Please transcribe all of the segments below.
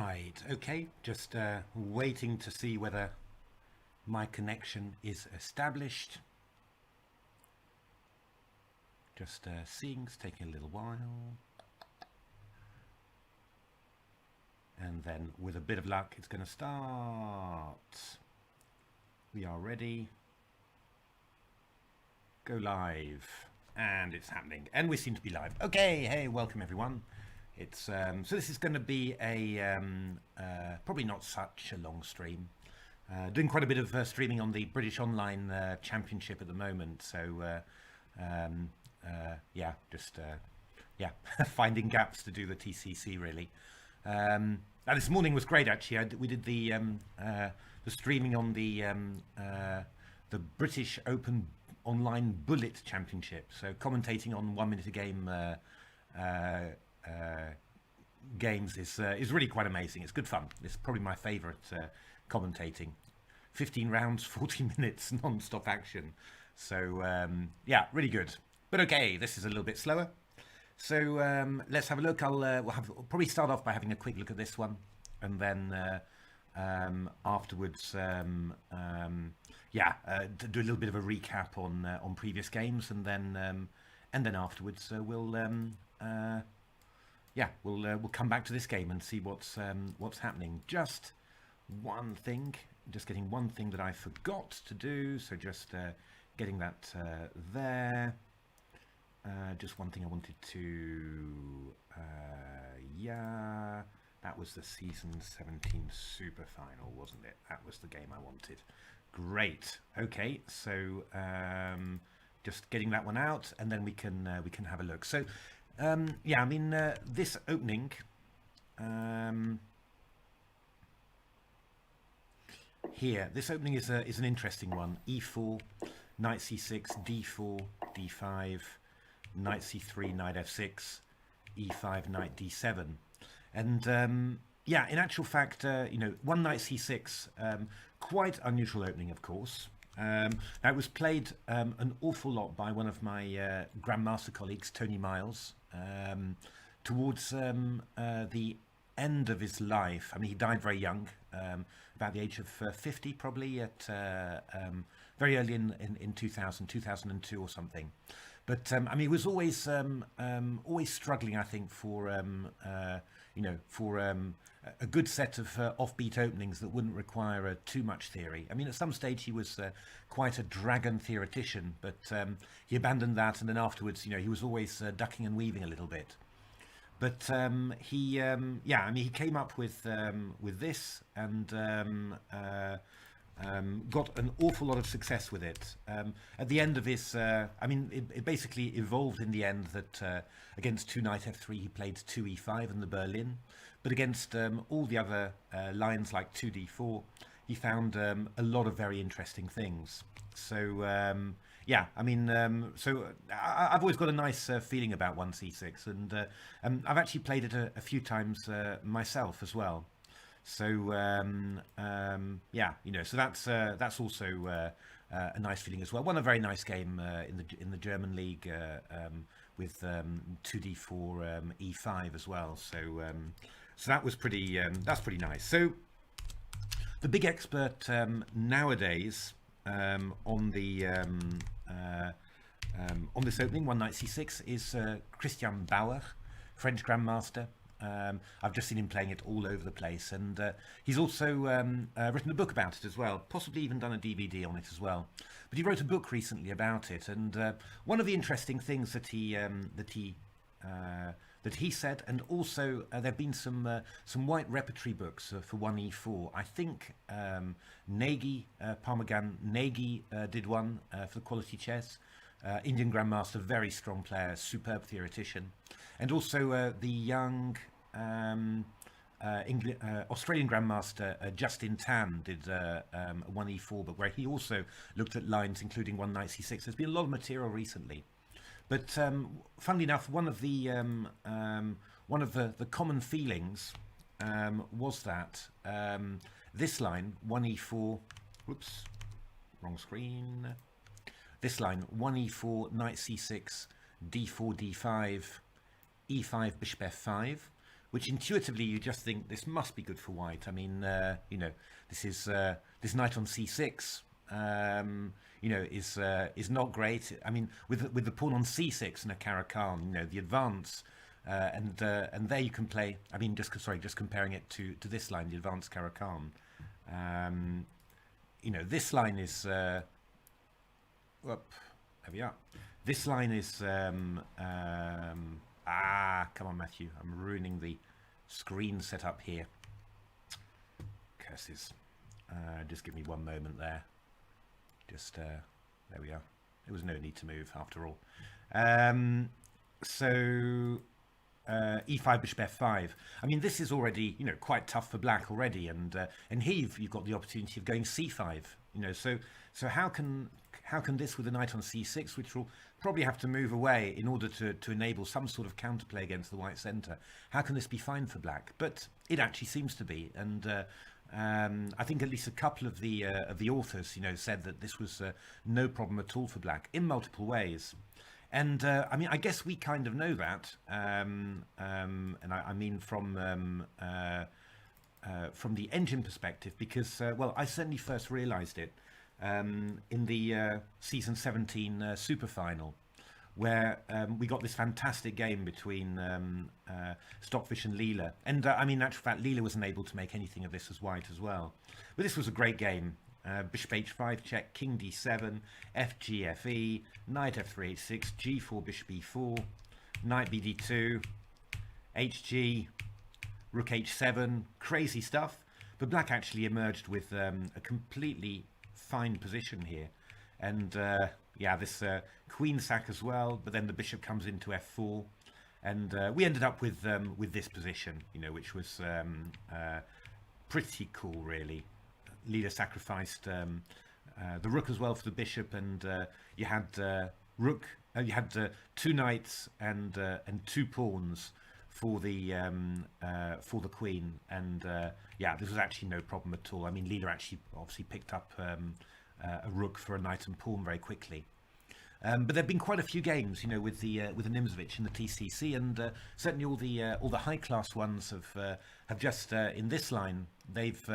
Right, okay, just waiting to see whether my connection is established. Just seeing, it's taking a little while. And then with a bit of luck, it's going to start. We are ready. Go live. And it's happening. And we seem to be live. Okay, hey, welcome everyone. It's so this is going to be a probably not such a long stream. Doing quite a bit of streaming on the British Online Championship at the moment. So yeah, just yeah, finding gaps to do the TCC really. And this morning was great actually. We did the streaming on the British Open Online Bullet Championship. So commentating on 1 minute a game games is really quite amazing. It's good fun. It's probably my favourite commentating. 15 rounds, 40 minutes non-stop action. So yeah, really good. But okay, this is a little bit slower. So let's have a look. We'll probably start off by having a quick look at this one, and then afterwards, yeah, do a little bit of a recap on previous games, and then afterwards we'll yeah, we'll come back to this game and see what's happening. Just getting one thing that I forgot to do. So just getting that there. Just one thing I wanted to, yeah, that was the season 17 SuperFinal, wasn't it? That was the game I wanted. Great. Okay, so just getting that one out, and then we can have a look. So yeah, I mean this opening. Here, this opening is an interesting one. E4, knight c6, d4, d5. Knight c3, knight f6, e5, knight d7, and yeah, in actual fact, you know, one knight c6, quite unusual opening, of course. Now it was played an awful lot by one of my Grandmaster colleagues, Tony Miles, towards the end of his life. I mean, he died very young, about the age of 50, probably at very early in 2002 or something. But I mean, he was always struggling, I think, for you know, for a good set of offbeat openings that wouldn't require too much theory. I mean, at some stage he was quite a dragon theoretician, but he abandoned that, and then afterwards, you know, he was always ducking and weaving a little bit. But yeah, I mean, he came up with this, and got an awful lot of success with it. At the end of his, I mean, it basically evolved in the end that against 2 knight f3 he played 2 e5 in the Berlin, but against all the other lines like 2 d4 he found a lot of very interesting things. So yeah, I mean, so I've always got a nice feeling about 1c6, and I've actually played it a few times myself as well. So yeah, you know, so that's also a nice feeling as well. Won a very nice game in the German league with 2d4 e5 as well. So so that was that's pretty nice. So the big expert nowadays on this opening, one knight c6, is Christian Bauer, French Grandmaster. I've just seen him playing it all over the place, and he's also written a book about it as well, possibly even done a DVD on it as well. But he wrote a book recently about it, and one of the interesting things that he said, and also there've been some white repertory books for 1e4. I think Nagy, Parmesan Nagy did one for the Quality Chess. Indian Grandmaster, very strong player, superb theoretician. And also the young Australian Grandmaster Justin Tan did a 1e4 book, where he also looked at lines including 1 knight c6. There's been a lot of material recently. But funnily enough, one of the common feelings was that this line, 1e4, whoops, wrong screen. This line, 1e4, knight c6, d4, d5, e5, bishop f5, which intuitively you just think this must be good for white. I mean, you know, this is this knight on c6. You know, is not great. I mean, with the pawn on c6 and a Caro-Kann, you know, the advance, and there you can play. I mean, just comparing it to this line, the advanced Caro-Kann. You know, this line is. Whoop, there we are. This line is. Come on, Matthew. I'm ruining the screen setup here. Curses. Just give me one moment there. Just there we are. There was no need to move after all. So e5 bishop f5. I mean, this is already, you know, quite tough for black already, and here you've got the opportunity of going c5. You know, so how can this with a knight on c6, which will probably have to move away in order to enable some sort of counterplay against the white centre? How can this be fine for black? But it actually seems to be, and I think at least a couple of the authors, you know, said that this was no problem at all for black in multiple ways. And I mean, I guess we kind of know that, and I mean from the engine perspective, because well, I certainly first realised it in the season 17 SuperFinal, where we got this fantastic game between Stockfish and Leela. And I mean, in actual fact, Leela wasn't able to make anything of this as white as well. But this was a great game. Bishop h5 check, king d7, fg fe, knight f3 h6, g4 bishop e4, knight bd2, hg, rook h7, crazy stuff. But black actually emerged with a completely fine position here. And yeah, this queen sack as well, but then the bishop comes into f4, and we ended up with this position, you know, which was pretty cool, really. Leela sacrificed the rook as well for the bishop, and you had rook. You had two knights and two pawns for the queen, and yeah, this was actually no problem at all. I mean, Leela actually obviously picked up a rook for a knight and pawn very quickly. But there've been quite a few games, you know, with the Nimzowitsch and the TCC, and certainly all the high class ones have just in this line they've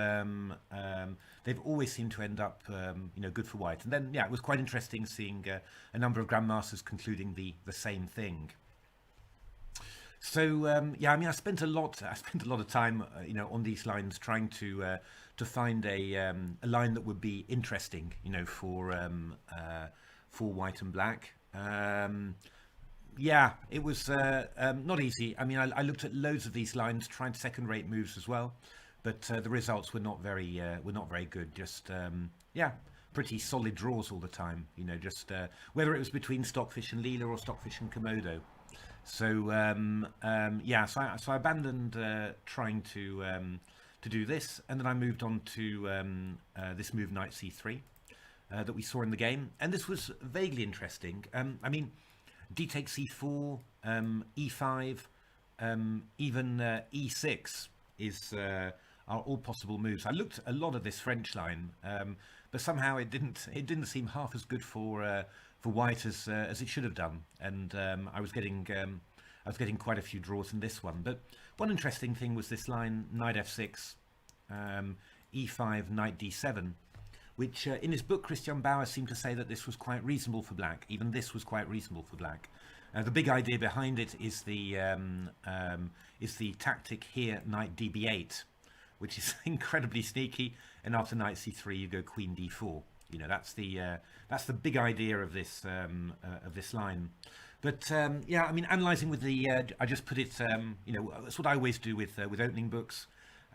always seemed to end up you know, good for white. And then yeah, it was quite interesting seeing a number of grandmasters concluding the same thing. So yeah, I mean, I spent a lot of time you know, on these lines trying to find a line that would be interesting, you know, for white and black. Yeah, it was not easy. I mean, I looked at loads of these lines, trying second-rate moves as well, but the results were not very good. Just yeah, pretty solid draws all the time. You know, just whether it was between Stockfish and Leela or Stockfish and Komodo. So yeah, so I abandoned trying to do this, and then I moved on to this move knight c3. That we saw in the game, and this was vaguely interesting. I mean, d takes e4, e5, even e6 are all possible moves. I looked at a lot of this French line, but somehow it didn't seem half as good for white as it should have done, and I was getting quite a few draws in this one. But one interesting thing was this line knight f6, e5, knight d7. Which in his book, Christian Bauer seemed to say that this was quite reasonable for black. Even this was quite reasonable for black. The big idea behind it is the tactic here, knight db8, which is incredibly sneaky. And after knight c3, you go queen d4. You know, that's the big idea of this line. But yeah, I mean, analysing with the, I just put it, you know, that's what I always do with opening books.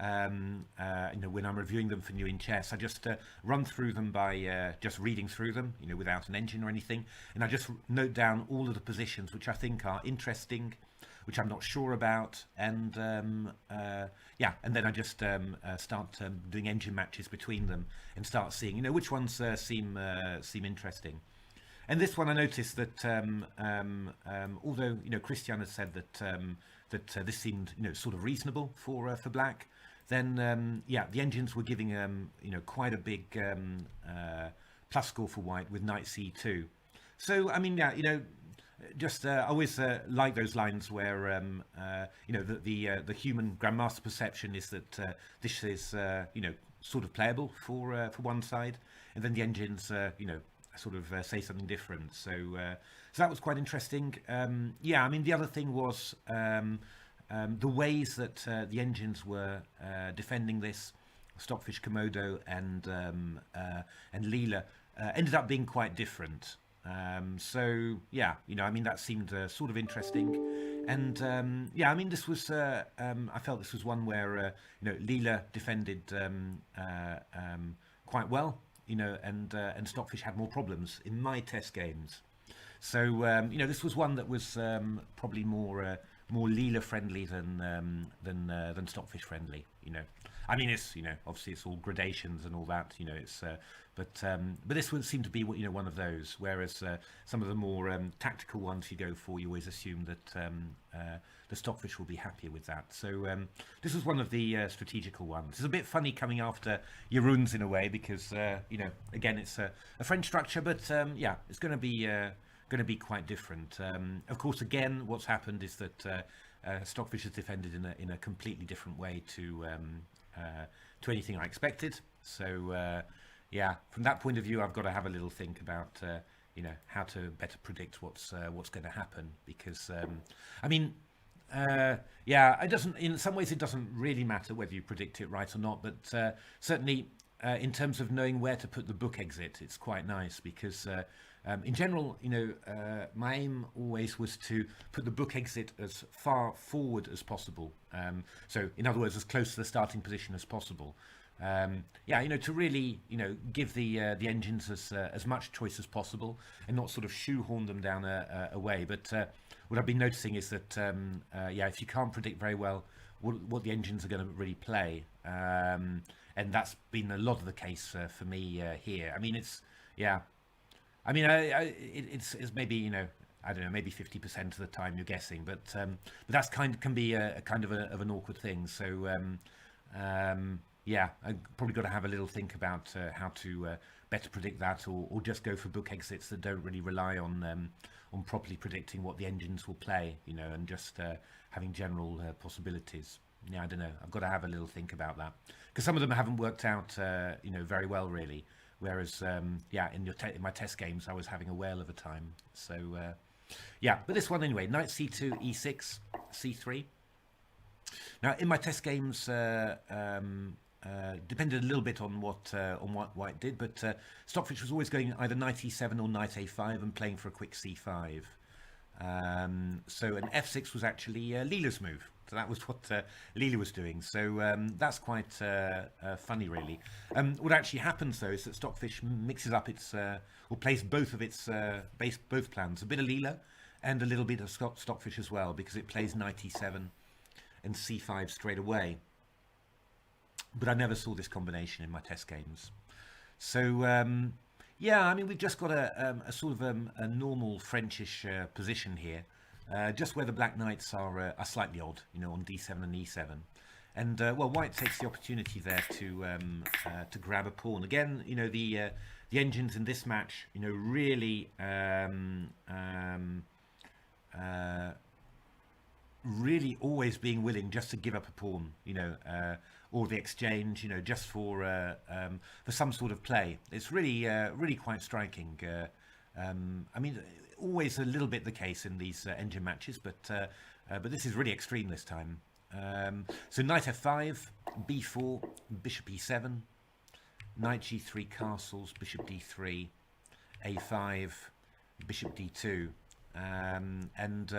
You know, when I'm reviewing them for New in Chess, I just run through them by just reading through them, you know, without an engine or anything, and I just note down all of the positions which I think are interesting, which I'm not sure about, and yeah, and then I just start doing engine matches between them and start seeing, you know, which ones seem interesting. And this one, I noticed that although, you know, Christian has said that this seemed, you know, sort of reasonable for black, then yeah, the engines were giving you know, quite a big plus score for white with knight c2. So I mean, yeah, you know, just I always like those lines where you know the human grandmaster perception is that this is you know sort of playable for one side, and then the engines you know sort of say something different. So that was quite interesting. Yeah, I mean the other thing was the ways that the engines were defending this. Stockfish, Komodo, and Leela ended up being quite different. So yeah, you know, I mean that seemed sort of interesting, and yeah, I mean this was I felt this was one where you know Leela defended quite well, you know, and Stockfish had more problems in my test games. So you know, this was one that was probably more Leela friendly than Stockfish friendly. You know, I mean, it's you know, obviously it's all gradations and all that. You know, it's but this one seemed to be you know one of those. Whereas some of the more tactical ones you go for, you always assume that the Stockfish will be happier with that. So this was one of the strategical ones. It's a bit funny coming after your runes in a way because you know, again, it's a French structure, but yeah, it's going to be quite different. Of course, again, what's happened is that Stockfish has defended in a completely different way to anything I expected. So yeah, from that point of view, I've got to have a little think about you know how to better predict what's going to happen because I mean. Yeah, it doesn't. In some ways, it doesn't really matter whether you predict it right or not. But certainly, in terms of knowing where to put the book exit, it's quite nice because, in general, you know, my aim always was to put the book exit as far forward as possible. So, in other words, as close to the starting position as possible. Yeah, you know, to really, you know, give the engines as much choice as possible and not sort of shoehorn them down a way. But what I've been noticing is that, yeah, if you can't predict very well what the engines are going to really play, and that's been a lot of the case for me here. I mean, it's, yeah, I mean, it's maybe, you know, I don't know, maybe 50% of the time you're guessing, but that's can be a kind of an awkward thing. So, yeah, I probably got to have a little think about how to better predict that, or just go for book exits that don't really rely on properly predicting what the engines will play, you know, and just having general possibilities. Yeah, I don't know. I've got to have a little think about that because some of them haven't worked out, you know, very well really. Whereas, yeah, in my test games, I was having a whale of a time. So, yeah, but this one anyway: Knight C2, E6, C3. Now, in my test games, depended a little bit on what White did, but Stockfish was always going either Knight E7 or Knight A5 and playing for a quick C5. So an F6 was actually Leela's move. So that was what Leela was doing. So that's quite funny, really. What actually happens, though, is that Stockfish mixes up its, or plays both of its both plans. A bit of Leela and a little bit of Stockfish as well, because it plays Knight E7 and C5 straight away. But I never saw this combination in my test games. So, yeah, I mean, we've just got a sort of a normal Frenchish position here, just where the black knights are slightly odd, you know, on D7 and E7. And, well, White takes the opportunity there to grab a pawn. Again, you know, the engines in this match, you know, really really always being willing just to give up a pawn, you know, or the exchange, you know, just for some sort of play. It's really really quite striking. I mean, always a little bit the case in these engine matches, but this is really extreme this time. So Knight F5, B4, Bishop E7, Knight G3 castles, Bishop D3, A5, Bishop D2, and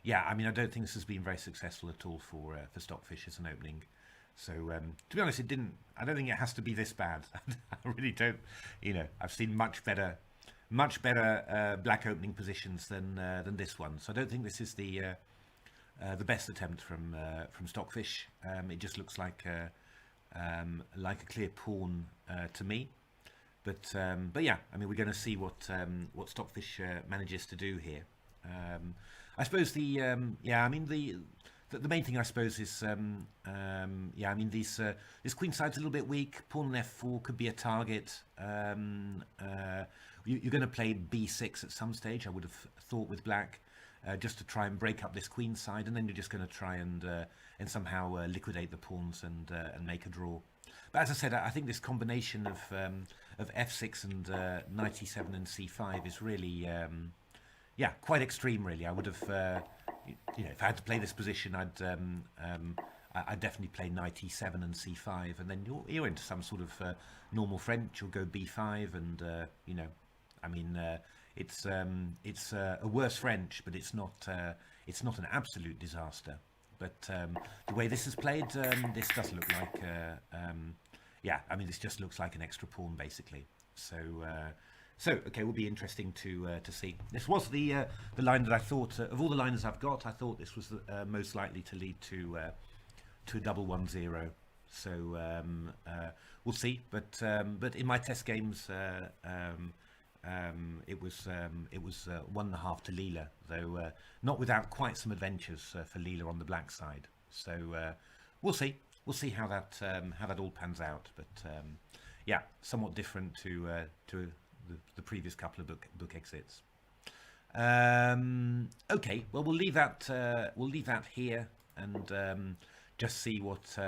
yeah, I mean, I don't think this has been very successful at all for Stockfish as an opening. So to be honest, I don't think it has to be this bad. I really don't. You know, I've seen much better black opening positions than this one. So I don't think this is the best attempt from Stockfish. It just looks like a clear pawn to me. But yeah, I mean, we're going to see what Stockfish manages to do here. I suppose yeah, I mean, the main thing, I suppose, is yeah. I mean, this queen side's a little bit weak. Pawn on f4 could be a target. You're going to play b6 at some stage, I would have thought, with black, just to try and break up this queen side, and then you're just going to try and somehow liquidate the pawns and make a draw. But as I said, I think this combination of f6 and knight e7 and c5 is really yeah, quite extreme, really. I would have, you know, if I had to play this position, I'd definitely play knight e7 and c5, and then you're into some sort of normal French. You'll go b5, and you know, I mean, it's a worse French, but it's not an absolute disaster. But the way this is played, this does look like, yeah, I mean, this just looks like an extra pawn, basically. So. So, okay, will be interesting to see. This was the line that I thought, of all the liners I've got, I thought this was the, most likely to lead to a double 1-0. So we'll see. But in my test games, it was 1.5 to Leela, though not without quite some adventures for Leela on the black side. So we'll see. We'll see how that all pans out. But yeah, somewhat different to the previous couple of book exits. Okay, well, we'll leave that here, and just see what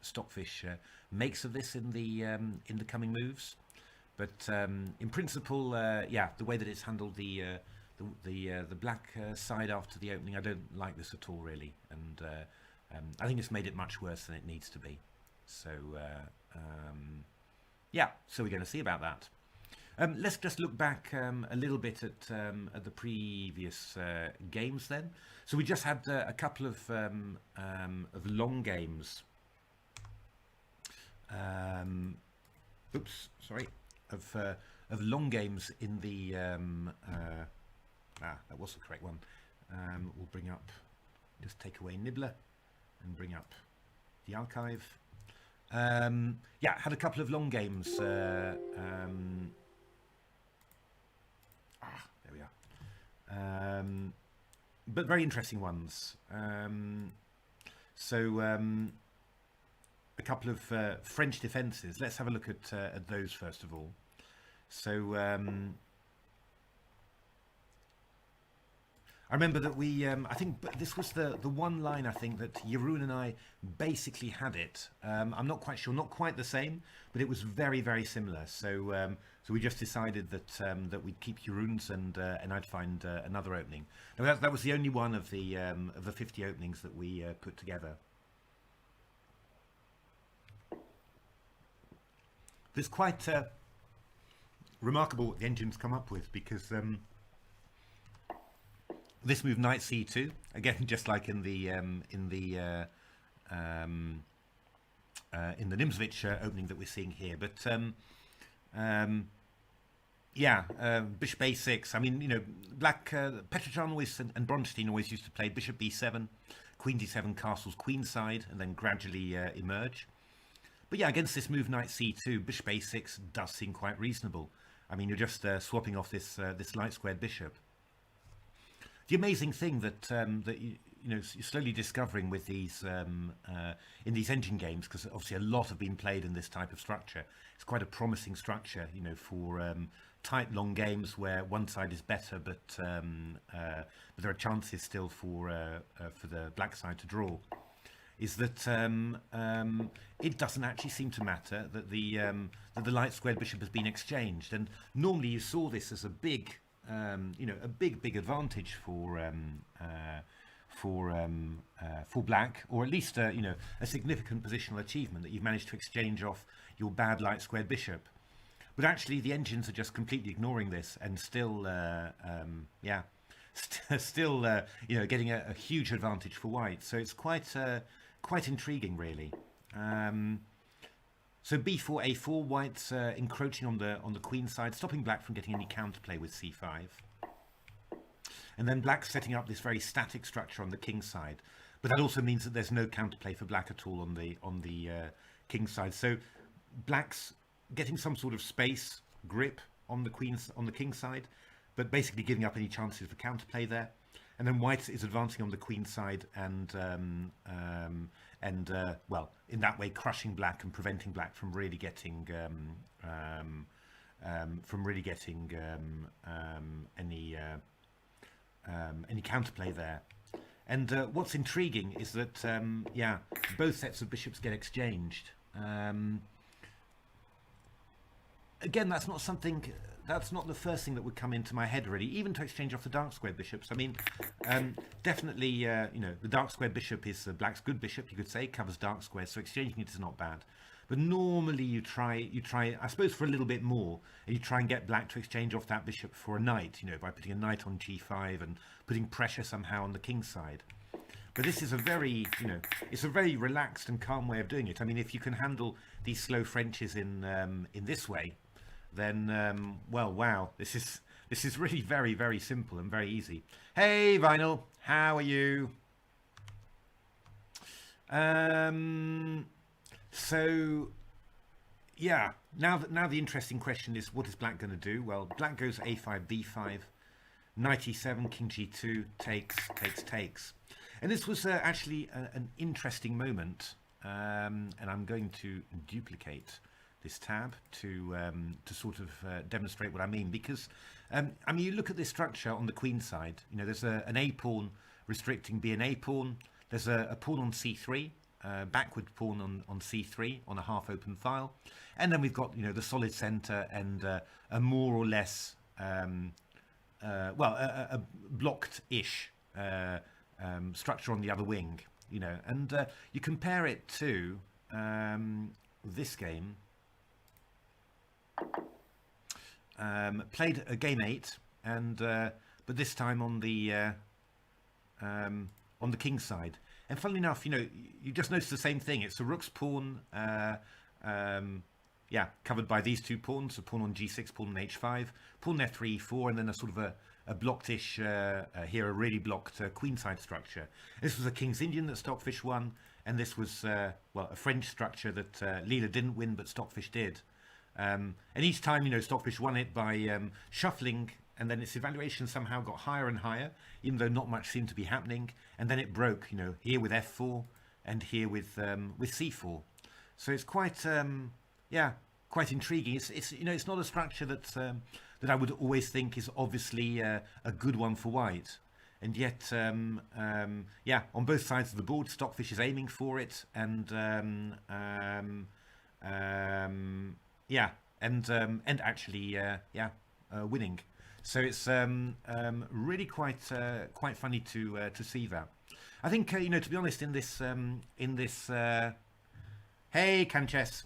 Stockfish makes of this in the coming moves. But in principle, yeah, the way that it's handled the black side after the opening, I don't like this at all, really, and I think it's made it much worse than it needs to be. So. Yeah, so we're going to see about that. Let's just look back a little bit at the previous games then. So we just had a couple of long games. Oops, sorry. Of long games in the that was the correct one. We'll bring up, just take away Nibbler and bring up the archive. Yeah, had a couple of long games. There we are. But very interesting ones. So a couple of French defences. Let's have a look at those first of all. So I remember that we, I think this was the one line, I think, that Jeroen and I basically had it. I'm not quite sure, not quite the same, but it was very, very similar. So so we just decided that that we'd keep Jeroen's, and I'd find another opening. Now that was the only one of the 50 openings that we put together. It's quite remarkable what the engine's come up with, because this move, knight c2, again, just like in the Nimzowitsch opening that we're seeing here. But yeah, bishop a6. I mean, you know, black, Petrochan always and Bronstein always used to play bishop b7, queen d7, castles queenside, and then gradually emerge. But yeah, against this move, knight c2, bishop a6 does seem quite reasonable. I mean, you're just swapping off this light squared bishop. The amazing thing that that you know, you're slowly discovering with these in these engine games, because obviously a lot have been played in this type of structure. It's quite a promising structure, you know, for tight long games where one side is better, but there are chances still for the black side to draw. Is that it doesn't actually seem to matter that the light squared bishop has been exchanged, and normally you saw this as a big you know, a big advantage for black, or at least you know, a significant positional achievement that you've managed to exchange off your bad light squared bishop. But actually, the engines are just completely ignoring this, and still, yeah, still, you know, getting a huge advantage for white. So it's quite intriguing, really. So b4, a4, white's encroaching on the queen side, stopping black from getting any counterplay with c5. And then black's setting up this very static structure on the king side, but that also means that there's no counterplay for black at all on the king side. So black's getting some sort of space grip on the king side, but basically giving up any chances for counterplay there. and then white is advancing on the queen side and well, in that way crushing black and preventing black from really getting any counterplay there. And what's intriguing is that yeah, both sets of bishops get exchanged. Again, that's not something. That's not the first thing that would come into my head, really. Even to exchange off the dark squared bishops. I mean, definitely, you know, the dark squared bishop is black's good bishop. You could say covers dark squares, so exchanging it is not bad. But normally, you try, I suppose, for a little bit more, and you try and get black to exchange off that bishop for a knight. You know, by putting a knight on g5 and putting pressure somehow on the king's side. But this is a very, you know, it's a very relaxed and calm way of doing it. I mean, if you can handle these slow Frenches in this way, then well, wow, this is really very, very simple and very easy. Hey Vinyl, how are you? So yeah, now the interesting question is, what is black going to do? Well, black goes a5 b5, knight e7, king g2, takes, and this was actually an interesting moment, and I'm going to duplicate this tab to sort of demonstrate what I mean, because I mean, you look at this structure on the queen side, you know, there's an a pawn restricting b and a pawn, there's a pawn on c3, backward pawn on c3 on a half open file, and then we've got, you know, the solid center and a more or less well, a blocked-ish structure on the other wing, you know, and you compare it to this game. Played a game 8, and but this time on the king's side. And funnily enough, you know, you just notice the same thing. It's a rook's pawn, yeah, covered by these two pawns: a pawn on g6, pawn on h5, pawn on f3, e4, and then a sort of a blocked-ish here, a really blocked queenside structure. This was a King's Indian that Stockfish won, and this was well, a French structure that Leela didn't win, but Stockfish did. And each time, you know, Stockfish won it by shuffling, and then its evaluation somehow got higher and higher, even though not much seemed to be happening. And then it broke, you know, here with f4 and here with c4. So it's quite, yeah, quite intriguing. It's you know, it's not a structure that that I would always think is obviously a good one for white. And yet, yeah, on both sides of the board, Stockfish is aiming for it, and yeah, and actually, yeah, winning. So it's really quite funny to see that. I think you know, to be honest, in this hey Canches,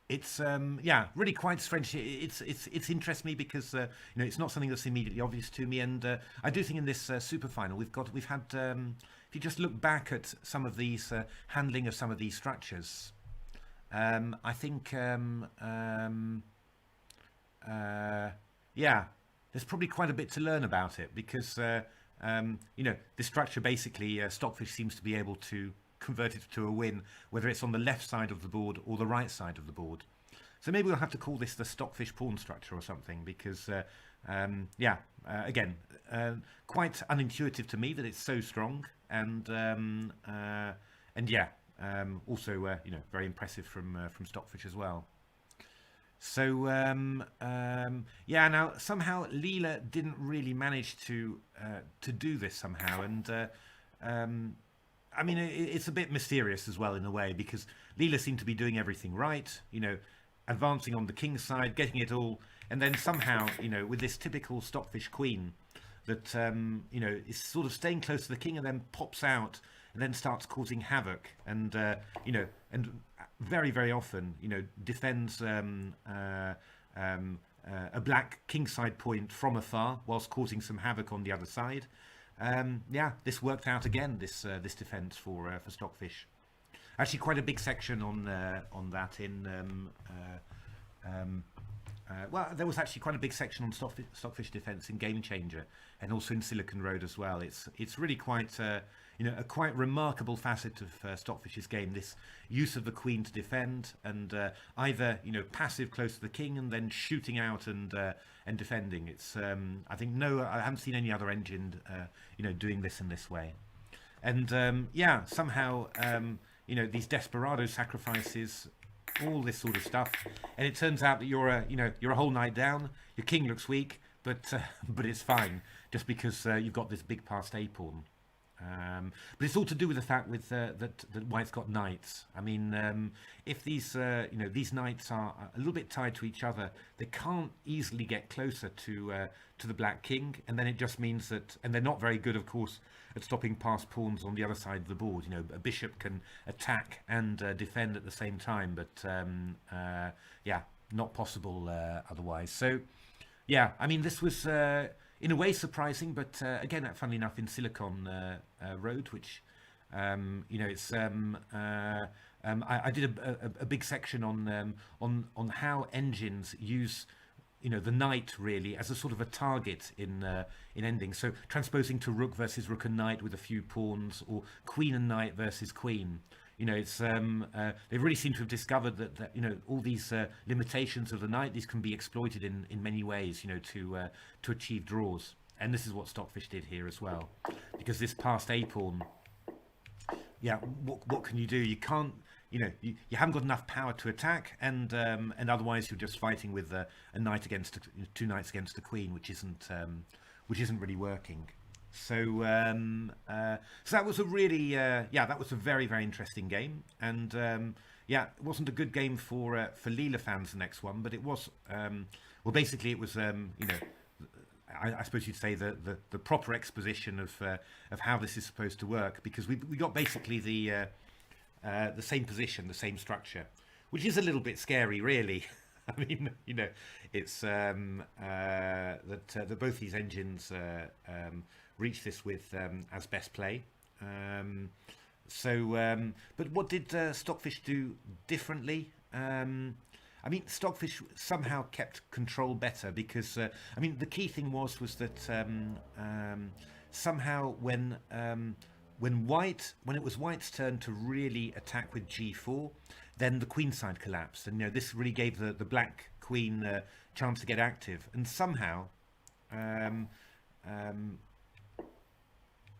it's yeah, really quite strange. It's interests me because you know, it's not something that's immediately obvious to me, and I do think in this SuperFinal we've had if you just look back at some of these handling of some of these structures, I think yeah, there's probably quite a bit to learn about it, because you know, this structure basically Stockfish seems to be able to convert it to a win, whether it's on the left side of the board or the right side of the board. So maybe we'll have to call this the Stockfish pawn structure or something, because yeah, again, quite unintuitive to me that it's so strong, and yeah, also you know, very impressive from Stockfish as well. So yeah, now somehow Leela didn't really manage to do this somehow, and I mean, it's a bit mysterious as well in a way, because Leela seemed to be doing everything right, you know, advancing on the king's side, getting it all, and then somehow, you know, with this typical Stockfish queen that you know, is sort of staying close to the king and then pops out and then starts causing havoc, and you know, and very, very often, you know, defends a black kingside point from afar whilst causing some havoc on the other side. Yeah, this worked out again, this defense for Stockfish. Actually, quite a big section on that in well, there was actually quite a big section on Stockfish defense in Game Changer, and also in Silicon Road as well. It's really quite a quite remarkable facet of Stockfish's game. This use of the queen to defend, and either passive close to the king and then shooting out and defending. It's I think I haven't seen any other engine doing this in this way. And yeah, somehow these desperado sacrifices, all this sort of stuff, and it turns out that you're a whole knight down. Your king looks weak, but it's fine just because you've got this big passed a pawn. But it's all to do with the fact that White's got knights. I mean, if these these knights are a little bit tied to each other, they can't easily get closer to the black king, and then it just means that, and they're not very good, of course, at stopping passed pawns on the other side of the board. A bishop can attack and defend at the same time, but yeah, not possible otherwise. So yeah, I mean, this was in a way surprising, but again, funnily enough, in Silicon Road, which it's I did a big section on how engines use the knight really as a sort of a target in ending. So transposing to rook versus rook and knight with a few pawns, or queen and knight versus queen. It's they really seem to have discovered that all these limitations of the knight, these can be exploited in many ways, to achieve draws. And this is what Stockfish did here as well, because this passed a pawn. Yeah, what can you do? You can't. You haven't got enough power to attack, and otherwise you're just fighting with a knight against two knights against the queen, which isn't really working. So so that was a really that was a very, very interesting game, and yeah, it wasn't a good game for Leela fans, the next one, but it was well, basically it was I suppose you'd say the proper exposition of how this is supposed to work, because we got basically the same position, the same structure, which is a little bit scary, really. I mean, it's that both these engines reach this with as best play. But what did Stockfish do differently? I mean, Stockfish somehow kept control better, because I mean, the key thing was that somehow when it was White's turn to really attack with g4, then the queen side collapsed, and this really gave the black queen a chance to get active, and somehow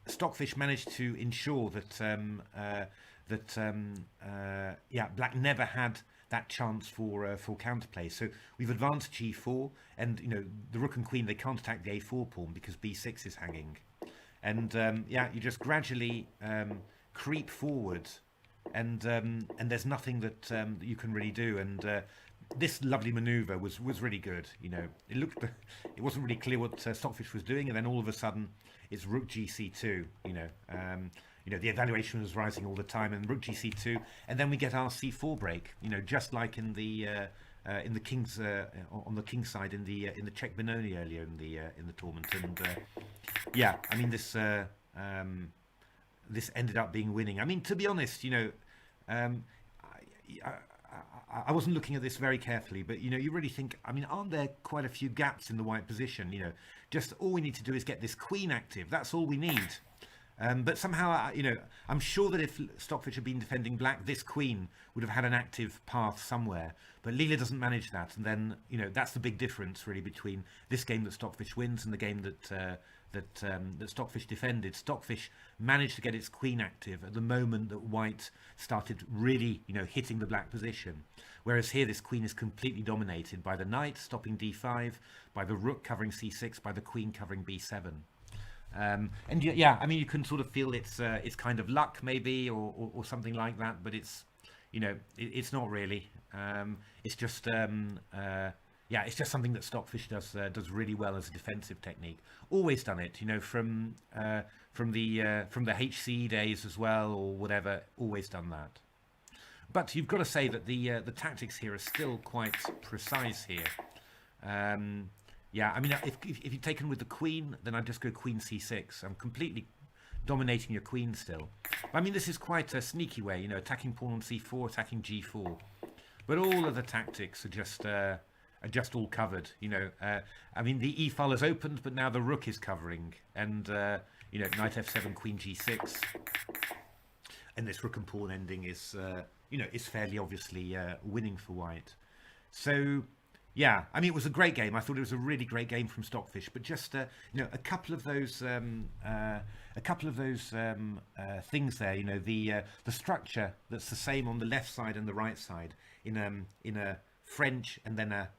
Stockfish managed to ensure that black never had that chance for counterplay. So we've advanced g4, and the rook and queen, they can't attack the a4 pawn because b6 is hanging, and you just gradually creep forward, and there's nothing that you can really do. And this lovely maneuver was really good. It wasn't really clear what Stockfish was doing, and then all of a sudden it's rook gc2. The evaluation was rising all the time, and rook gc2, and then we get our c4 break. Just like in the king's on the king side in the Czech Benoni earlier in the tournament. And yeah, I mean, this ended up being winning. I mean, to be honest, I wasn't looking at this very carefully, but you really think, I mean, aren't there quite a few gaps in the white position? Just all we need to do is get this queen active. That's all we need. But somehow, I'm sure that if Stockfish had been defending black, this queen would have had an active path somewhere. But Leela doesn't manage that, and then that's the big difference really between this game that Stockfish wins and the game that Stockfish defended. Stockfish managed to get its queen active at the moment that White started really, hitting the black position. Whereas here, this queen is completely dominated by the knight stopping d5, by the rook covering c6, by the queen covering b7. And yeah, I mean, you can sort of feel it's kind of luck maybe, or something like that, but it's it's not really. It's just it's just something that Stockfish does really well as a defensive technique. Always done it, from the HCE days as well, or whatever. Always done that. But you've got to say that the tactics here are still quite precise here. Yeah, I mean, if you're taken with the queen, then I'd just go queen c6. I'm completely dominating your queen still. I mean, this is quite a sneaky way, attacking pawn on c4, attacking g4. But all of the tactics are just all covered. I mean, the e file is opened, but now the rook is covering, and you know, knight f7, queen g6, and this rook and pawn ending is, you know, is fairly obviously winning for white. So, yeah, I mean, it was a great game. I thought it was a really great game from Stockfish, but just you know, a couple of those things there. You know, the structure that's the same on the left side and the right side in a French and then a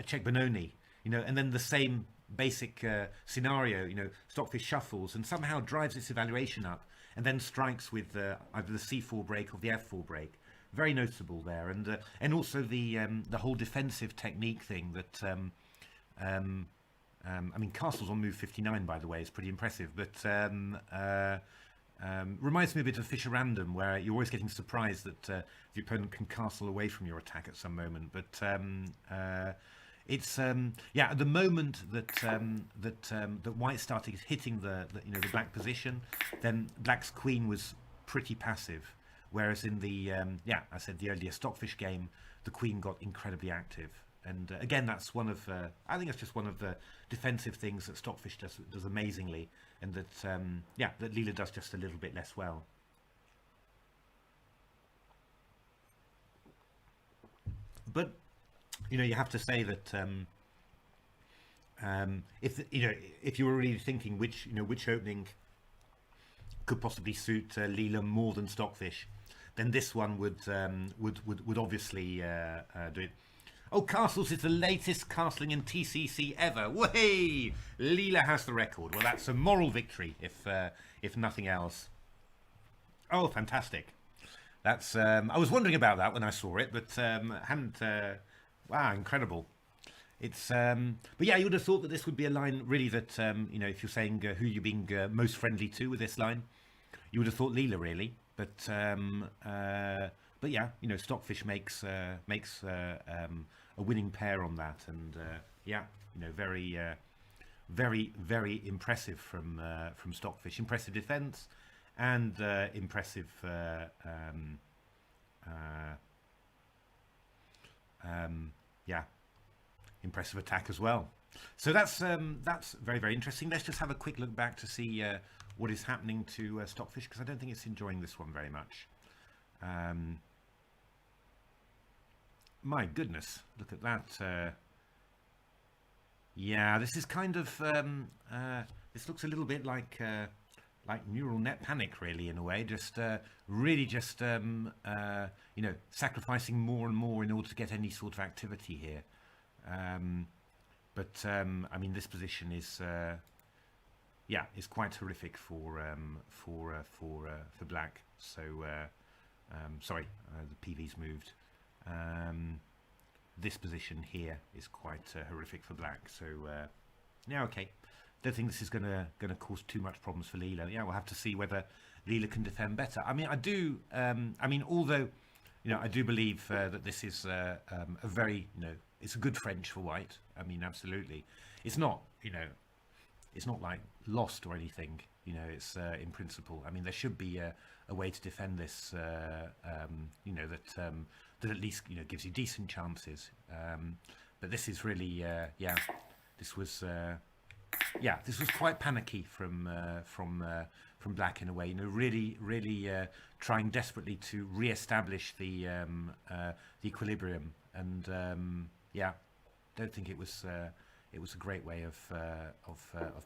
Czech Benoni. You know, and then the same basic scenario. You know, Stockfish shuffles and somehow drives its evaluation up, and then strikes with either the c4 break or the f4 break. Very noticeable there, and also the whole defensive technique thing that I mean, castles on move 59, by the way, is pretty impressive, but reminds me a bit of Fischer Random, where you're always getting surprised that the opponent can castle away from your attack at some moment. But it's yeah, at the moment that that white started hitting the you know, the black position, then black's queen was pretty passive. Whereas in the, yeah, I said the earlier Stockfish game, the queen got incredibly active. And again, that's one of, I think it's just one of the defensive things that Stockfish does amazingly. And that, yeah, that Leela does just a little bit less well. But, you know, you have to say that if, you know, if you were really thinking which, you know, which opening could possibly suit Leela more than Stockfish, then this one would obviously do it. Oh, castles is the latest castling in TCC ever. Way! Leela has the record. Well, that's a moral victory, if nothing else. Oh, fantastic! That's I was wondering about that when I saw it, but hadn't. Wow, incredible! It's but yeah, you would have thought that this would be a line really that you know, if you're saying who you're being most friendly to with this line, you would have thought Leela really. But yeah, you know, Stockfish makes a winning pair on that, and yeah, you know, very impressive from Stockfish. Impressive defense and impressive yeah, impressive attack as well. So that's very interesting. Let's just have a quick look back to see what is happening to Stockfish, because I don't think it's enjoying this one very much. My goodness, look at that. Yeah, this is kind of this looks a little bit like neural net panic, really, in a way. Just really just you know, sacrificing more and more in order to get any sort of activity here. But I mean, this position is yeah, is quite horrific for black. So sorry, the PV's moved. This position here is quite horrific for black. So yeah, okay. Don't think this is gonna cause too much problems for Leela. Yeah, we'll have to see whether Leela can defend better. I mean, I do. I mean, although, you know, I do believe that this is a very, you know, it's a good French for white. I mean, absolutely. It's not, you know, it's not like lost or anything. You know, it's in principle. I mean, there should be a way to defend this. You know, that at least, you know, gives you decent chances. But this is really, yeah, this was. Yeah, this was quite panicky from black in a way. You know, really trying desperately to re-establish the equilibrium, and yeah, don't think it was a great way of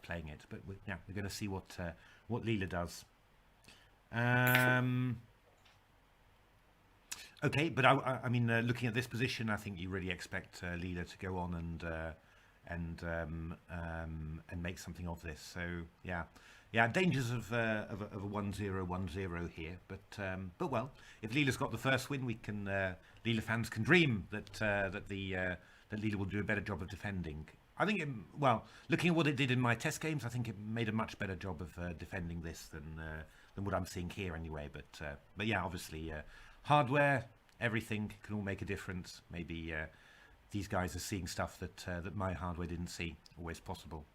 playing it. But yeah, we're going to see what Leela does. Okay, but I mean, looking at this position, I think you really expect Leela to go on and make something of this. So yeah, dangers of a 1-0 here, but well, if Leela's got the first win, we can Leela fans can dream that that Leela will do a better job of defending. I think well, looking at what it did in my test games, I think it made a much better job of defending this than what I'm seeing here anyway. But yeah, obviously hardware, everything can all make a difference. Maybe these guys are seeing stuff that my hardware didn't see. Always possible.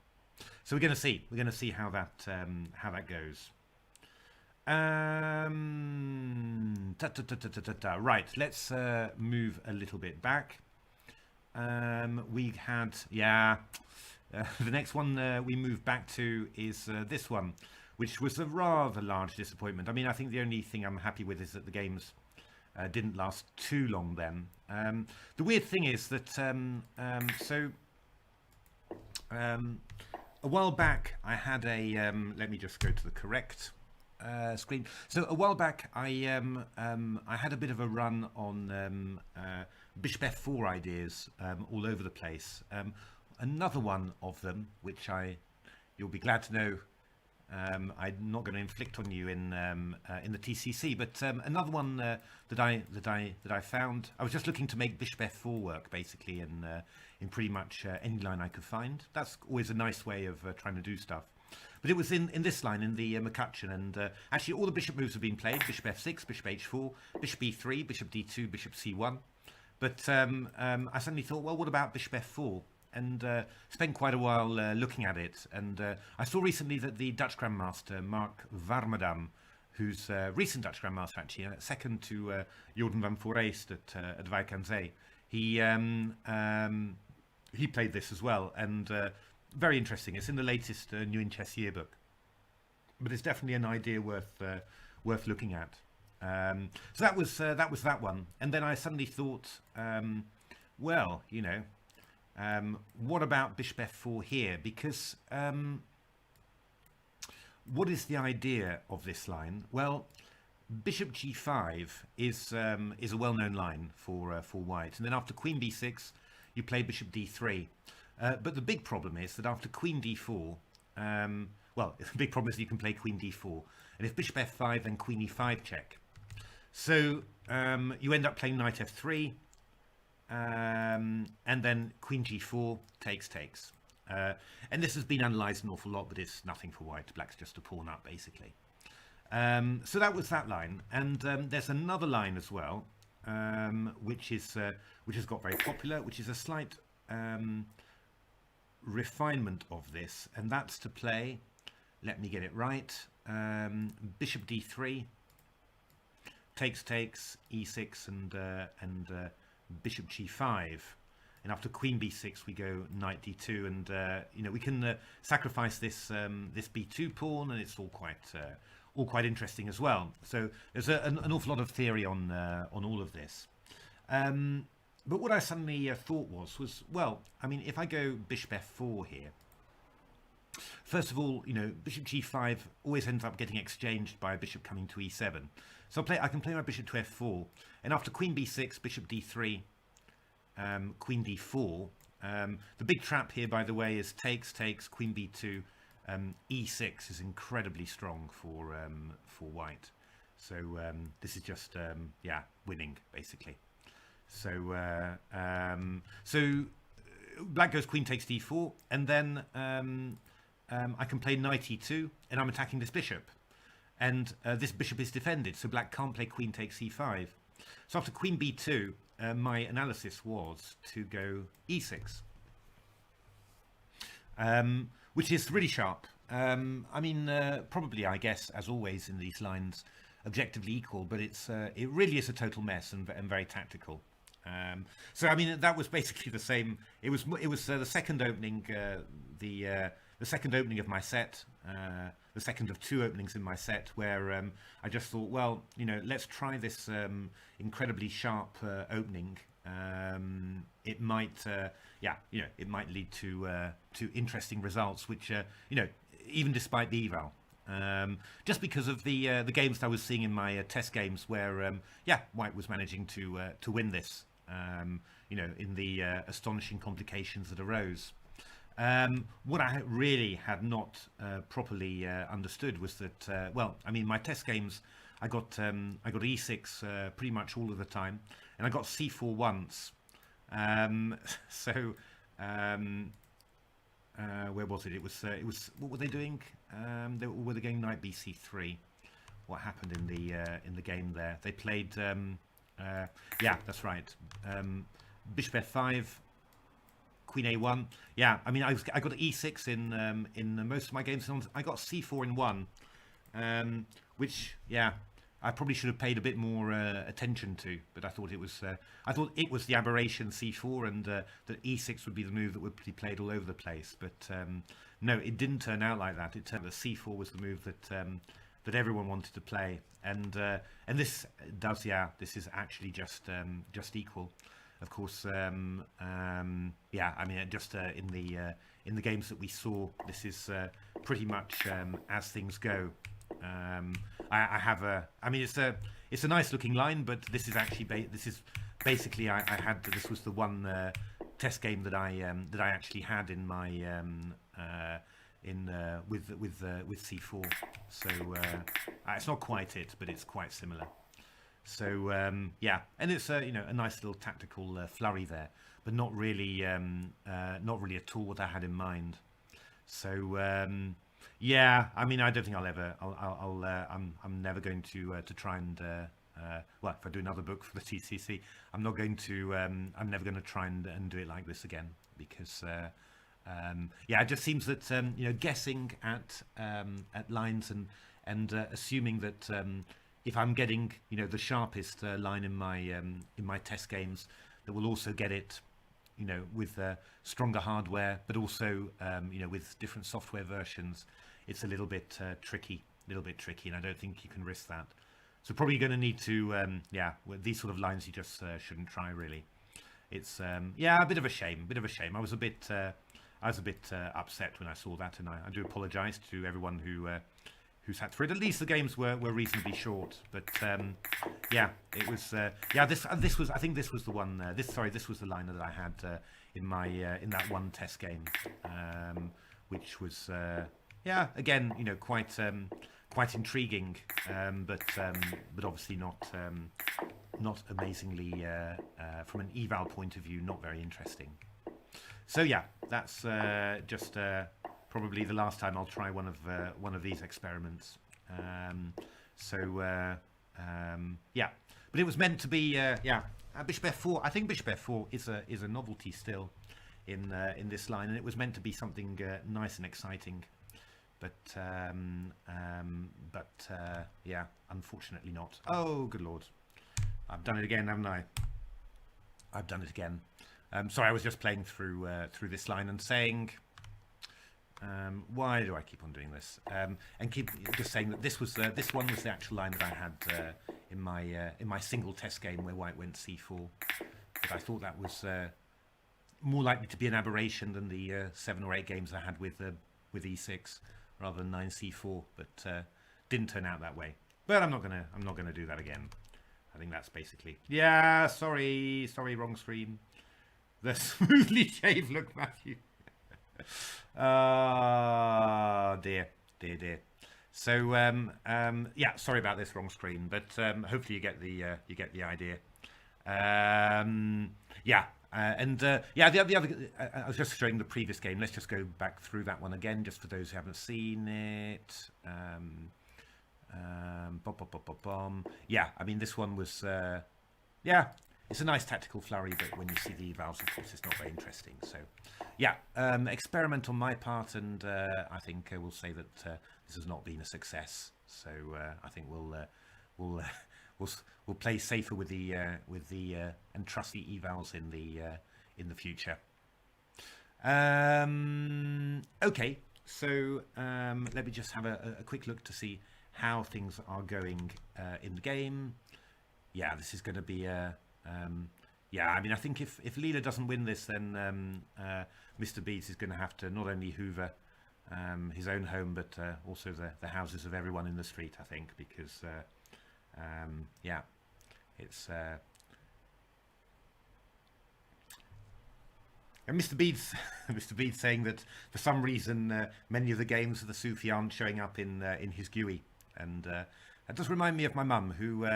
So we're going to see how that goes. Right, let's move a little bit back. We had, yeah, The next one we move back to is this one, which was a rather large disappointment. I mean, I think the only thing I'm happy with is that the games didn't last too long then. The weird thing is that, a while back I had a, let me just go to the correct screen. So a while back I had a bit of a run on Bishop F4 ideas all over the place. Another one of them, which you'll be glad to know, I'm not going to inflict on you in the TCC, but another one that I found. I was just looking to make Bishop F4 work basically in pretty much any line I could find. That's always a nice way of trying to do stuff. But it was in this line, in the McCutcheon, and actually all the bishop moves have been played: Bishop F6, Bishop H4, Bishop E3, Bishop D2, Bishop C1. But I suddenly thought, well, what about Bishop F4? And spent quite a while looking at it. And I saw recently that the Dutch Grandmaster, Mark Warmerdam, who's recent Dutch Grandmaster actually, second to Jordan van Foreest at Wijk aan Zee, he played this as well. And very interesting. It's in the latest New in Chess yearbook. But it's definitely an idea worth looking at. So that was that one. And then I suddenly thought, well, you know, what about Bishop F4 here? Because what is the idea of this line? Well, Bishop G5 is a well-known line for White, and then after Queen B6, you play Bishop D3. But the big problem is that after Queen D4, well, the big problem is you can play Queen D4, and if Bishop F5, then Queen E5 check. So you end up playing Knight F3. And then Queen G4 takes. And this has been analysed an awful lot, but it's nothing for White. Black's just a pawn up, basically. So that was that line. And there's another line as well, which has got very popular, which is a slight refinement of this. And that's to play, let me get it right, Bishop D3, takes, E6, and Bishop G5, and after Queen B6 we go Knight D2, and you know, we can sacrifice this this B2 pawn, and it's all quite interesting as well. So there's an awful lot of theory on all of this. But what I suddenly thought was, well, I mean, if I go Bishop F4 here, first of all, you know, Bishop G5 always ends up getting exchanged by a bishop coming to E7. So I can play my bishop to F4, and after Queen B6, Bishop D3, Queen D4. The big trap here, by the way, is takes, Queen B2, E6 is incredibly strong for White. So this is just yeah, winning basically. So Black goes Queen takes D4, and then I can play Knight E2, and I'm attacking this bishop. And this bishop is defended, so Black can't play Queen takes E5. So after Queen B2, my analysis was to go E6, which is really sharp. I mean, probably, I guess, as always in these lines, objectively equal, but it really is a total mess and very tactical. So I mean, that was basically the same. It was the second opening, the second opening of my set. The second of two openings in my set, where I just thought, well, you know, let's try this incredibly sharp opening. It might, yeah, you know, it might lead to interesting results, which, you know, even despite the eval, just because of the games that I was seeing in my test games, where, yeah, White was managing to win this, you know, in the astonishing complications that arose. What I really had not properly understood was that, well, I mean, my test games, I got E6 pretty much all of the time, and I got C4 once. So where was it? It was what were they doing? They were going Knight BC3. What happened in the game there? They played, yeah, that's right. Bishop F5. Queen A1. Yeah, I mean, I got E6 in most of my games. I got C4 in one, which, yeah, I probably should have paid a bit more attention to, but I thought it was the aberration c4, and that e6 would be the move that would be played all over the place. But no, it didn't turn out like that. It turned out that c4 was the move that everyone wanted to play, and this does, yeah, this is actually just equal. Of course, yeah, I mean, just in the games that we saw, this is pretty much as things go. I have I mean, it's a nice looking line, but this is actually basically this was the one test game that I actually had in my with c4. So it's not quite it, but it's quite similar. So yeah, and it's a nice little tactical flurry there, but not really at all what I had in mind. So yeah, I mean, I don't think I'm never going to try and well, if I do another book for the TCC, I'm never going to try and do it like this again, because yeah, it just seems that guessing at lines and assuming that if I'm getting the sharpest line in my test games, that will also get it with stronger hardware, but also with different software versions, it's a little bit tricky, and I don't think you can risk that. So probably going to need to yeah, with these sort of lines you just shouldn't try, really. It's yeah, a bit of a shame. I was a bit upset when I saw that, and I do apologize to everyone who sat through it. At least the games were reasonably short, but yeah, it was yeah, this was, I think this was the one, this was the line that I had in my in that one test game, which was yeah, again, quite intriguing, but obviously not amazingly from an eval point of view, not very interesting. So yeah, that's just probably the last time I'll try one of these experiments. So yeah, but it was meant to be yeah, Bishop F4. I think Bishop F4 is a novelty still in this line, and it was meant to be something nice and exciting. But yeah, unfortunately not. Oh, good Lord. I've done it again, haven't I? I've done it again. Sorry, I was just playing through this line and saying, why do I keep on doing this? And keep just saying that this one was the actual line that I had in my single test game where White went c4. But I thought that was more likely to be an aberration than the 7 or 8 games I had with e6. Rather than 9c4, but didn't turn out that way. But I'm not gonna do that again. I think that's basically, yeah. Sorry, wrong screen. The smoothly shaved look, Matthew. Dear. So yeah, sorry about this, wrong screen, but hopefully you get the idea. Yeah. Yeah, the other, I was just showing the previous game. Let's just go back through that one again, just for those who haven't seen it. Yeah, I mean, this one was, yeah, it's a nice tactical flurry, but when you see the evals, of course, it's not very interesting. So, yeah, experiment on my part, and I think we'll say that this has not been a success. So I think we'll play safer with the and trust the evals in the future. Okay, so let me just have a quick look to see how things are going in the game. Yeah, this is going to be a yeah. I mean, I think if Leela doesn't win this, then Mr. Beats is going to have to not only hoover his own home, but also the houses of everyone in the street, I think, because yeah, it's and Mr. Bede's saying that for some reason many of the games of the Sufi aren't showing up in his GUI, and that does remind me of my mum, who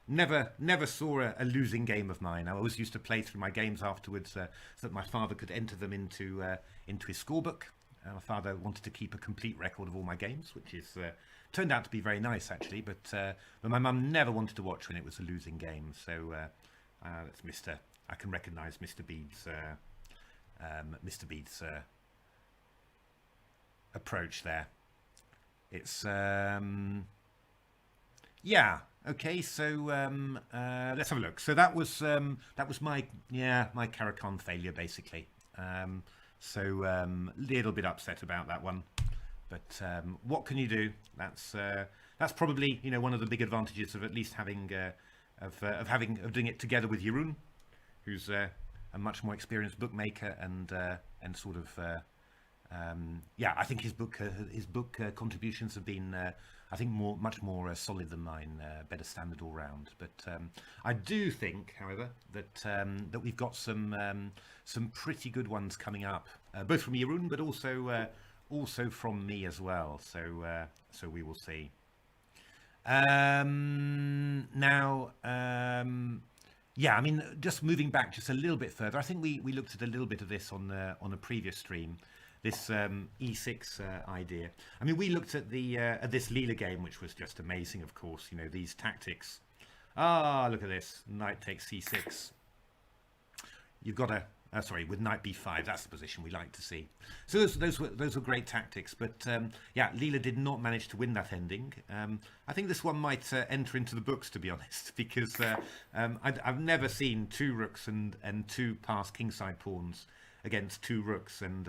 never saw a losing game of mine. I always used to play through my games afterwards so that my father could enter them into his scorebook. My father wanted to keep a complete record of all my games, which is turned out to be very nice, actually. But my mum never wanted to watch when it was a losing game. So that's I can recognise Mr. Bede's approach there. It's yeah. Okay, so let's have a look. So that was my my Caracon failure basically. So little bit upset about that one, but what can you do? That's probably one of the big advantages of at least having of doing it together with Jeroen, who's a much more experienced bookmaker and sort of I think his book contributions have been I think much more solid than mine, better standard all round. But I do think, however, that we've got some pretty good ones coming up, both from Jeroen, but also from me as well. So we will see. Now, yeah, I mean, just moving back just a little bit further, I think we looked at a little bit of this on a previous stream. This E6 idea. I mean, we looked at this Leela game, which was just amazing. Of course, these tactics. Ah, look at this. Knight takes C6. You've got with knight B5. That's the position we like to see. So those were great tactics. But yeah, Leela did not manage to win that ending. I think this one might enter into the books, to be honest, because I've never seen two rooks and two passed kingside pawns against two rooks and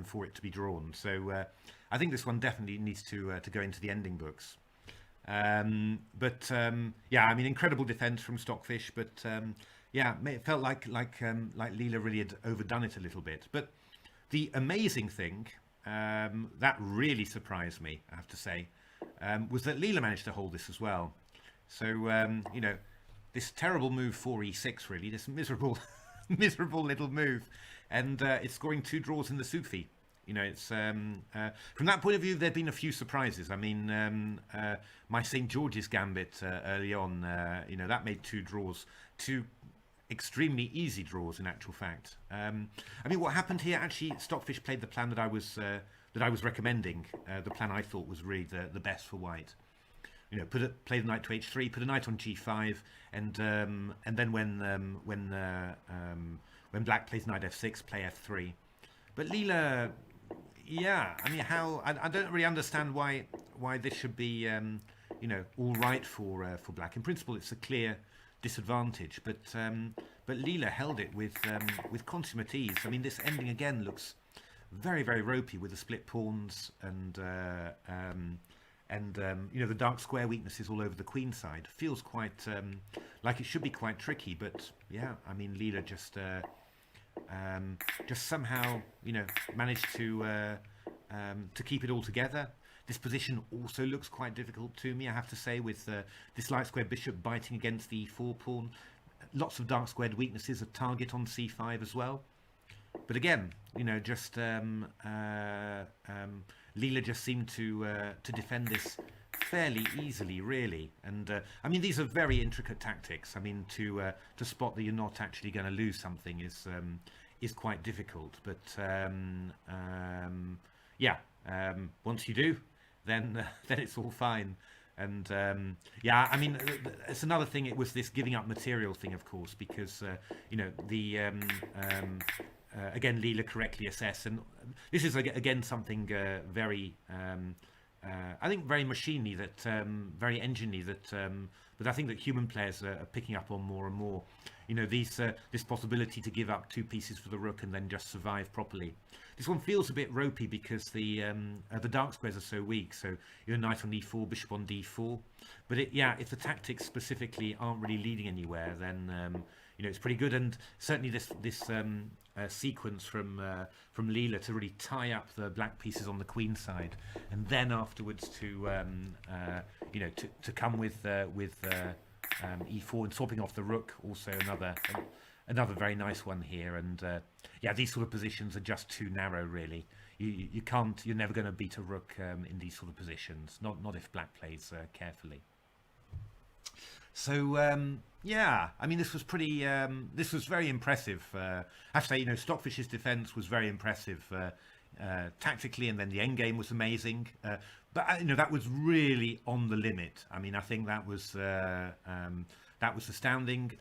for it to be drawn. So I think this one definitely needs to go into the ending books. Yeah, I mean, incredible defense from Stockfish, but yeah, it felt like Leela really had overdone it a little bit. But the amazing thing that really surprised me, I have to say, was that Leela managed to hold this as well. So this terrible move 4e6, really, this miserable miserable little move, and it's scoring 2 draws in the Sufi. It's from that point of view, there've been a few surprises. I mean, my St. George's Gambit early on, that made 2 draws, 2 extremely easy draws in actual fact. I mean, what happened here? Actually, Stockfish played the plan that I was recommending. The plan I thought was really the best for White. Play the knight to h3, put a knight on g5, and then when Black plays knight f6, play f3. But Leela, yeah, I mean, I don't really understand why this should be all right for Black. In principle, it's a clear disadvantage, but Leela held it with consummate ease. I mean, this ending again looks very, very ropey with the split pawns and the dark square weaknesses all over the queen side. Feels quite like it should be quite tricky, but yeah, I mean, Leela just somehow managed to keep it all together. This position also looks quite difficult to me, I have to say, with this light square bishop biting against the e4 pawn. Lots of dark squared weaknesses, a target on c5 as well. But again, just Leela just seemed to defend this fairly easily, really. And I mean, these are very intricate tactics. I mean, to spot that you're not actually going to lose something is quite difficult. But yeah, once you do, then it's all fine. And yeah, I mean, it's another thing. It was this giving up material thing, of course, because again, Leela correctly assessed, and this is again something very, I think, very machiney, that very enginey, but I think that human players are picking up on more and more. This possibility to give up 2 pieces for the rook and then just survive properly. This one feels a bit ropey because the dark squares are so weak. So knight on e4, bishop on d4. But if the tactics specifically aren't really leading anywhere, then it's pretty good. And certainly this sequence from Leela to really tie up the black pieces on the queen side, and then afterwards to come with e4 and swapping off the rook, also another very nice one here. And yeah, these sort of positions are just too narrow, really. You're never going to beat a rook in these sort of positions, not if Black plays carefully. So yeah, I mean, this was very impressive. I have to say, Stockfish's defense was very impressive tactically, and then the endgame was amazing. But that was really on the limit. I mean, I think that was astounding.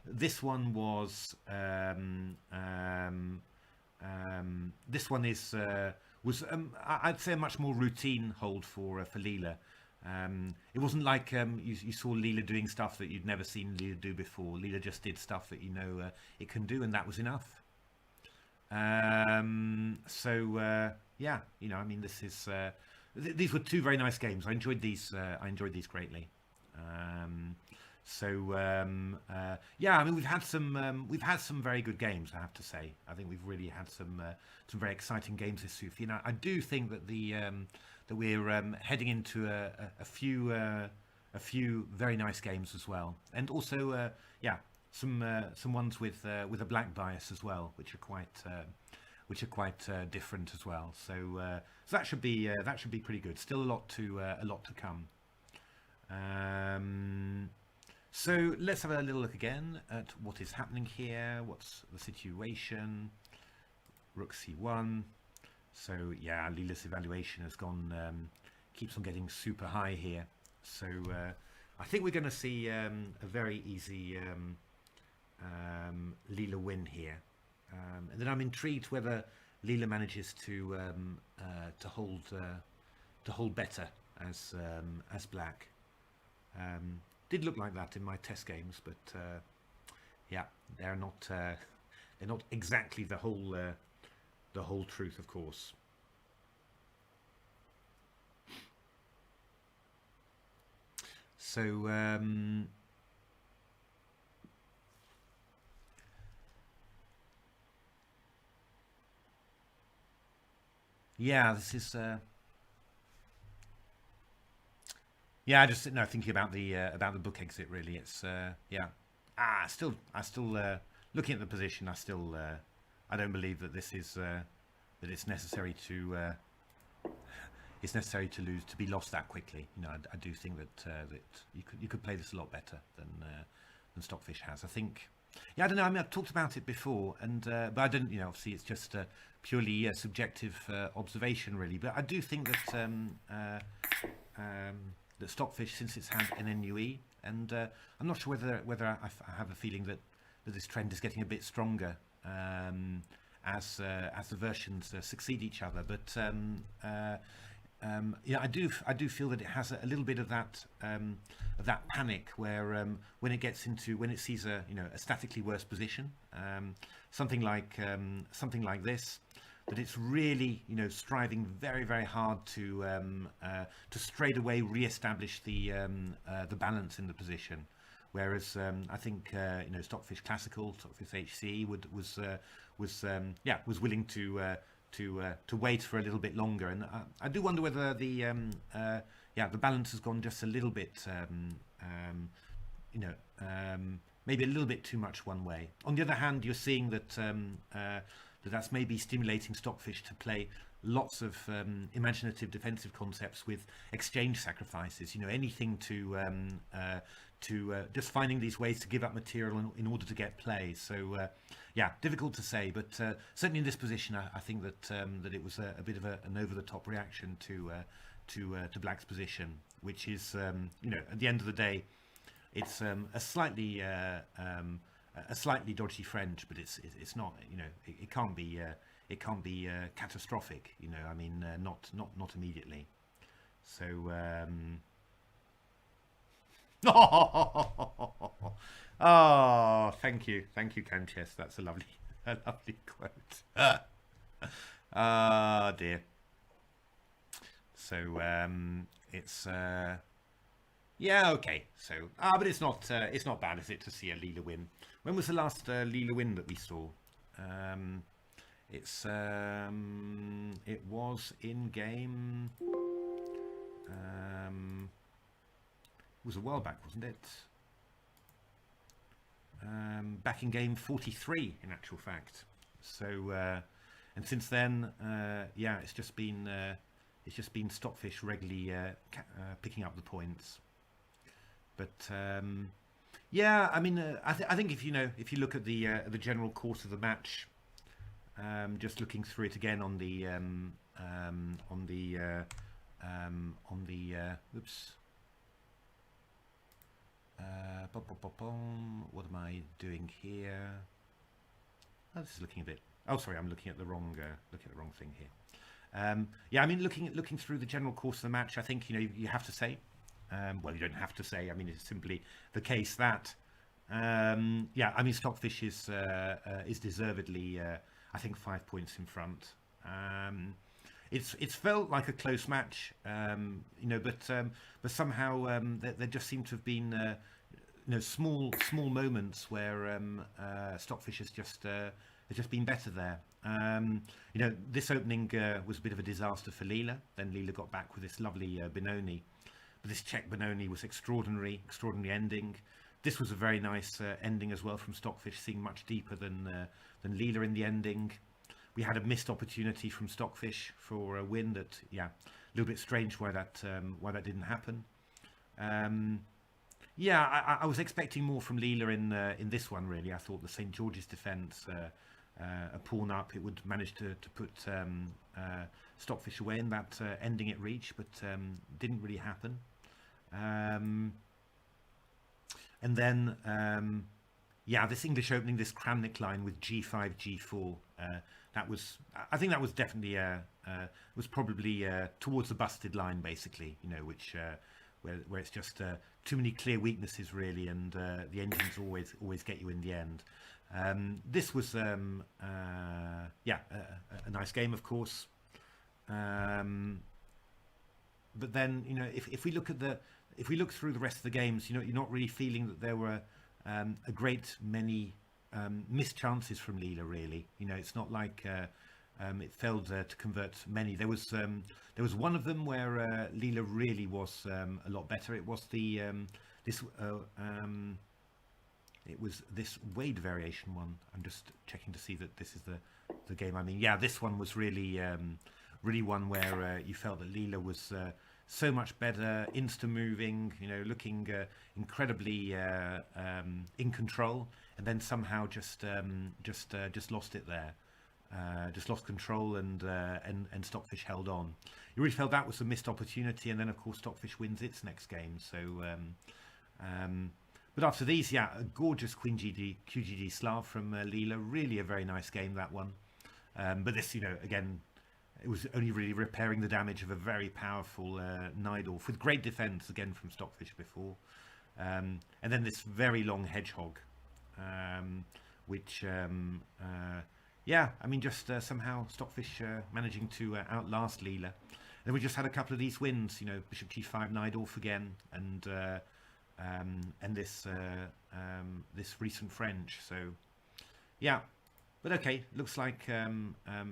This one was I'd say a much more routine hold for Leela. It wasn't like you saw Leela doing stuff that you'd never seen Leela do before. Leela just did stuff that it can do, and that was enough. Yeah, I mean, this is these were two very nice games. I enjoyed these. I enjoyed these greatly. Yeah, I mean, we've had some very good games, I have to say. I think we've really had some very exciting games this SuperFinal. I do think that that we're heading into a few very nice games as well, and also yeah, some ones with a black bias as well, which are quite different as well. So that should be pretty good. Still a lot to come. So let's have a little look again at what is happening here. What's the situation? Rook c1. So yeah, Leela's evaluation has gone, keeps on getting super high here. So I think we're going to see a very easy Leela win here. And then I'm intrigued whether Leela manages to hold better as black. Did look like that in my test games, but yeah, they're not exactly the whole truth, of course. So yeah, this is yeah, just thinking about the book exit. Really, it's yeah. I still looking at the position. I don't believe that this is that it's necessary to lose, to be lost that quickly. I do think that you could play this a lot better than Stockfish has. I think. Yeah, I don't know. I mean, I've talked about it before, and but I didn't. Obviously, it's just purely subjective observation, really. But I do think that that Stockfish, since it's had an NUE, and I'm not sure whether I have a feeling that this trend is getting a bit stronger as the versions succeed each other. But yeah, I do feel that it has a little bit of that panic where when it sees a statically worse position, something like this, that it's really striving very, very hard to straight away re-establish the balance in the position. Whereas I think Stockfish Classical, Stockfish HC was willing to wait for a little bit longer, and I do wonder whether the balance has gone just a little bit maybe a little bit too much one way. On the other hand, you're seeing that that's maybe stimulating Stockfish to play lots of imaginative defensive concepts with exchange sacrifices. Anything to just finding these ways to give up material in order to get play. So yeah, difficult to say, but certainly in this position, I think that it was a bit of an over-the-top reaction to Black's position, which is at the end of the day, it's a slightly dodgy French, but it's not it can't be catastrophic. I mean, not immediately. So oh, thank you, Canchess. That's a lovely quote. Ah, dear. So it's yeah, okay. So but it's not bad, is it, to see a Leela win? When was the last Leela win that we saw? It was in game. It was a while back, wasn't it? Back in game 43, in actual fact. So, and since then, yeah, it's just been Stockfish regularly picking up the points. But yeah, I mean, I think if you look at the general course of the match, just looking through it again on the oops. What am I doing here? Oh, this is looking a bit. Oh, sorry, I'm looking at the wrong thing here. Yeah, I mean, looking through the general course of the match, I think you have to say well, you don't have to say. I mean, it's simply the case that yeah, I mean, Stockfish is deservedly, I think, 5 points in front. It's felt like a close match, you know, but somehow there just seem to have been you know, small moments where Stockfish has just been better there. You know, this opening was a bit of a disaster for Leela. Then Leela got back with this lovely Benoni, but this check Benoni was extraordinary ending. This was a very nice ending as well from Stockfish, seeing much deeper than Leela in the ending. We had a missed opportunity from Stockfish for a win. That, yeah, a little bit strange why that didn't happen. Yeah, I was expecting more from Leela in this one, really. I thought the St. George's defence, a pawn up, it would manage to put Stockfish away in that ending at reach, but didn't really happen. And then, yeah, this English opening, this Kramnik line with G5, G4, that was, I think that was definitely, was probably towards the busted line, basically, you know, which, where it's just too many clear weaknesses, really, and the engines always get you in the end. This was, yeah, a nice game, of course. But then, you know, if we look at if we look through the rest of the games, you know, you're not really feeling that there were a great many missed chances from Leela, really. You know, it's not like it failed to convert many. There was one of them where Leela really was a lot better. It was the it was this Wade variation one. I'm just checking to see that this is the game I mean. Yeah, this one was really really one where you felt that Leela was so much better, insta-moving, you know, looking incredibly in control, and then somehow just lost it there, just lost control, and Stockfish held on. You really felt that was a missed opportunity, and then of course Stockfish wins its next game. So, but after these, yeah, a gorgeous Queen GD QGD Slav from Leela, really a very nice game, that one. But this, you know, again, it was only really repairing the damage of a very powerful Najdorf with great defense again from Stockfish before. And then this very long Hedgehog, which, yeah, I mean, just somehow Stockfish managing to outlast Leela. And then we just had a couple of these wins, you know, Bishop G5 Najdorf again, and this this recent French. So, yeah. But okay, looks like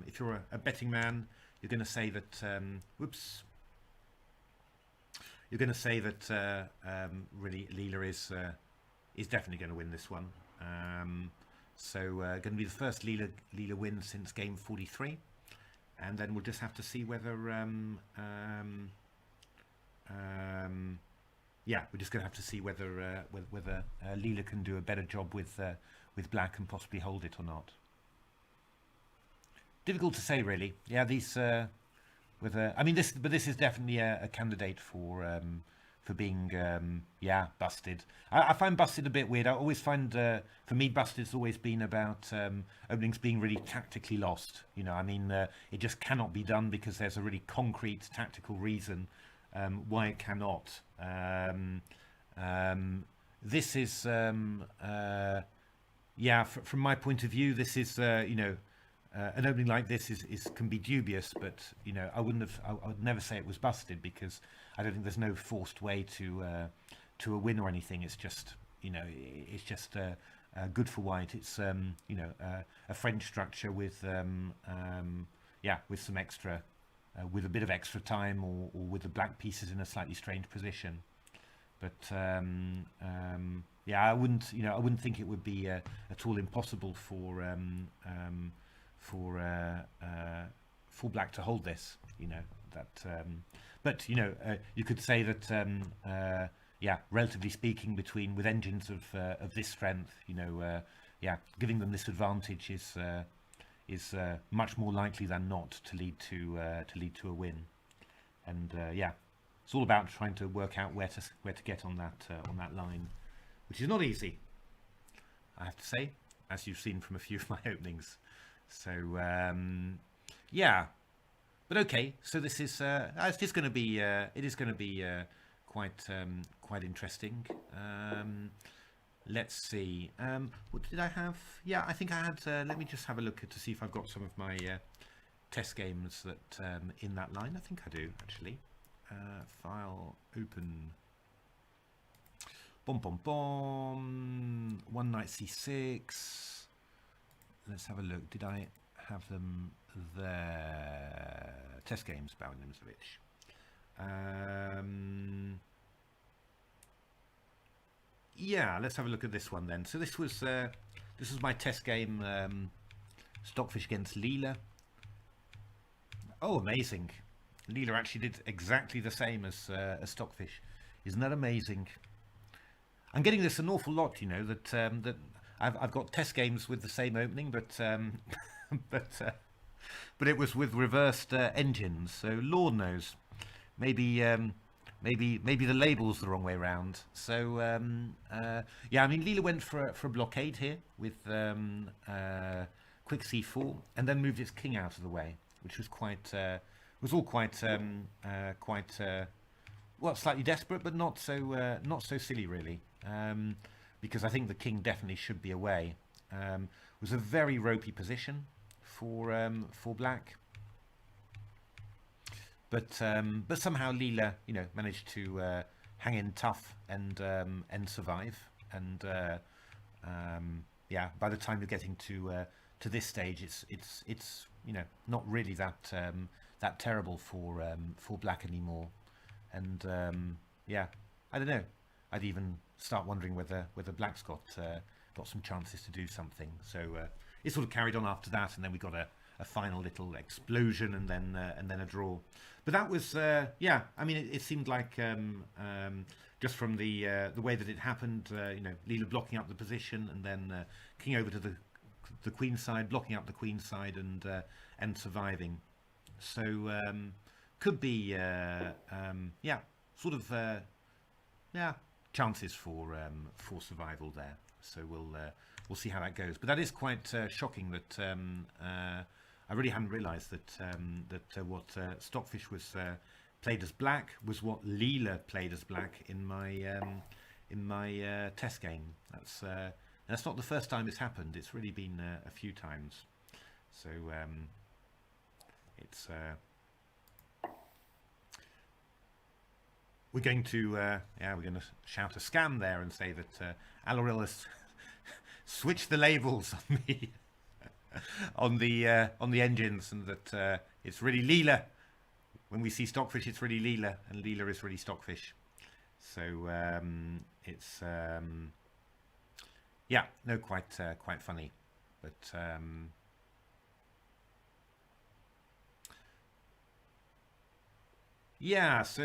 if you're a betting man, you're going to say that, whoops, you're going to say that really Leela is definitely going to win this one. So going to be the first Leela win since game 43, and then we'll just have to see whether yeah, we're just going to have to see whether Leela can do a better job with black and possibly hold it or not. Difficult to say, really. Yeah, these I mean, this is definitely a candidate for being yeah, busted. I find busted a bit weird. I always find for me busted's always been about openings being really tactically lost. You know, I mean, it just cannot be done because there's a really concrete tactical reason why it cannot. This is yeah, from my point of view, this is you know. An opening like this can be dubious, but you know, I would never say it was busted, because I don't think there's no forced way to a win or anything. It's just, you know, it's just good for white. It's you know, a French structure with yeah, with some extra, with a bit of extra time, or with the black pieces in a slightly strange position. But yeah, I wouldn't think it would be at all impossible for black to hold this, you know, that but you know, you could say that yeah, relatively speaking, with engines of this strength, you know, yeah, giving them this advantage is much more likely than not to lead to a win. And yeah, it's all about trying to work out where to get on that line, which is not easy, I have to say, as you've seen from a few of my openings. So yeah, but okay. So this is going to be it is going to be quite interesting. Let's see. What did I have? Yeah, I think I had. Let me just have a look to see if I've got some of my test games that in that line. I think I do actually. File open. Bom bom bom. One knight c6. Let's have a look. Did I have them there? Test games by Nimzowitsch. Yeah, let's have a look at this one then. So this was my test game, Stockfish against Leela. Oh, amazing! Leela actually did exactly the same as Stockfish. Isn't that amazing? I'm getting this an awful lot, you know, that that I've got test games with the same opening, but but it was with reversed engines. So Lord knows, maybe maybe the label's the wrong way around. So yeah, I mean Leela went for a blockade here with quick c4 and then moved its king out of the way, which was quite well, slightly desperate, but not so silly really, because I think the king definitely should be away. It was a very ropey position for black, but somehow Leela, you know, managed to hang in tough and survive. And yeah, by the time you're getting to this stage, it's you know, not really that terrible for black anymore. And yeah, I don't know. I'd even start wondering whether black's got some chances to do something. So it sort of carried on after that, and then we got a final little explosion, and then a draw. But that was yeah. I mean, it seemed like just from the way that it happened, you know, Leela blocking up the position, and then king over to the queen side, blocking up the queen side, and surviving. So could be yeah, sort of yeah, chances for survival there. So we'll see how that goes. But that is quite shocking that I really hadn't realised that what Stockfish was played as black was what Leela played as black in my test game. That's not the first time it's happened. It's really been a few times. So it's we're going to shout a scam there and say that Aloril has switched the labels on me on the engines, and that it's really Leela. When we see Stockfish, it's really Leela, and Leela is really Stockfish. So it's yeah, no, quite funny, but yeah. So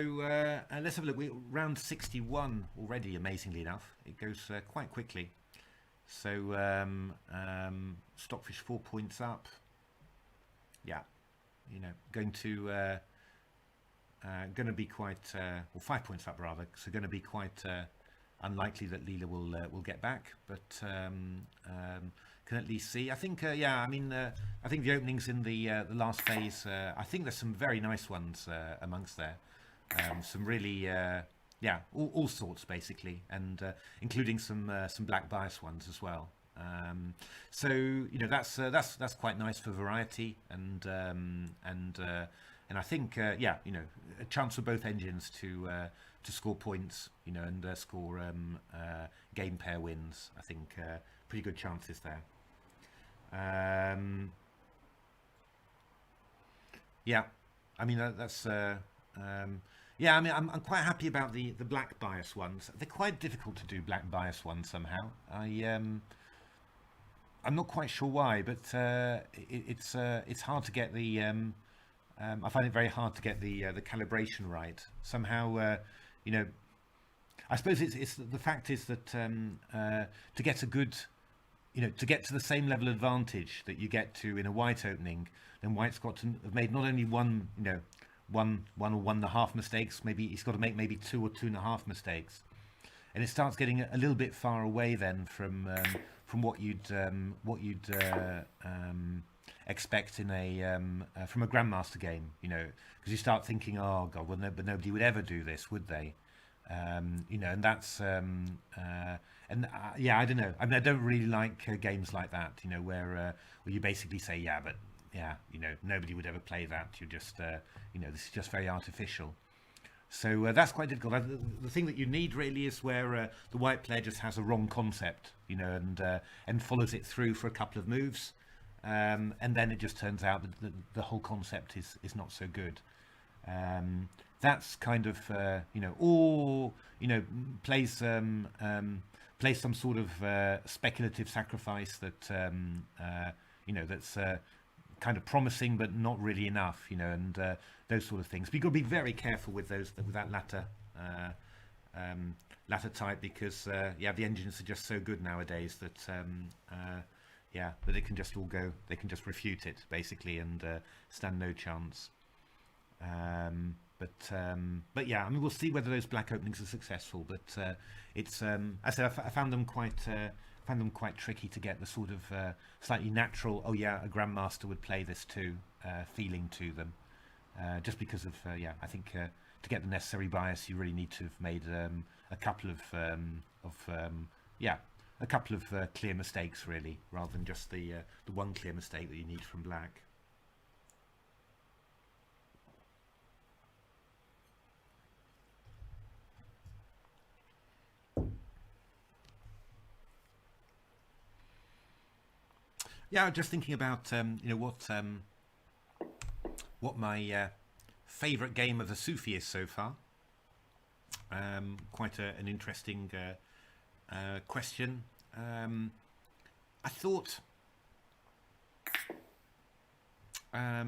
let's have a look. We're round 61 already. Amazingly enough, it goes quite quickly. So Stockfish 4 points up. Yeah, you know, going to be quite well, 5 points up rather. So going to be quite unlikely that Leela will get back, but can at least see. I think yeah. I mean, I think the openings in the last phase. I think there's some very nice ones amongst there. Some really yeah, all sorts basically, and including some black bias ones as well. So you know, that's quite nice for variety, and I think yeah, you know, a chance for both engines to score points, you know, and score game pair wins. I think pretty good chances there. Yeah, I mean that's yeah. I mean I'm quite happy about the black bias ones. They're quite difficult to do, black bias ones somehow. I'm not quite sure why, but it's hard to get the I find it very hard to get the calibration right somehow. You know, I suppose it's the fact is that to get a good, you know, to get to the same level advantage that you get to in a white opening, then white's got to have made not only one, you know, one or 1.5 mistakes, maybe he's got to make maybe 2 or 2.5 mistakes, and it starts getting a little bit far away then from what you'd expect in a from a Grandmaster game, you know, because you start thinking, oh god, well, but nobody would ever do this, would they? You know, and that's yeah, I don't know. I mean, I don't really like games like that. You know, where you basically say, yeah, but yeah, you know, nobody would ever play that. You just, you know, this is just very artificial. So that's quite difficult. The thing that you need really is where the white player just has a wrong concept, you know, and follows it through for a couple of moves, and then it just turns out that the whole concept is not so good. That's kind of you know, or you know, plays some sort of speculative sacrifice that you know, that's kind of promising but not really enough, you know, and those sort of things. But you've got to be very careful with those, with that latter type, because yeah, the engines are just so good nowadays that yeah, that it can just all go. They can just refute it basically and stand no chance. But yeah, I mean, we'll see whether those black openings are successful. But it's I said I found them quite tricky to get the sort of slightly natural, oh yeah, a grandmaster would play this too, feeling to them, just because of yeah, I think to get the necessary bias, you really need to have made a couple of yeah, a couple of clear mistakes really, rather than just the one clear mistake that you need from black. Yeah, just thinking about you know, what my favourite game of the Sufi is so far. Quite an interesting question. I thought, yeah, I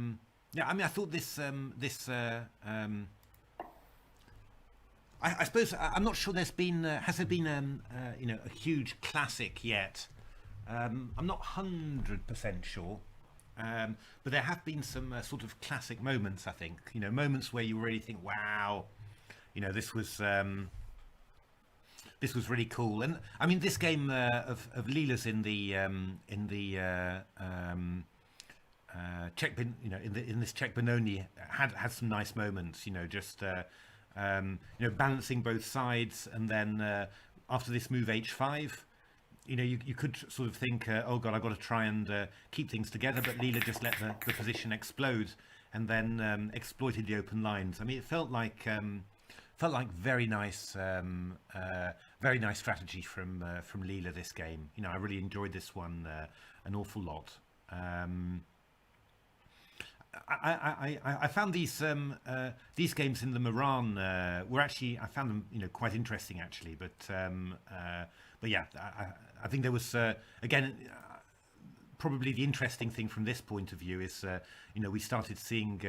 mean, I thought this I suppose I'm not sure there's been has there been you know, a huge classic yet. I'm not 100% sure, but there have been some sort of classic moments, I think. You know, moments where you really think, wow, you know, this was really cool. And I mean, this game of Leela's in the Czech, you know, in this Czech Benoni had some nice moments. You know, just you know, balancing both sides, and then after this move h5. You know, you could sort of think, oh God, I've got to try and keep things together, but Leela just let the position explode, and then exploited the open lines. I mean, it felt like very nice strategy from Leela this game. You know, I really enjoyed this one an awful lot. I found these games in the Moran were actually, I found them, you know, quite interesting actually, but yeah, I think there was again probably the interesting thing from this point of view is you know, we started seeing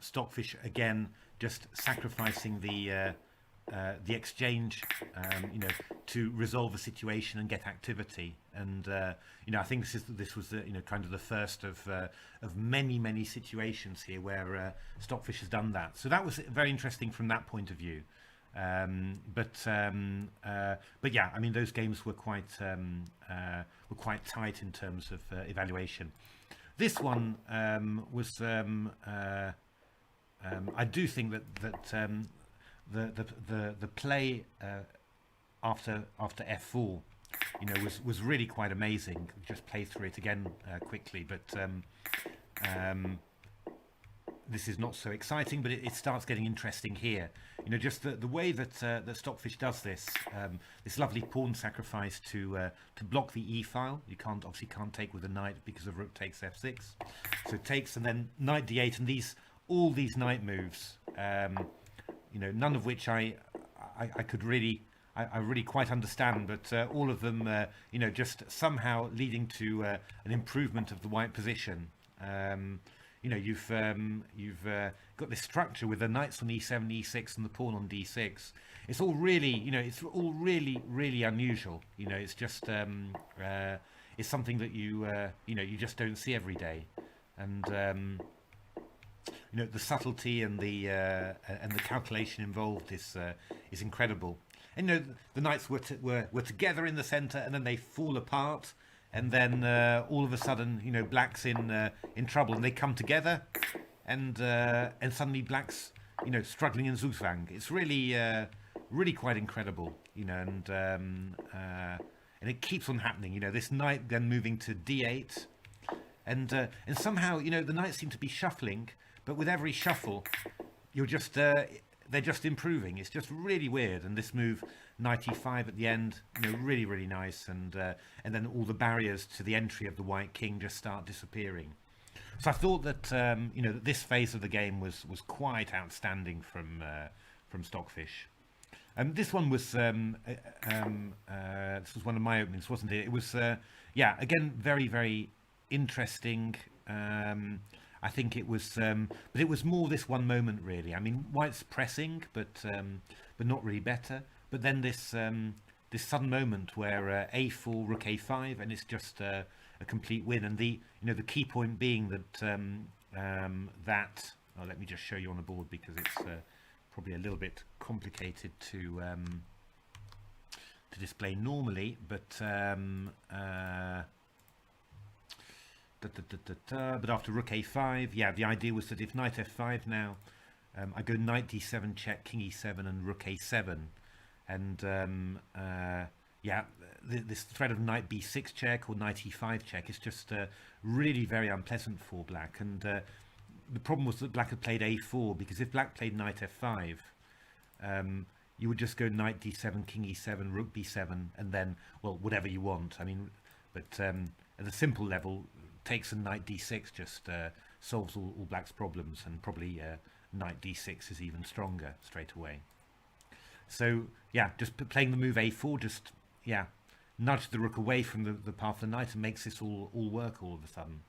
Stockfish again just sacrificing the exchange, you know, to resolve a situation and get activity. And you know, I think this was you know, kind of the first of many situations here where Stockfish has done that. So that was very interesting from that point of view. But yeah, I mean, those games were quite tight in terms of evaluation. This one was I do think that the play after f4, you know, was really quite amazing. Just play through it again quickly, but this is not so exciting, but it starts getting interesting here. You know, just the way that that Stockfish does this, this lovely pawn sacrifice to block the e file. You obviously can't take with a knight because of rook takes f6. So it takes, and then knight d8, and all these knight moves. You know, none of which I could really quite understand, but all of them, you know, just somehow leading to an improvement of the white position. You know, you've got this structure with the knights on e7, e6, and the pawn on d6. It's all really, you know, it's all really unusual. You know, it's just it's something that you know, you just don't see every day, and you know, the subtlety and the calculation involved is incredible. And you know, the knights were together in the center, and then they fall apart. And then all of a sudden, you know, black's in trouble, and they come together, and suddenly black's, struggling in Zugzwang. It's really, really quite incredible, and it keeps on happening. This knight then moving to d8, and somehow, the knights seem to be shuffling, but with every shuffle, they're just improving. It's just really weird. And this move, knight e5 at the end, really, really nice, and then all the barriers to the entry of the white king just start disappearing. So I thought that that this phase of the game was quite outstanding from Stockfish. This one was this was one of my openings, wasn't it? It was again very, very interesting. I think it was, but it was more this one moment really. I mean, White's pressing, but not really better. But then this sudden moment where a4, rook a5, and it's just a complete win. And the key point being that let me just show you on the board because it's probably a little bit complicated to display normally, but but after rook a5, the idea was that if knight f5 now, I go knight d7 check, king e7, and rook a7, and this threat of knight b6 check or knight e5 check is just really very unpleasant for black. And the problem was that black had played a4, because if black played knight f5, you would just go knight d7, king e7, rook b7, and then, well, whatever you want. I mean, but at a simple level, takes a knight d6 just solves all black's problems, and probably knight d6 is even stronger straight away. So just playing the move a4 just nudged the rook away from the path of the knight and makes this all work all of a sudden.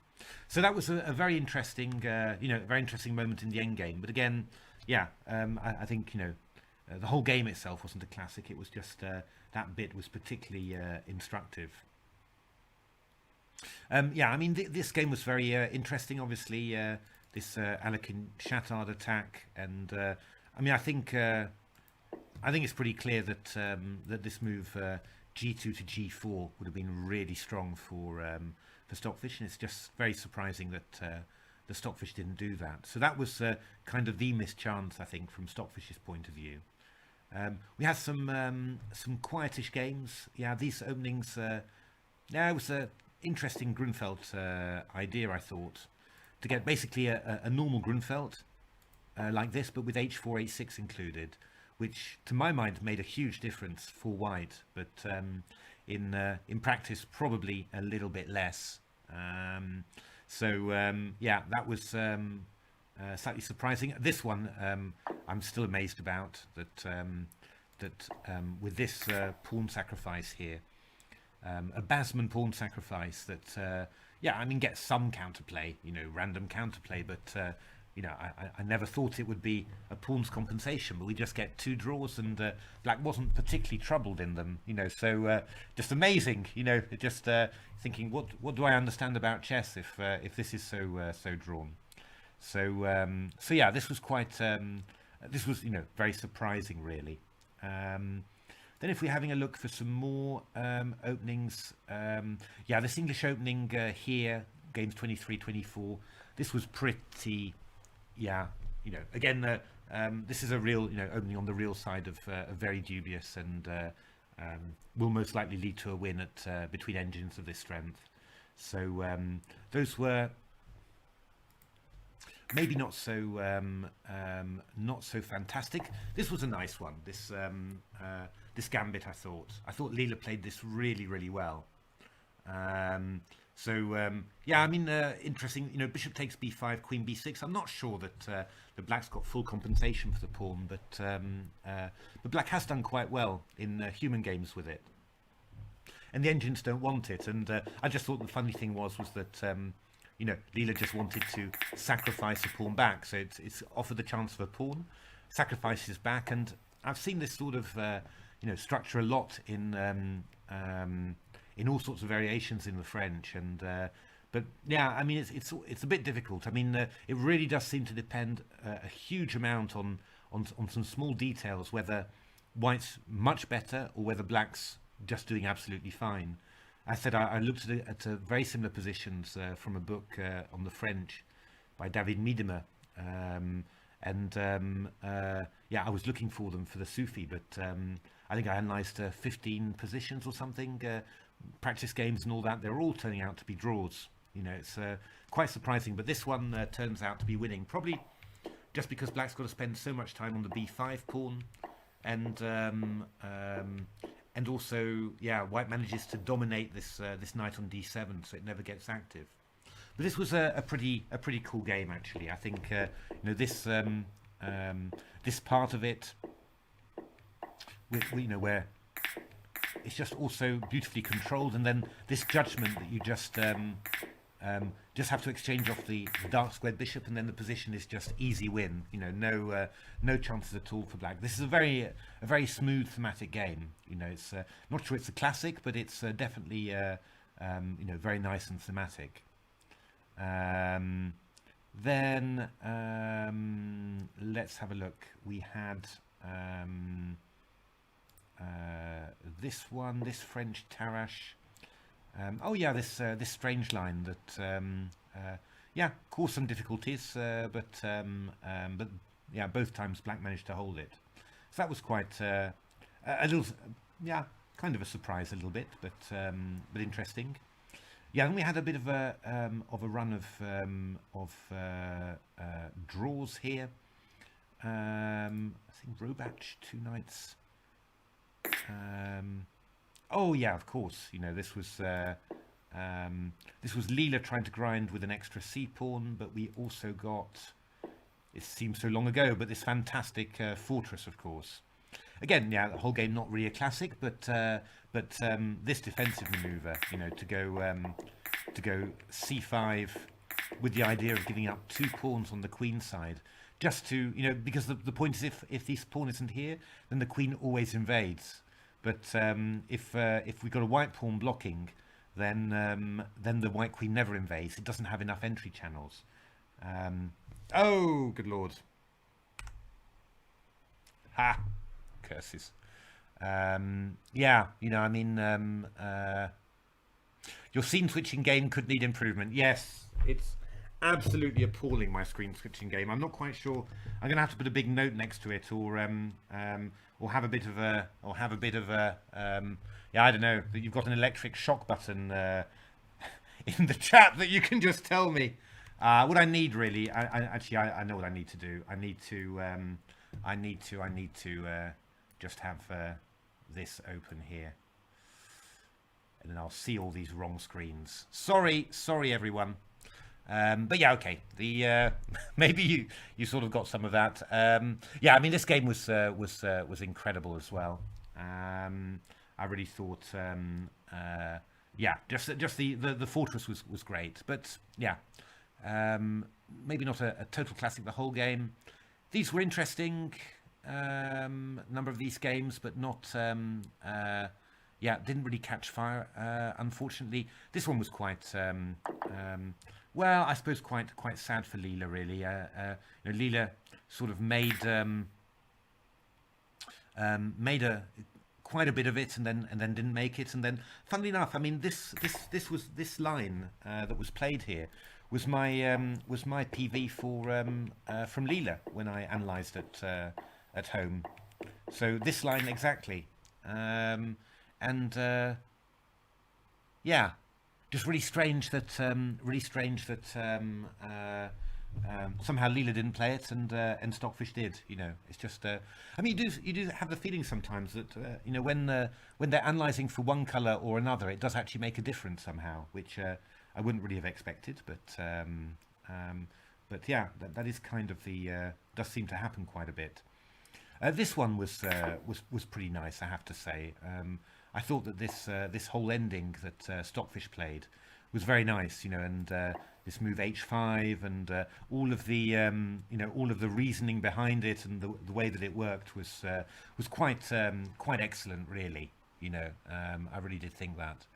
So that was a very interesting very interesting moment in the end game. But again, I think the whole game itself wasn't a classic. It was just that bit was particularly instructive. I mean, this game was very interesting. Obviously, this Alekhine Chattard attack, and I mean, I think it's pretty clear that that this move g2 to g4 would have been really strong for Stockfish, and it's just very surprising that the Stockfish didn't do that. So that was kind of the mischance, I think, from Stockfish's point of view. We had some quietish games. These openings. It was a interesting Grunfeld idea, I thought, to get basically a normal Grunfeld like this, but with h4, h6 included, which to my mind made a huge difference for White, but in practice probably a little bit less. That was slightly surprising. This one I'm still amazed about, that with this pawn sacrifice here, a Basman pawn sacrifice that I mean, gets some counterplay, random counterplay, but I never thought it would be a pawn's compensation, but we just get two draws, and black wasn't particularly troubled in them, so just amazing, just thinking, what do I understand about chess if this is so drawn? So this was quite this was very surprising, really. Then if we're having a look for some more openings, this English opening here, games 23, 24, this was pretty, again, this is a real, opening on the real side of very dubious, and will most likely lead to a win at between engines of this strength. So those were maybe not so fantastic. This was a nice one. This gambit, I thought Leela played this really, really well. I mean, interesting. Bishop takes b5, queen b6. I'm not sure that the black's got full compensation for the pawn, but black has done quite well in human games with it, and the engines don't want it. And I just thought the funny thing was that Leela just wanted to sacrifice a pawn back, so it's offered the chance of a pawn, sacrifices back, and I've seen this sort of structure a lot in all sorts of variations in the French, and but I mean, it's a bit difficult. I mean, it really does seem to depend a huge amount on some small details, whether White's much better or whether Black's just doing absolutely fine. I said I looked at very similar positions from a book on the French by David Miedema, and yeah, I was looking for them for the Sufi, but I think I analysed 15 positions or something, practice games and all that. They're all turning out to be draws. You know, it's quite surprising, but this one turns out to be winning, probably just because Black's got to spend so much time on the b5 pawn, and also, yeah, White manages to dominate this this knight on d7, so it never gets active. But this was a pretty cool game, actually. I think you know, this this part of it, you know, where it's just also beautifully controlled, and then this judgment that you just have to exchange off the dark squared bishop, and then the position is just easy win. You know, no chances at all for Black. This is a very smooth thematic game. You know, it's not sure it's a classic, but it's definitely you know, very nice and thematic. Then let's have a look. We had this one, this French Tarash. Oh yeah, this strange line that yeah, caused some difficulties, but yeah, both times Black managed to hold it. So that was quite a little, yeah, kind of a surprise a little bit, but interesting. Yeah, and we had a bit of a run of draws here. I think Robach, 2 knights. Oh yeah, of course. You know, this was Leela trying to grind with an extra c pawn, but we also got, it seems so long ago, but this fantastic fortress, of course. Again, yeah, the whole game not really a classic, but this defensive maneuver, you know, to go c5 with the idea of giving up 2 pawns on the queen side, just to, you know, because the point is, if this pawn isn't here, then the queen always invades. But if we've got a white pawn blocking, then the white queen never invades. It doesn't have enough entry channels. Oh, good lord! Ha! Curses. Yeah, you know, I mean, your scene switching game could need improvement. Yes, it's absolutely appalling, my screen switching game. I'm not quite sure. I'm going to have to put a big note next to it, or have a bit of a, yeah, I don't know, that you've got an electric shock button in the chat that you can just tell me. What I need really, I know what I need to do. I need to just have this open here, and then I'll see all these wrong screens. Sorry everyone. But yeah, okay. The maybe you sort of got some of that. Yeah, I mean, this game was incredible as well. I really thought, yeah, just the fortress was great. But yeah, maybe not a total classic the whole game. These were interesting. Number of these games, but not. Yeah, didn't really catch fire. Unfortunately, this one was quite. Well, I suppose quite sad for Leela, really. You know, Leela sort of made quite a bit of it, and then didn't make it, and then, funnily enough, I mean, this line that was played here was my PV for from Leela when I analysed it at home. So this line exactly, and yeah. Just really strange that somehow Leela didn't play it and Stockfish did. You know, it's just. I mean, you do have the feeling sometimes that you know, when they're analysing for one colour or another, it does actually make a difference somehow, which I wouldn't really have expected. But yeah, that is kind of the does seem to happen quite a bit. This one was pretty nice, I have to say. I thought that this whole ending that Stockfish played was very nice, you know, and this move h5 and all of the you know, all of the reasoning behind it and the way that it worked was quite excellent, really. You know, I really did think that.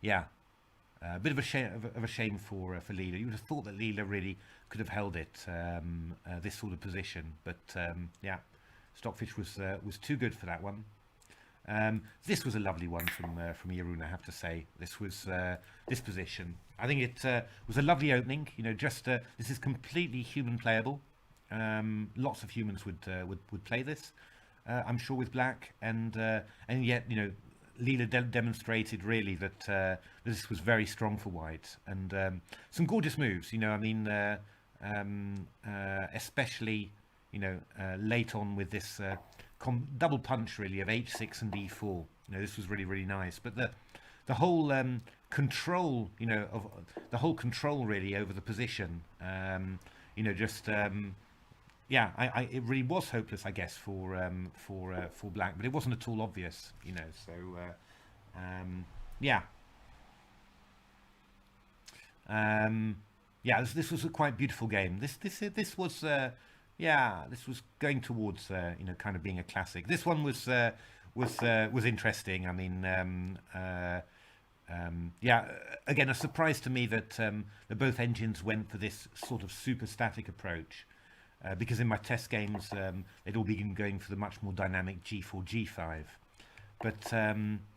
Yeah, a bit of a shame for Leela. You would have thought that Leela really could have held it, this sort of position, but yeah. Stockfish was too good for that one. This was a lovely one from Jeroen, I have to say. This was this position. I think it was a lovely opening. You know, just this is completely human playable. Lots of humans would play this, I'm sure, with black, and yet, you know, Leela demonstrated really that this was very strong for white, and some gorgeous moves. You know, I mean, especially, you know, late on with this double punch really of h6 and d4. You know, this was really, really nice. But the whole control, you know, of the whole control really over the position, you know, just yeah, it really was hopeless, I guess, for black, but it wasn't at all obvious, you know. So yeah, yeah, this was a quite beautiful game. This was yeah, this was going towards you know, kind of being a classic. This one was interesting. I mean, yeah, again, a surprise to me that both engines went for this sort of super static approach. Because in my test games, they'd all been going for the much more dynamic G4, G5. But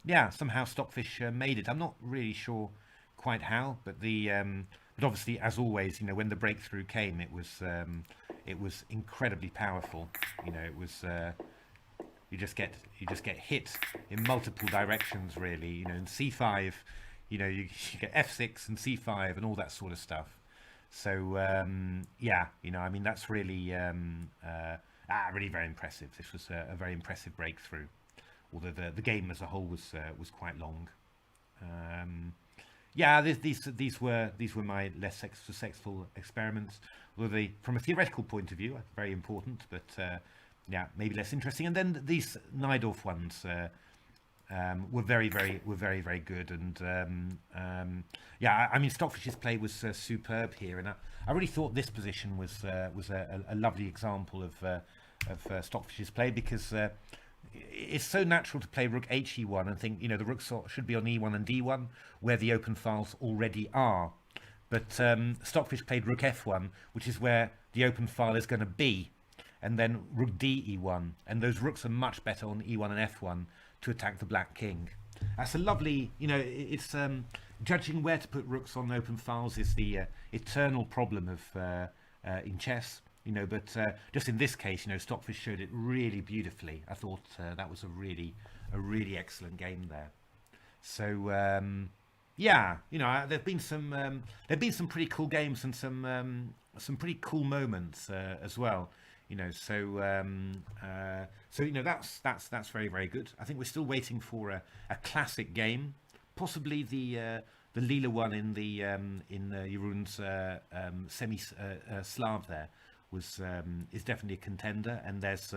yeah, somehow Stockfish made it. I'm not really sure quite how, but but obviously, as always, you know, when the breakthrough came, it was incredibly powerful. You know, it was you just get hit in multiple directions, really. You know, in C5, you know, you get F6 and C5 and all that sort of stuff. So yeah, you know, I mean, that's really really very impressive. This was a very impressive breakthrough, although the game as a whole was quite long. Yeah, these were my less successful experiments, although from a theoretical point of view, very important, but yeah, maybe less interesting. And then these Najdorf ones were very good, and yeah, I mean, Stockfish's play was superb here, and I really thought this position was a lovely example of Stockfish's play, because it's so natural to play rook he1 and think, you know, the rook should be on e1 and d1 where the open files already are, but Stockfish played rook f1, which is where the open file is going to be, and then rook d e1, and those rooks are much better on e1 and f1 to attack the black king. That's a lovely, you know, it's judging where to put rooks on open files is the eternal problem of in chess, you know, but just in this case, you know, Stockfish showed it really beautifully. I thought that was a really excellent game there. So yeah, you know, there've been some pretty cool games and some pretty cool moments as well. You know, so so, you know, that's very good. I think we're still waiting for a classic game, possibly the Leela one in Jeroen's semi Slav there is definitely a contender, and there's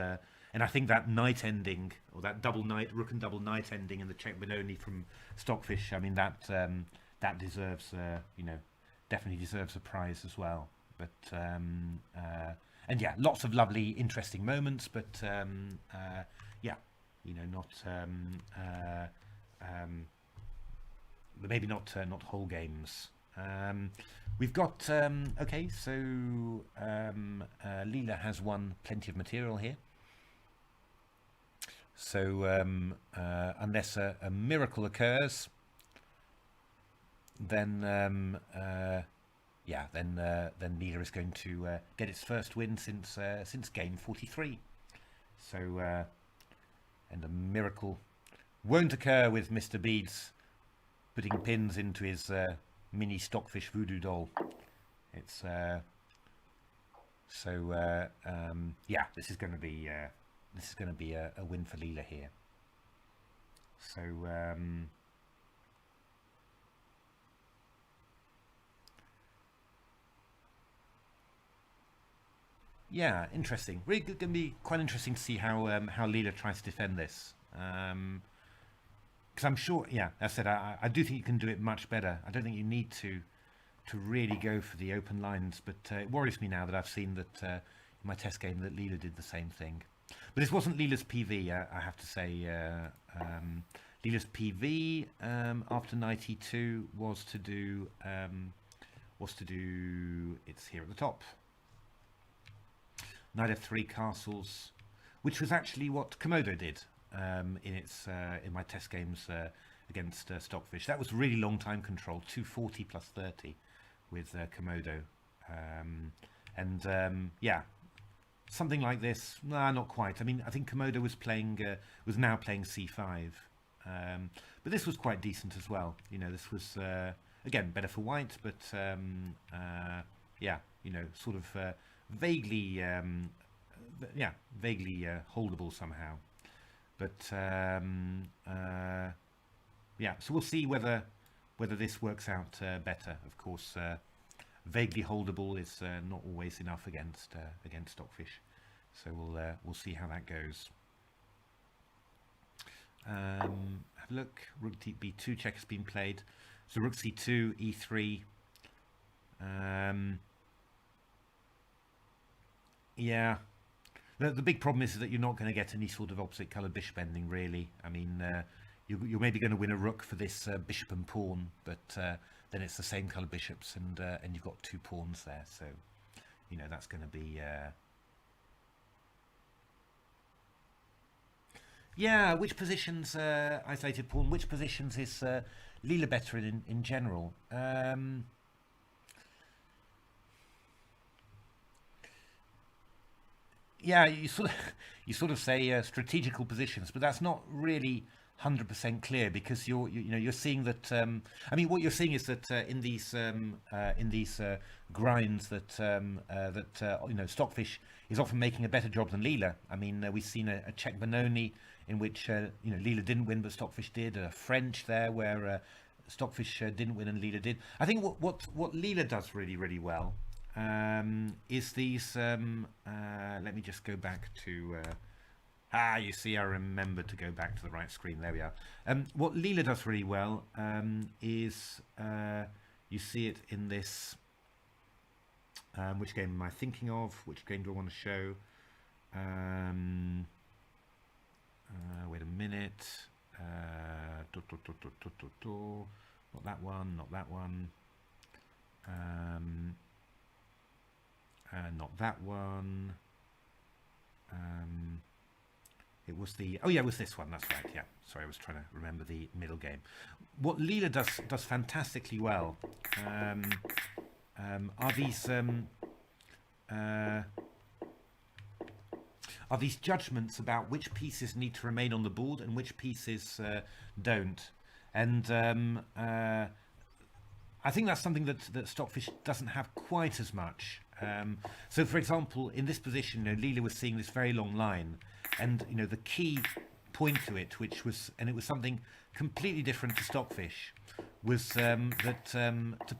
and I think that knight ending, or that double knight, rook and double knight ending in the check Benoni from Stockfish, I mean, that deserves you know, definitely deserves a prize as well. But and yeah, lots of lovely, interesting moments, but yeah, you know, not maybe not whole games. We've got okay, so Leela has won plenty of material here. So unless a miracle occurs, then yeah, then Leela is going to get its first win since game 43. So and a miracle won't occur with Mr. Beads putting pins into his mini Stockfish voodoo doll. It's so yeah, this is going to be a win for Leela here. So yeah, interesting. Really going to be quite interesting to see how Leela tries to defend this. Because I'm sure, yeah, as I said, I do think you can do it much better. I don't think you need to really go for the open lines, but it worries me now that I've seen that in my test game that Leela did the same thing. But this wasn't Leela's PV, I have to say. Leela's PV after knight e2 was to do it's here at the top. Knight f3 castles, which was actually what Komodo did. in my test games against Stockfish. That was really long time control, 240 plus 30 with Komodo, yeah, something like this. Nah, not quite. I mean, I think Komodo was now playing c5, but this was quite decent as well. You know, this was again better for white, but yeah, you know, sort of vaguely holdable somehow. But yeah, so we'll see whether this works out better. Of course, vaguely holdable is not always enough against Stockfish, so we'll see how that goes. Have a look. Rook b2 check has been played. So rook c2, e3. Yeah. The big problem is that you're not going to get any sort of opposite colour bishop ending, really. I mean, you're maybe going to win a rook for this bishop and pawn, but then it's the same colour bishops, and you've got two pawns there. So, you know, that's going to be... Yeah, which positions, isolated pawn, which positions is Leela better in general? Yeah, you sort of say strategical positions, but that's not really 100% clear, because you're seeing that. I mean, what you're seeing is that in these grinds that you know, Stockfish is often making a better job than Leela. I mean, we've seen a check Benoni in which you know, Leela didn't win but Stockfish did. A French there where Stockfish didn't win and Leela did. I think what Leela does really well is these. Let me just go back to. You see, I remembered to go back to the right screen. There we are. What Leela does really well is you see it in this. Which game am I thinking of? Which game do I want to show? Wait a minute. Not that one. Not that one. Not that one. It was the... Oh yeah, it was this one. That's right. Yeah. Sorry, I was trying to remember the middle game. What Leela does fantastically well are these judgments about which pieces need to remain on the board and which pieces don't. And I think that's something that Stockfish doesn't have quite as much. So, for example, in this position, you know, Leela was seeing this very long line, and you know, the key point to it, which was, and it was something completely different to Stockfish, was to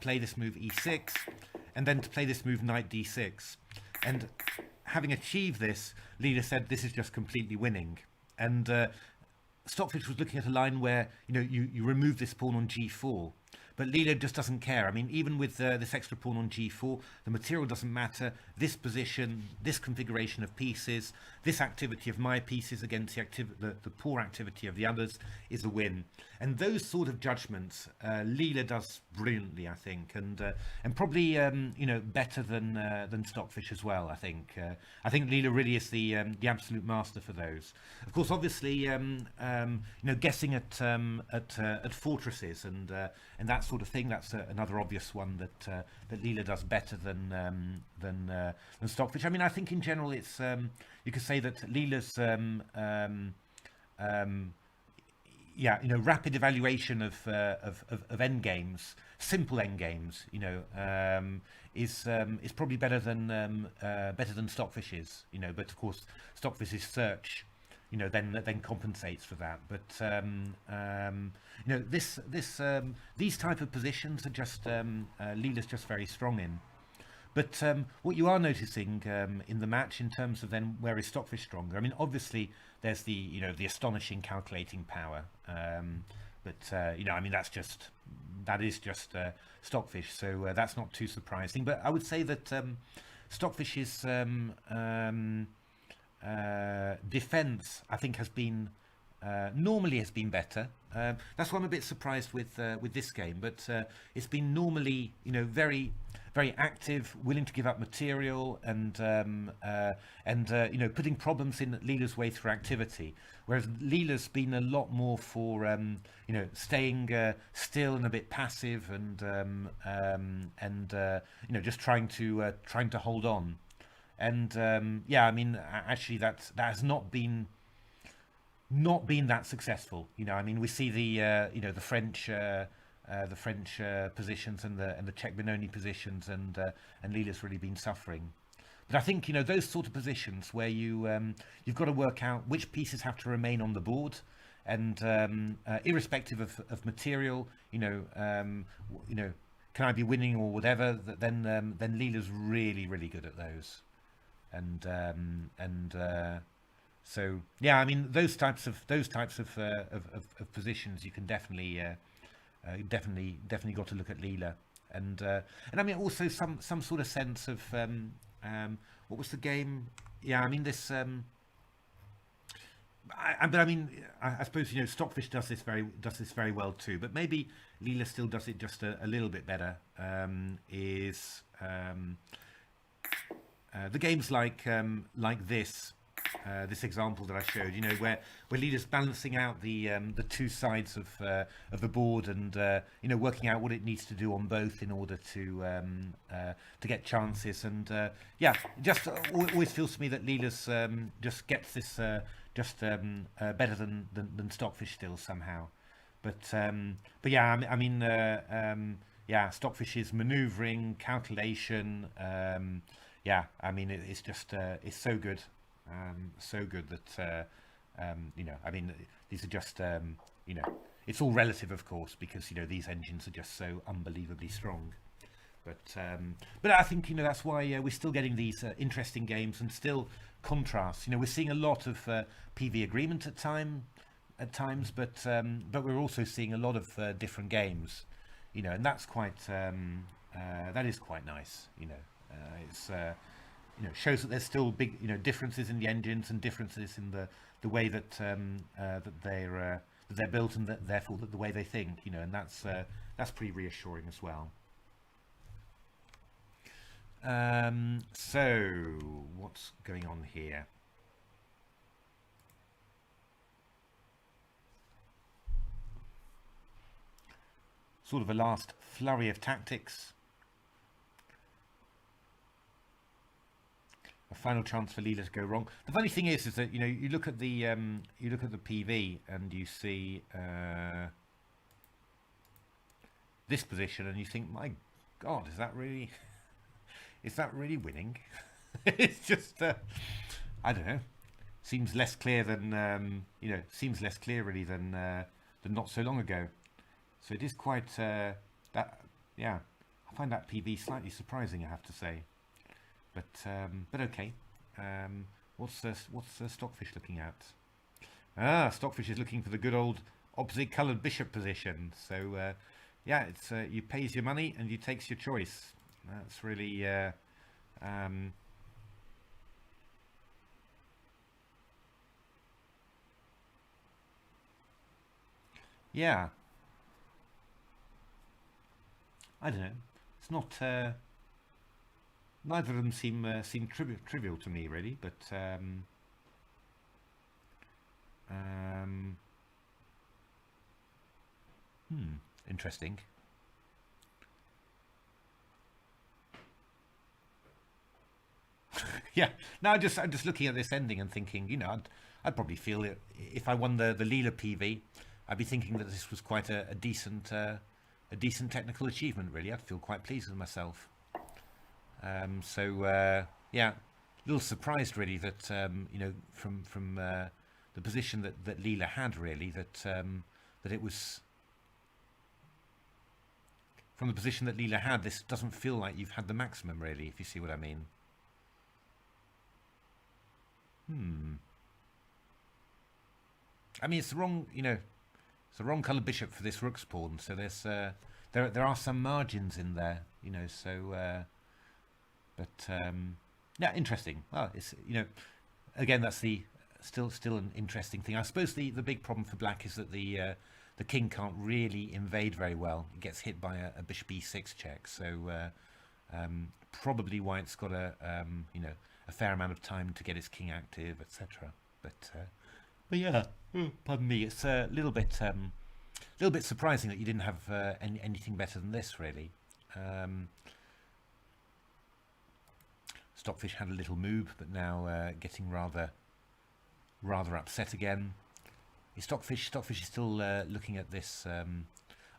play this move e6, and then to play this move knight d6. And having achieved this, Leela said, "This is just completely winning." And Stockfish was looking at a line where, you know, you remove this pawn on g4. But Leela just doesn't care. I mean, even with this extra pawn on g4, the material doesn't matter. This position, this configuration of pieces, this activity of my pieces against the poor activity of the others is a win. And those sort of judgments, Leela does brilliantly, I think, and probably you know, better than Stockfish as well. I think Leela really is the absolute master for those. Of course, obviously, you know, guessing at fortresses and that sort of thing. That's another obvious one that Leela does better than Stockfish. I mean, I think in general, it's you could say that Leela's yeah, you know, rapid evaluation of endgames, simple endgames, you know, is probably better than Stockfish's, you know. But of course, Stockfish's search, you know, then compensates for that. But you know, these type of positions are just Leela's just very strong in. But what you are noticing in the match, in terms of then where is Stockfish stronger? I mean, obviously there's the, you know, the astonishing calculating power, but you know, I mean, that is just Stockfish, so that's not too surprising. But I would say that Stockfish's defense, I think, has been normally has been better. That's why I'm a bit surprised with this game. But it's been normally, very, very active, willing to give up material, and putting problems in Leela's way through activity. Whereas Leela's been a lot more for staying still and a bit passive, and just trying to hold on. And actually that has not been that successful. We see the French positions and the Czech Benoni positions, and Leela's really been suffering. But I think those sort of positions where you've got to work out which pieces have to remain on the board, and irrespective of material, can I be winning or whatever? Then Leela's really, really good at those. So yeah, those types of positions you can definitely got to look at Leela, and also some sort of sense of what was the game? Yeah, this. I suppose Stockfish does this very well too, but maybe Leela still does it just a little bit better. The games like this. This example that I showed, where Leela's balancing out the two sides of the board, and working out what it needs to do on both in order to get chances, and just always feels to me that Leela's just gets this better than Stockfish still somehow. But Stockfish's manoeuvring, calculation, it's just it's so good. So good that these are just it's all relative, of course, because these engines are just so unbelievably strong. But I think that's why we're still getting these interesting games, and still contrasts. We're seeing a lot of PV agreement at times, but we're also seeing a lot of different games, and that's quite that is quite nice. It's shows that there's still big differences in the engines, and differences in the way that they're built, and therefore the way they think, and that's pretty reassuring as well. So what's going on here? Sort of a last flurry of tactics. A final chance for Leela to go wrong. The funny thing is that you look at the PV, and you see this position, and you think, my God, is that really winning? It's just I don't know. Seems less clear than seems less clear really than not so long ago. So it is quite I find that PV slightly surprising, I have to say. But okay. What's Stockfish looking at? Stockfish is looking for the good old opposite coloured bishop position. So it's you pays your money and you takes your choice. That's really yeah. I don't know. It's not. Neither of them seem trivial to me, really. But interesting. Yeah. No, I'm just looking at this ending and thinking, I'd probably feel it if I won the Leela PV. I'd be thinking that this was quite a decent technical achievement. Really, I'd feel quite pleased with myself. A little surprised really that from the position that Leela had, really, that it was from the position that Leela had. This doesn't feel like you've had the maximum, really, if you see what I mean. It's the wrong, it's the wrong colour bishop for this rook's pawn. So there's there are some margins in there, So. But interesting. Well, it's again, that's the still an interesting thing. I suppose the big problem for black is that the king can't really invade very well. It gets hit by a bishop e6 check. So probably white's got a fair amount of time to get his king active, etc. But yeah, pardon me. It's a little bit surprising that you didn't have anything better than this, really. Stockfish had a little move, but now getting rather upset again. Stockfish is still looking at this,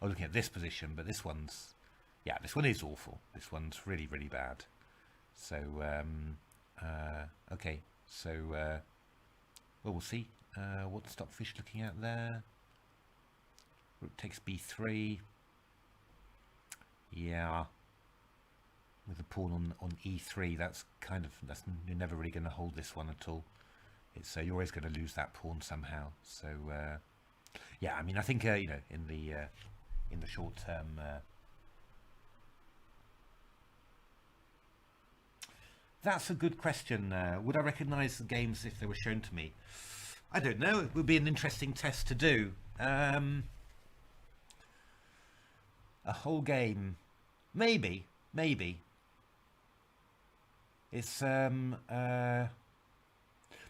looking at this position, but this one is awful. This one's really bad. So okay, so well, we'll see what Stockfish looking at there. Rook takes b3. Yeah, with the pawn on e3, that's you're never really going to hold this one at all. It's you're always going to lose that pawn somehow. So yeah, I mean, I think in the short term, that's a good question. Would I recognise the games if they were shown to me? I don't know. It would be an interesting test to do. A whole game, maybe. It's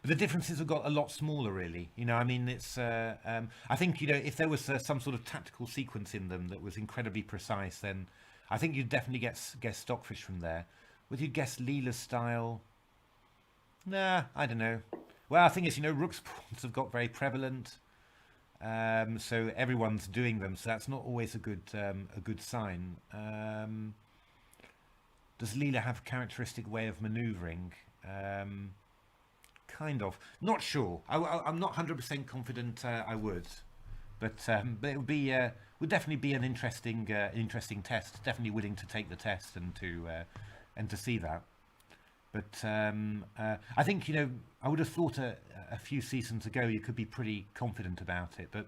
but the differences have got a lot smaller, really. I mean, it's I think if there was some sort of tactical sequence in them that was incredibly precise, then I think you'd definitely guess Stockfish from there. Would you guess Leela's style? Nah, I don't know. Well, I think it's rook's pawns have got very prevalent, so everyone's doing them, so that's not always a good sign. Does Leela have a characteristic way of manoeuvring? Kind of. Not sure. I'm not 100% confident I would, but it would definitely be an interesting test. Definitely willing to take the test and to see that. But I think I would have thought a few seasons ago you could be pretty confident about it, but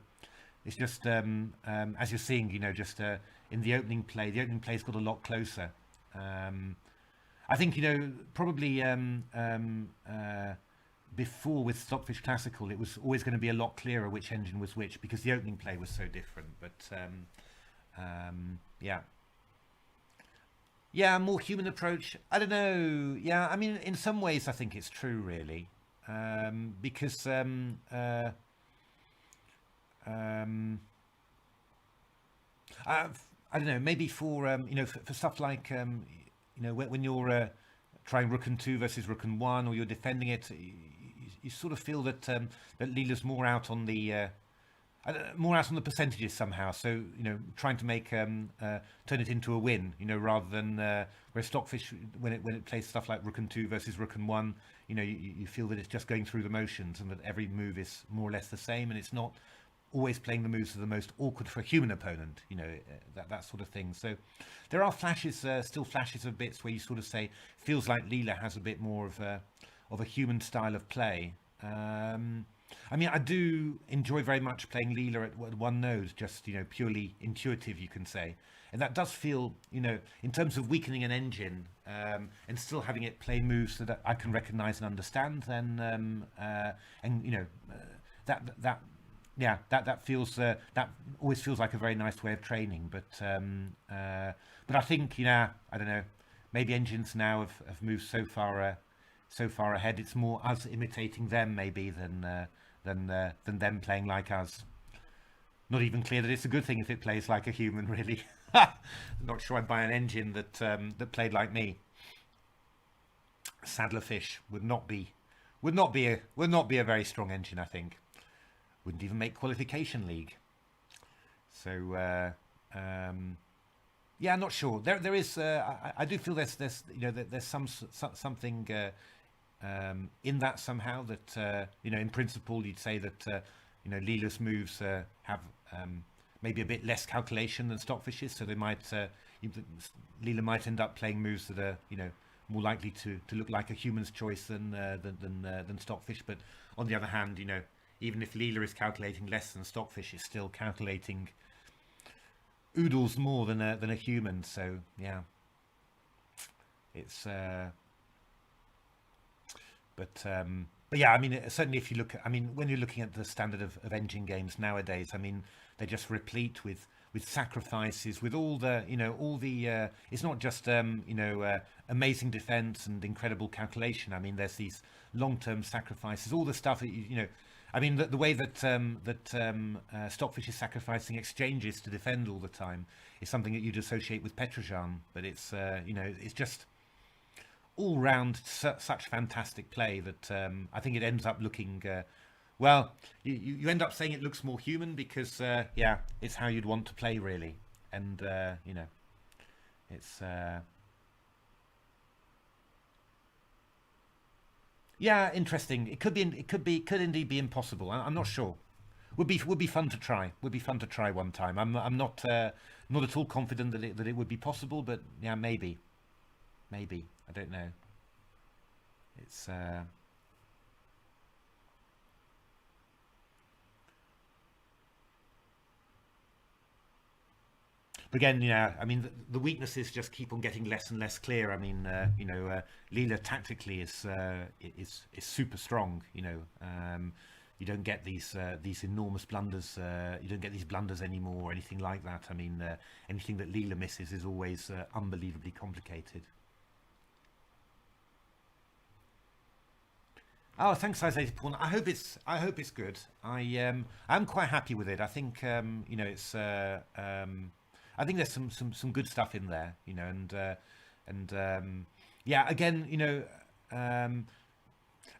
it's just as you're seeing, just in the opening play's got a lot closer. I think probably before with Stockfish Classical it was always going to be a lot clearer which engine was which because the opening play was so different. But yeah, more human approach. I don't know. Yeah, I mean, in some ways I think it's true, really, because I don't know. Maybe for for stuff like when you're trying rook and 2 versus rook and 1, or you're defending it, you sort of feel that that Leela's more out on the percentages somehow. So trying to make turn it into a win, rather than where Stockfish when it plays stuff like rook and 2 versus rook and 1, you feel that it's just going through the motions and that every move is more or less the same, and it's not always playing the moves that are the most awkward for a human opponent, that sort of thing. So there are flashes, still flashes of bits where you sort of say, feels like Leela has a bit more of a human style of play. I mean, I do enjoy very much playing Leela at one node, just, purely intuitive, you can say. And that does feel, in terms of weakening an engine and still having it play moves that I can recognize and understand, then, that feels that always feels like a very nice way of training. But I think I don't know, maybe engines now have moved so far ahead. It's more us imitating them maybe than them playing like us. Not even clear that it's a good thing if it plays like a human, really. Not sure I'd buy an engine that played like me. Sadler Fish would not be a very strong engine, I think. Wouldn't even make qualification league. So yeah, I'm not sure. There is. I do feel there's something in that somehow that in principle you'd say that Leela's moves have maybe a bit less calculation than Stockfish's, so they might Leela might end up playing moves that are more likely to look like a human's choice than Stockfish. But on the other hand, even if Leela is calculating less than Stockfish, is still calculating oodles more than a human. So yeah, it's but But yeah, I mean, certainly if you look at, I mean, when you're looking at the standard of engine games nowadays, I mean, they're just replete with sacrifices, with all the, all the, it's not just, amazing defense and incredible calculation. I mean, there's these long-term sacrifices, all the stuff that, I mean, the way that Stockfish is sacrificing exchanges to defend all the time is something that you'd associate with Petrojan, but it's, it's just all round such fantastic play that I think it ends up looking well. You end up saying it looks more human because yeah, it's how you'd want to play really, and it's yeah, interesting. Could indeed be impossible. I'm not sure. Would be fun to try. Would be fun to try one time. I'm not not at all confident that it would be possible, but yeah, maybe I don't know. It's but again, yeah, I mean, the weaknesses just keep on getting less and less clear. I mean, Leela tactically is super strong. You don't get these enormous blunders. You don't get these blunders anymore or anything like that. I mean, anything that Leela misses is always unbelievably complicated. Oh, thanks, Isaiah Pawn. I hope it's good. I'm quite happy with it. I think it's I think there's some good stuff in there, and yeah, again, um,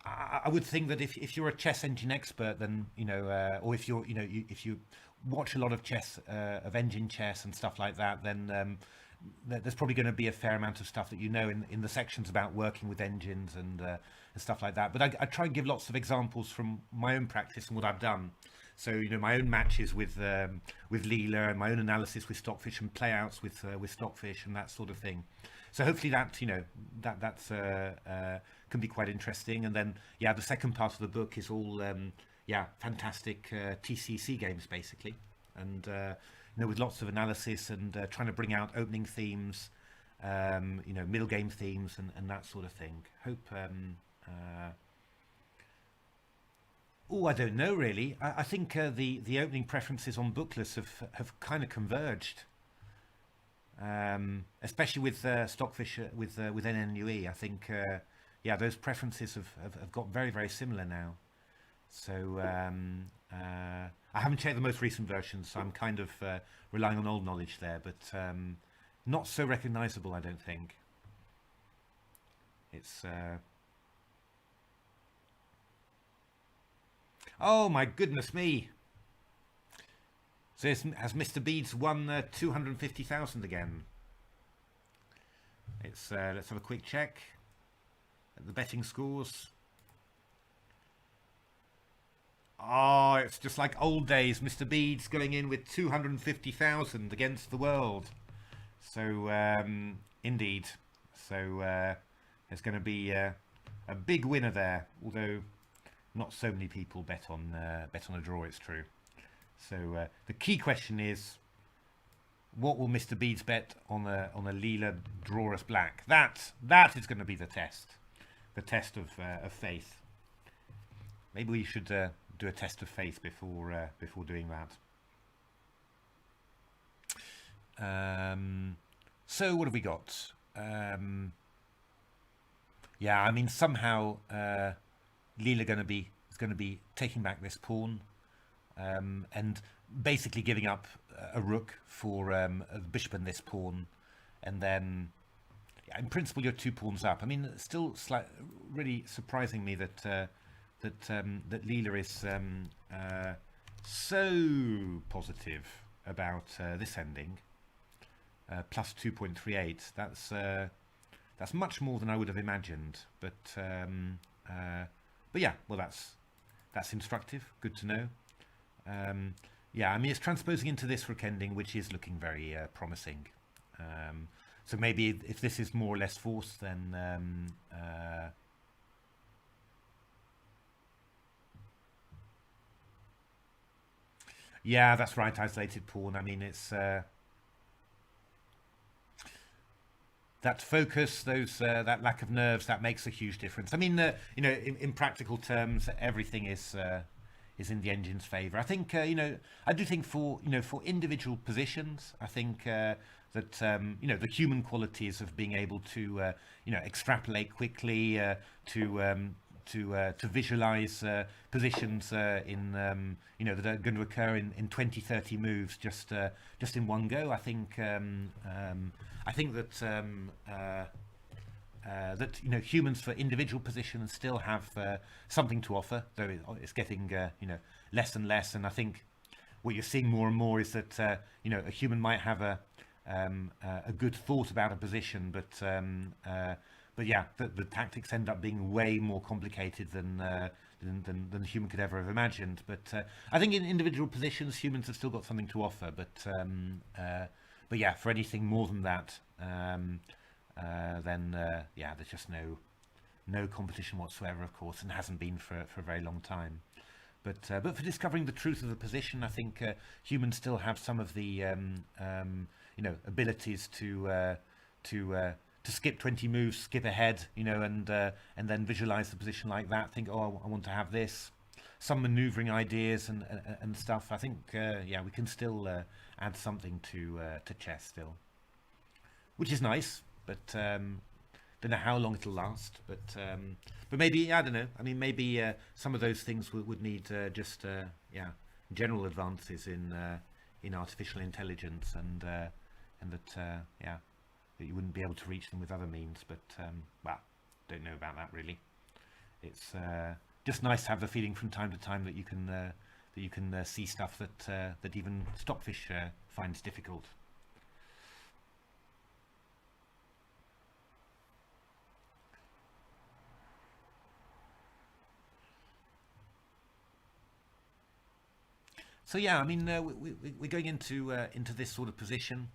I would think that if you're a chess engine expert, then or if if you watch a lot of chess, of engine chess and stuff like that, then there's probably going to be a fair amount of stuff that in the sections about working with engines and stuff like that. But I try and give lots of examples from my own practice and what I've done. So my own matches with Leela and my own analysis with Stockfish and playouts with Stockfish and that sort of thing. So hopefully that that's can be quite interesting. And then yeah, the second part of the book is all yeah, fantastic TCEC games basically, and with lots of analysis and trying to bring out opening themes, middle game themes and that sort of thing. Hope. Oh, I don't know really. I think the opening preferences on booklets have kind of converged, especially with Stockfish with NNUE. I think yeah, those preferences have got very very similar now. So I haven't checked the most recent versions, so I'm kind of relying on old knowledge there, but not so recognizable, I don't think. It's oh my goodness me! So has Mr. Beads won 250,000 again? It's let's have a quick check at the betting scores. Oh, it's just like old days. Mr. Beads going in with 250,000 against the world. So indeed, so there's going to be a big winner there. Although not so many people bet on a draw. It's true. So the key question is, what will Mr. Beads bet on a Leela draw us black? That is going to be the test of faith. Maybe we should do a test of faith before doing that. So what have we got? Yeah, I mean somehow Leela is going to be taking back this pawn and basically giving up a rook for a bishop and this pawn, and then yeah, in principle you're 2 pawns up. I mean, still really surprising me that that Leela is so positive about this ending. Plus 2.38. That's much more than I would have imagined. But yeah, well that's instructive. Good to know. Yeah, I mean it's transposing into this rook ending, which is looking very promising. So maybe if this is more or less forced, then yeah, that's right. Isolated pawn. I mean, it's that focus, those that lack of nerves, that makes a huge difference. I mean, in practical terms, everything is in the engine's favour. I think I do think for individual positions, I think that the human qualities of being able to extrapolate quickly, to visualize positions that are going to occur in 20, 30 moves just in one go. I think that humans for individual positions still have something to offer, though it's getting less and less. And I think what you're seeing more and more is that a human might have a good thought about a position, but yeah, the tactics end up being way more complicated than the human could ever have imagined. But I think in individual positions, humans have still got something to offer. But yeah, for anything more than that, then yeah, there's just no competition whatsoever, of course, and hasn't been for a very long time. But for discovering the truth of the position, I think humans still have some of the abilities to skip 20 moves, skip ahead, and then visualize the position like that. Think, oh, I want to have this. Some maneuvering ideas and stuff. I think yeah, we can still add something to chess still, which is nice. But don't know how long it'll last. But maybe, I don't know. I mean, maybe some of those things would need just yeah, general advances in artificial intelligence, and that yeah, that you wouldn't be able to reach them with other means. But well, don't know about that really. It's just nice to have the feeling from time to time that you can see stuff that even Stockfish finds difficult. So yeah, I mean, we're going into this sort of position.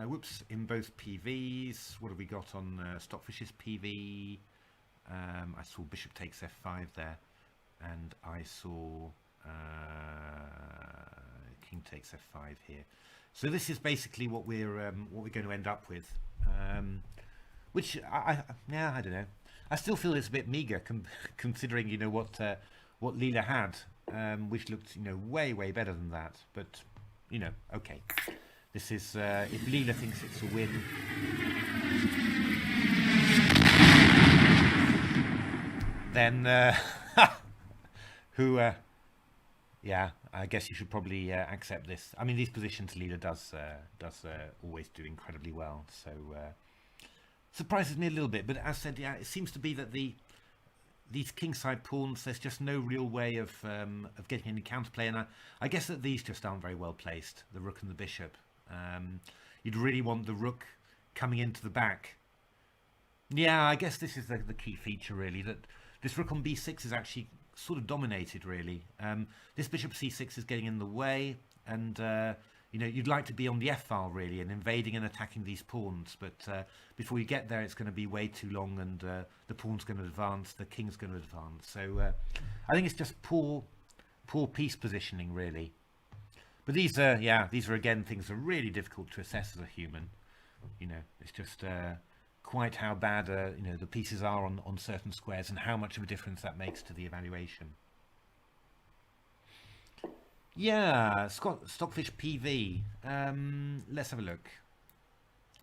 Whoops, in both PVs. What have we got on Stockfish's PV? I saw bishop takes f5 there, and I saw king takes f5 here. So this is basically what we're going to end up with, which yeah, I don't know. I still feel it's a bit meager considering what Leela had, which looked way better than that. But okay. This is if Leela thinks it's a win. Then yeah, I guess you should probably accept this. I mean, these positions Leela does always do incredibly well. So surprises me a little bit. But as I said, yeah, it seems to be that these kingside pawns, there's just no real way of getting any counterplay, and I guess that these just aren't very well placed, the rook and the bishop. You'd really want the rook coming into the back. Yeah, I guess this is the key feature really, that this rook on b6 is actually sort of dominated really. This bishop c6 is getting in the way, and you'd like to be on the f-file really and invading and attacking these pawns, but before you get there it's going to be way too long, and the pawn's going to advance, the king's going to advance. So I think it's just poor piece positioning really. But these are again things that are really difficult to assess as a human. It's just quite how bad the pieces are on certain squares, and how much of a difference that makes to the evaluation. Yeah, Stockfish PV. Let's have a look.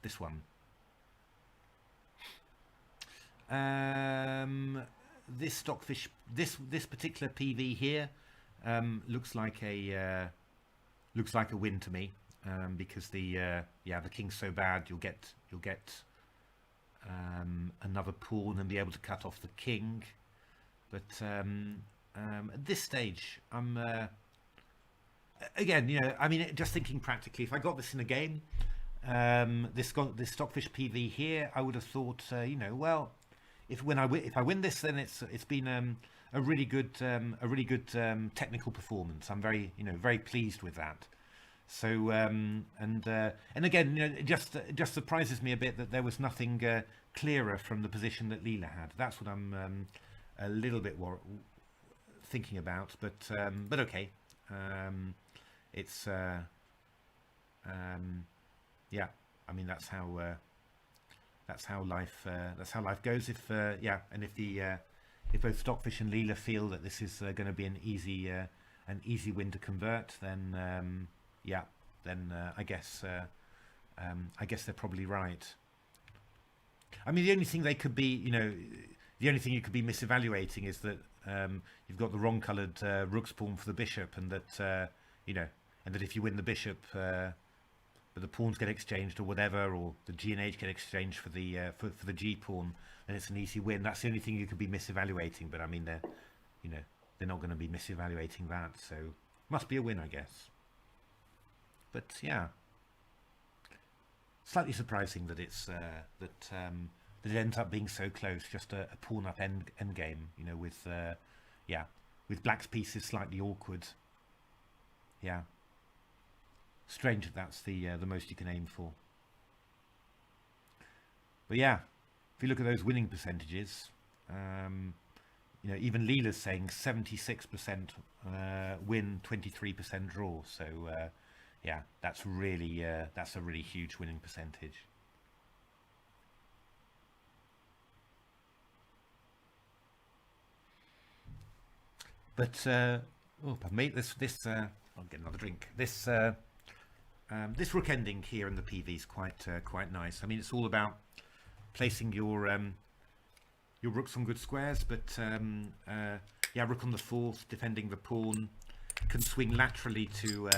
This one. This Stockfish, this particular PV here, looks like a win to me, because the king's so bad, you'll get another pawn and be able to cut off the king. But at this stage, I'm again, I mean, just thinking practically, if I got this in a game, this Stockfish PV here, I would have thought, well, if I win this, then it's been a really good technical performance. I'm very pleased with that. So and again, it just surprises me a bit that there was nothing clearer from the position that Leela had. That's what I'm a little bit thinking about. But okay, it's yeah. I mean, that's how that's how life goes. If yeah, and if both Stockfish and Leela feel that this is going to be an easy win to convert, then yeah, then I guess they're probably right. I mean, the only thing they could be, the only thing you could be misevaluating is that you've got the wrong coloured rook's pawn for the bishop, and that and that if you win the bishop, but the pawns get exchanged or whatever, or the G and H get exchanged for the G pawn, then it's an easy win. That's the only thing you could be misevaluating. But I mean, they're not going to be misevaluating that, so must be a win, I guess. But yeah, slightly surprising that it's that it ends up being so close. Just a pawn up end game, with with black's pieces slightly awkward. Yeah. Strange that that's the most you can aim for. But yeah, if you look at those winning percentages, even Leela's saying 76% win, 23% draw. So yeah, that's a really huge winning percentage. But oh, pardon me. I'll get another drink. This rook ending here in the PV is quite nice. I mean, it's all about placing your rooks on good squares, but yeah, rook on the fourth, defending the pawn, can swing laterally to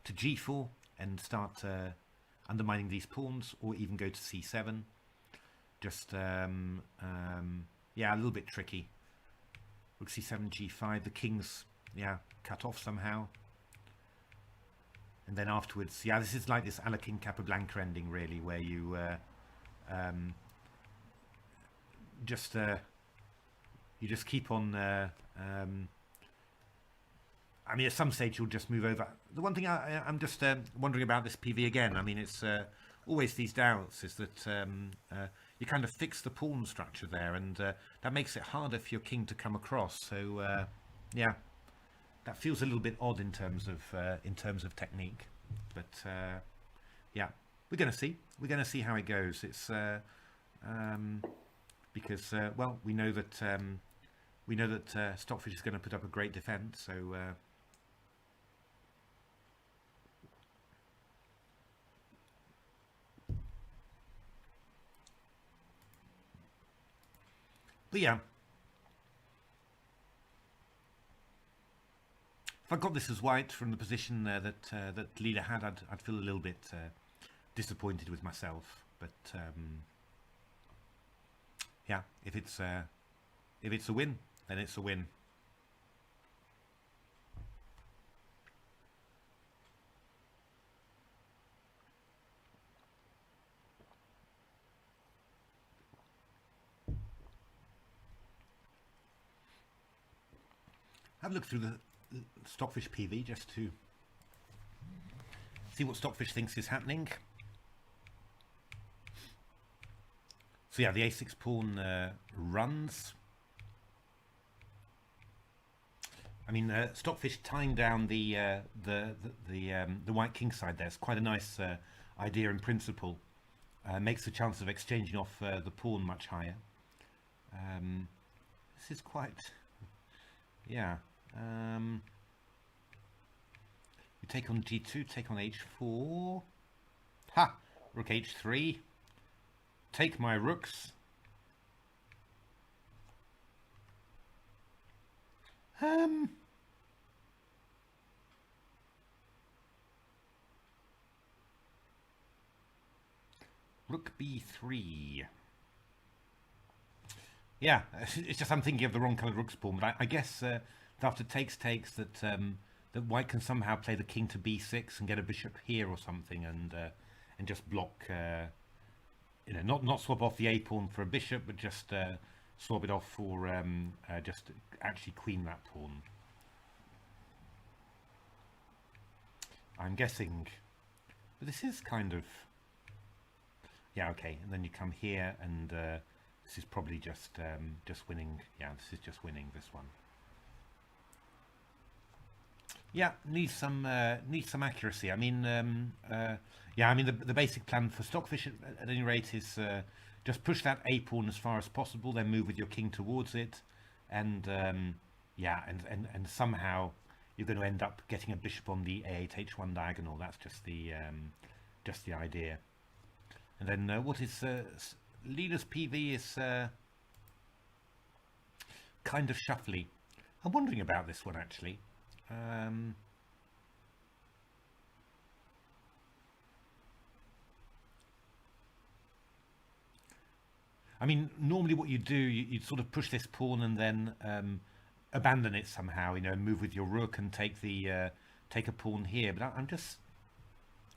g4 and start undermining these pawns, or even go to c7. Just yeah, a little bit tricky. Rook c7, g5. The king's cut off somehow. And then afterwards, yeah, this is like this a la King Capablanca ending, really, where you just keep on. I mean, at some stage you'll just move over. The one thing I'm just wondering about this PV again. I mean, it's always these doubts is that you kind of fix the pawn structure there, and that makes it harder for your king to come across. So yeah. That feels a little bit odd in terms of technique, but yeah, we're going to see. We're going to see how it goes. It's because well, we know that Stockfish is going to put up a great defense. So but yeah. If I got this as white from the position that Leela had, I'd feel a little bit disappointed with myself. But yeah, if it's a win, then it's a win. Have a look through the Stockfish PV just to see what Stockfish thinks is happening. So yeah, the a6 pawn runs. I mean, Stockfish tying down the white king side there. It's quite a nice idea in principle. Makes the chance of exchanging off the pawn much higher. This is quite, yeah. You take on g2, take on h4. Ha! Rook h3. Take my rooks. Rook b3. Yeah, it's just I'm thinking of the wrong coloured rook's pawn, but I guess after takes that that white can somehow play the king to b6 and get a bishop here or something, and just block. Not swap off the a pawn for a bishop, but just swap it off for just actually queen that pawn. I'm guessing, but this is kind of, yeah, okay. And then you come here, and this is probably just winning. Yeah, this is just winning this one. Yeah, needs some accuracy. I mean, yeah, I mean the basic plan for Stockfish at any rate is just push that a pawn as far as possible, then move with your king towards it, and yeah, and somehow you're going to end up getting a bishop on the a8 h1 diagonal. That's just the idea. And then what is Leela's PV is kind of shuffly. I'm wondering about this one actually. I mean, normally what you do, you'd sort of push this pawn and then abandon it somehow, you know, move with your rook and take the take a pawn here. But I'm just,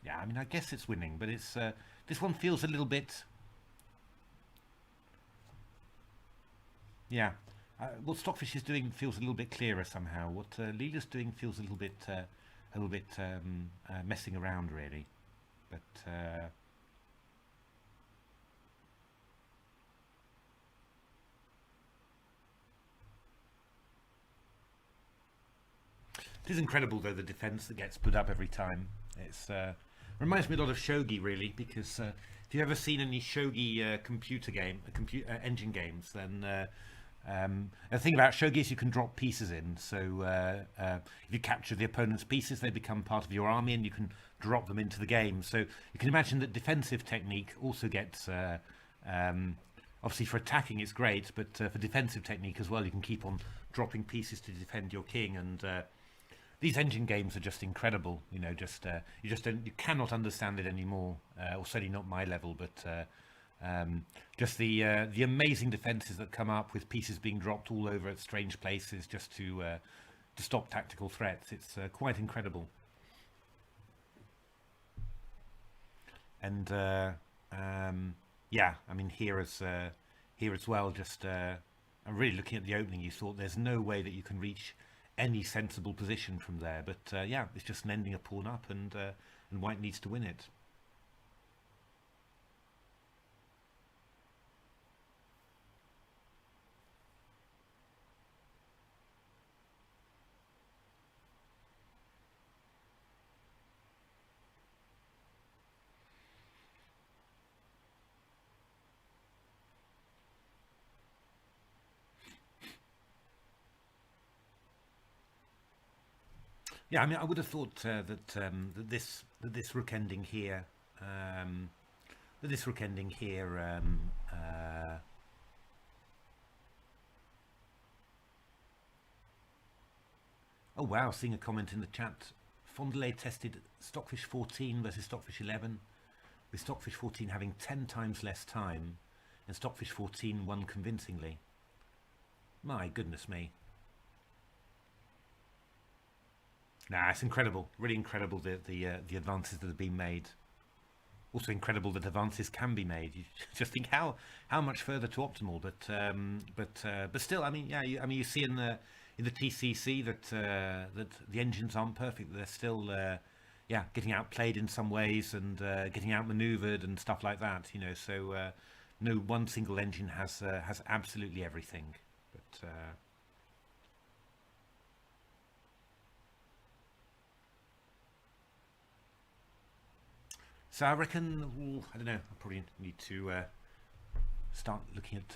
yeah, I mean, I guess it's winning, but it's this one feels a little bit, yeah. What Stockfish is doing feels a little bit clearer somehow. What Leela's doing feels a little bit messing around really, but. It is incredible though, the defense that gets put up every time. It's reminds me a lot of shogi really, because if you've ever seen any shogi computer engine games, then the thing about shogi is you can drop pieces in. So if you capture the opponent's pieces, they become part of your army, and you can drop them into the game. So you can imagine that defensive technique also gets obviously for attacking it's great, but for defensive technique as well, you can keep on dropping pieces to defend your king. And these engine games are just incredible, you know. Just you cannot understand it anymore, or certainly not my level. But just the amazing defenses that come up with pieces being dropped all over at strange places just to stop tactical threats. It's quite incredible. And yeah, I mean here as well. Just I'm really looking at the opening. You thought there's no way that you can reach any sensible position from there, but yeah, it's just an ending a pawn up, and white needs to win it. Yeah, I mean, I would have thought that this rook ending here, oh wow, seeing a comment in the chat. Fondelay tested Stockfish 14 versus Stockfish 11, with Stockfish 14 having 10 times less time, and Stockfish 14 won convincingly. My goodness me. Nah, it's incredible, really incredible, the advances that have been made. Also incredible that advances can be made. You just think how much further to optimal, but still, I mean, yeah, you see in the TCC that that the engines aren't perfect. They're still yeah, getting outplayed in some ways, and getting outmaneuvered and stuff like that. You know, so no one single engine has absolutely everything, but. So I reckon, I don't know, I probably need to start looking at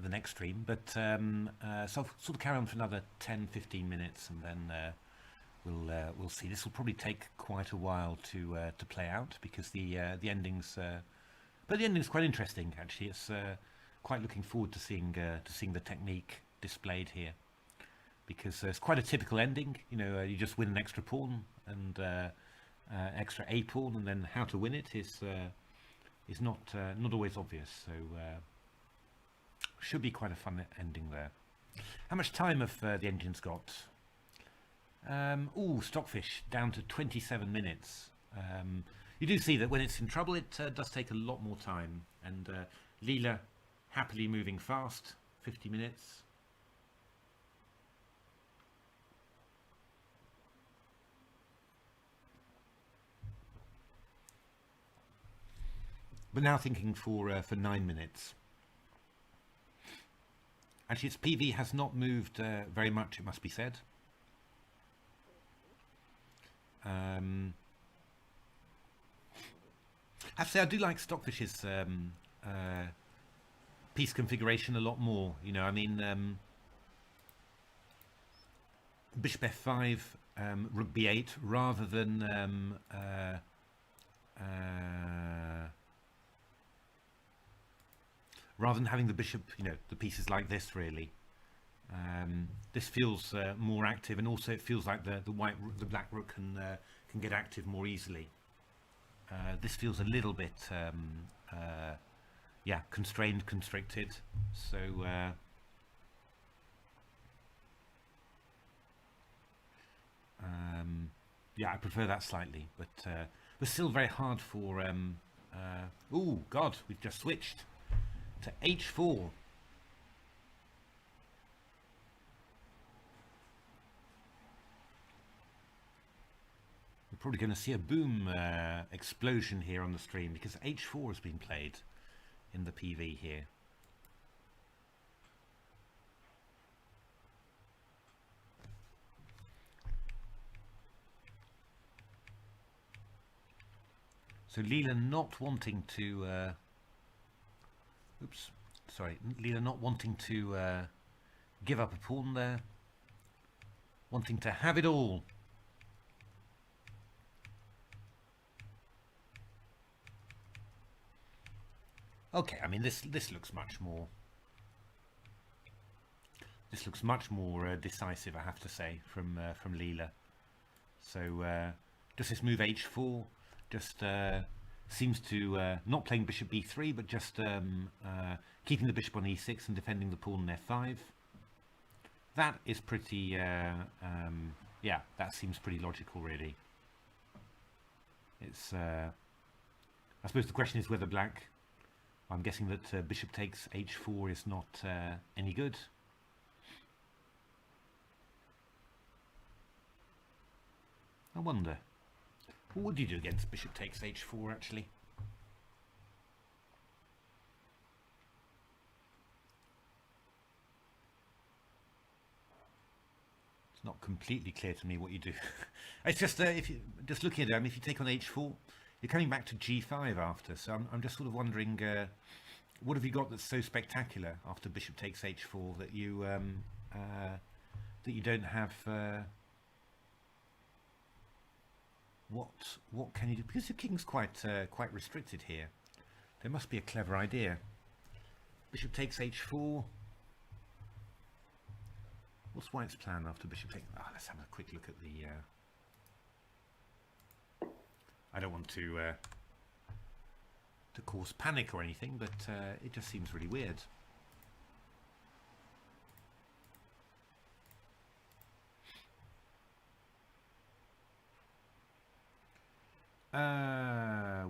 the next stream, but so I'll sort of carry on for another 10-15 minutes, and then we'll see. This will probably take quite a while to play out, because the endings, but the ending's quite interesting actually. It's quite looking forward to seeing the technique displayed here, because it's quite a typical ending. You know, you just win an extra pawn and extra a pawn, and then how to win it is not always obvious. So should be quite a fun ending there. How much time have the engines got? Stockfish down to 27 minutes. You do see that when it's in trouble, it does take a lot more time, and Leela happily moving fast, 50 minutes. But now thinking for 9 minutes. Actually, its PV has not moved very much, it must be said. Actually, I do like Stockfish's piece configuration a lot more. You know, I mean, bishop f5, rook b8, rather than having the bishop, you know, the pieces like this. Really, this feels more active, and also it feels like the black rook can get active more easily. This feels a little bit, yeah, constrained, constricted. So yeah, I prefer that slightly, but still very hard for. Oh God, we've just switched to h4. We're probably going to see a boom explosion here on the stream because h4 has been played in the PV here. So Leela not wanting to oops, sorry, Leela not wanting to give up a pawn there, wanting to have it all. Okay, I mean this looks much more. This looks much more decisive, I have to say, from Leela. So just this move h4 just seems to not playing bishop b3, but just keeping the bishop on e6 and defending the pawn on f5. That is pretty. Yeah, that seems pretty logical, really. It's. I suppose the question is whether black. I'm guessing that bishop takes h4 is not any good. I wonder. What would you do against bishop takes h4, actually? It's not completely clear to me what you do. It's just, if you just looking at it, I mean, if you take on h4, you're coming back to g5 after. So I'm just sort of wondering, what have you got that's so spectacular after bishop takes h4 that you don't have... What can you do? Because the king's quite restricted here. There must be a clever idea. Bishop takes h4. What's White's plan after bishop takes? Ah, let's have a quick look at the. I don't want to cause panic or anything, but it just seems really weird.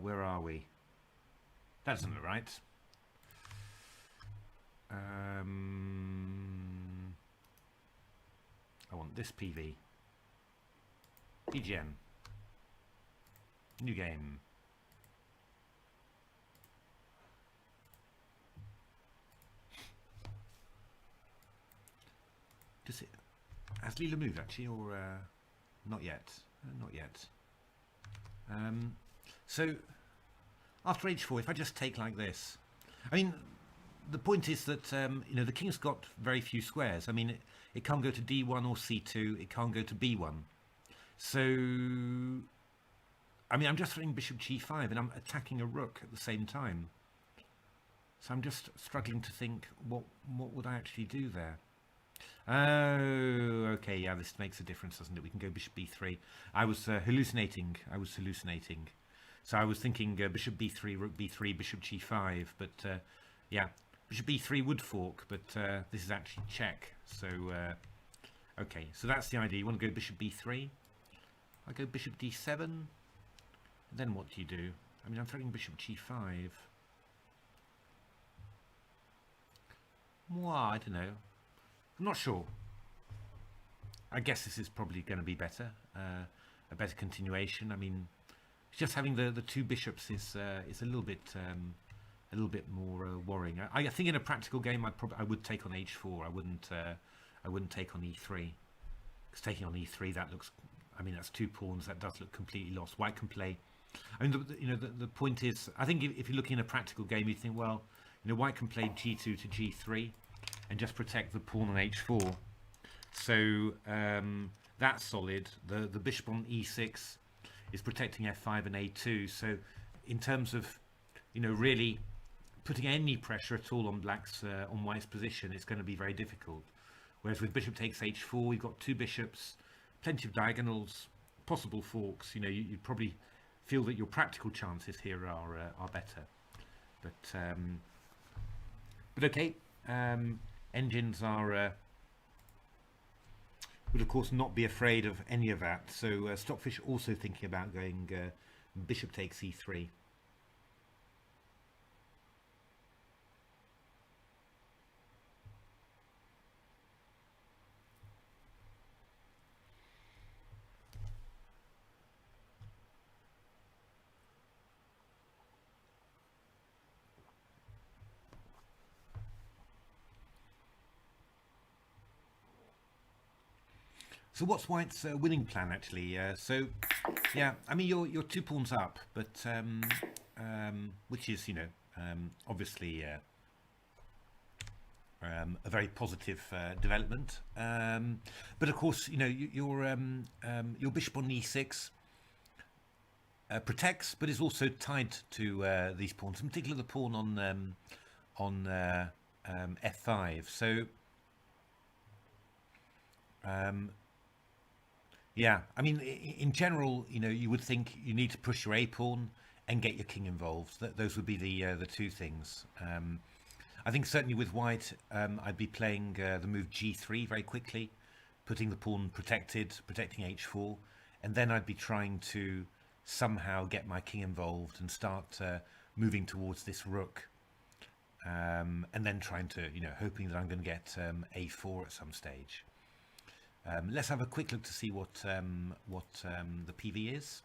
Where are we? That doesn't look right. I want this PV. BGM. New game. Does it? Has Leela moved actually, or not yet? Not yet. So after h4, if I just take like this, I mean, the point is that you know, the king's got very few squares. I mean, it can't go to d1 or c2. It can't go to b1. So, I mean, I'm just throwing bishop g5 and I'm attacking a rook at the same time. So I'm just struggling to think what would I actually do there. Oh, okay, yeah, this makes a difference, doesn't it? We can go bishop b3. I was hallucinating. So I was thinking bishop b3, rook b3, bishop g5, but yeah, bishop b3 would fork, but this is actually check. So, okay, so that's the idea. You want to go bishop b3? I go bishop d7. And then what do you do? I mean, I'm throwing bishop g5. Well, I don't know. I'm not sure. I guess this is probably going to be better, a better continuation. I mean, just having the two bishops is a little bit more worrying. I think in a practical game, I would take on h4. I wouldn't take on e3, because taking on e3 that looks I mean, that's 2 pawns. That does look completely lost. White can play. I mean, the point is, I think if you're looking at a practical game, you think, well, White can play g2 to g3 and just protect the pawn on h4. So that's solid. The bishop on e6 is protecting f5 and a2. So in terms of, really putting any pressure at all on on White's position, it's going to be very difficult. Whereas with bishop takes h4, we've got 2 bishops, plenty of diagonals, possible forks. You probably feel that your practical chances here are better. But okay, engines are would of course not be afraid of any of that. So Stockfish also thinking about going bishop takes e3. So what's White's winning plan actually? So yeah, I mean you're 2 pawns up, but which is obviously a very positive development. But of course your bishop on e6 protects, but is also tied to these pawns, in particular the pawn on f5. So yeah, I mean, in general, you would think you need to push your a pawn and get your king involved. Those would be the 2 things. I think certainly with White, I'd be playing the move g3 very quickly, putting the pawn protecting h4, and then I'd be trying to somehow get my king involved and start moving towards this rook, and then trying to, hoping that I'm going to get a4 at some stage. Let's have a quick look to see what the PV is.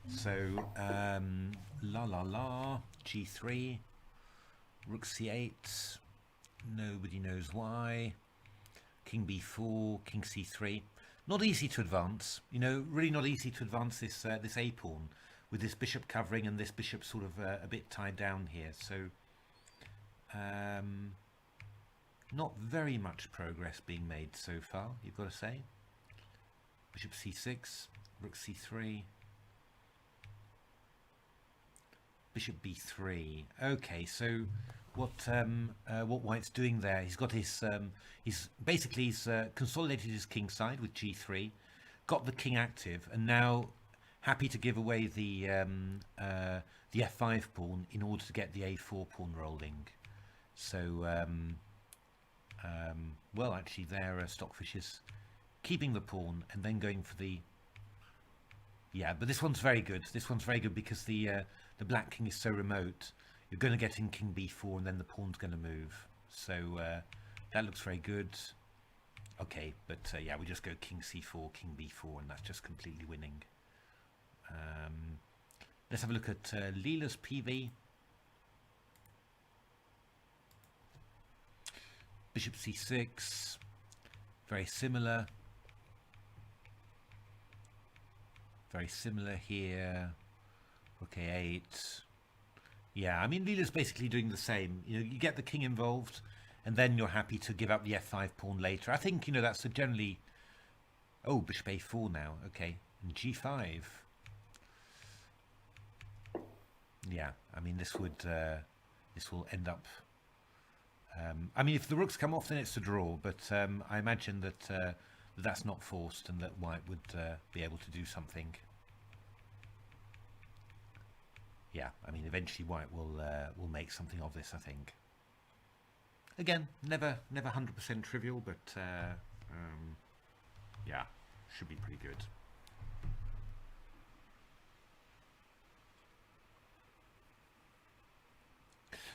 So g3, rook c8, nobody knows why, king b4, king c3. Not easy to advance, really not easy to advance this a pawn with this bishop covering and this bishop sort of a bit tied down here. So not very much progress being made so far, you've got to say. Bishop c6, rook c3, bishop b3. Okay, so what White's doing there, he's got his he's consolidated his king side with g3, got the king active, and now happy to give away the f5 pawn in order to get the a4 pawn rolling. So well, actually there Stockfish is keeping the pawn and then going for the, yeah, but this one's very good. This one's very good because the black king is so remote. You're going to get in king b4 and then the pawn's going to move. So that looks very good. Okay, but yeah, we just go king c4, king b4, and that's just completely winning. Let's have a look at Leela's PV. Bishop c6, very similar. Very similar here. Rook a8. Yeah, I mean, Leela's basically doing the same. You get the king involved, and then you're happy to give up the f5 pawn later. I think, that's a generally... Oh, bishop a4 now. Okay, and g5. Yeah, I mean, this will end up... I mean, if the rooks come off, then it's a draw, but I imagine that that's not forced and that White would be able to do something. Yeah, I mean, eventually White will make something of this, I think. Again, never 100% trivial, but yeah, should be pretty good.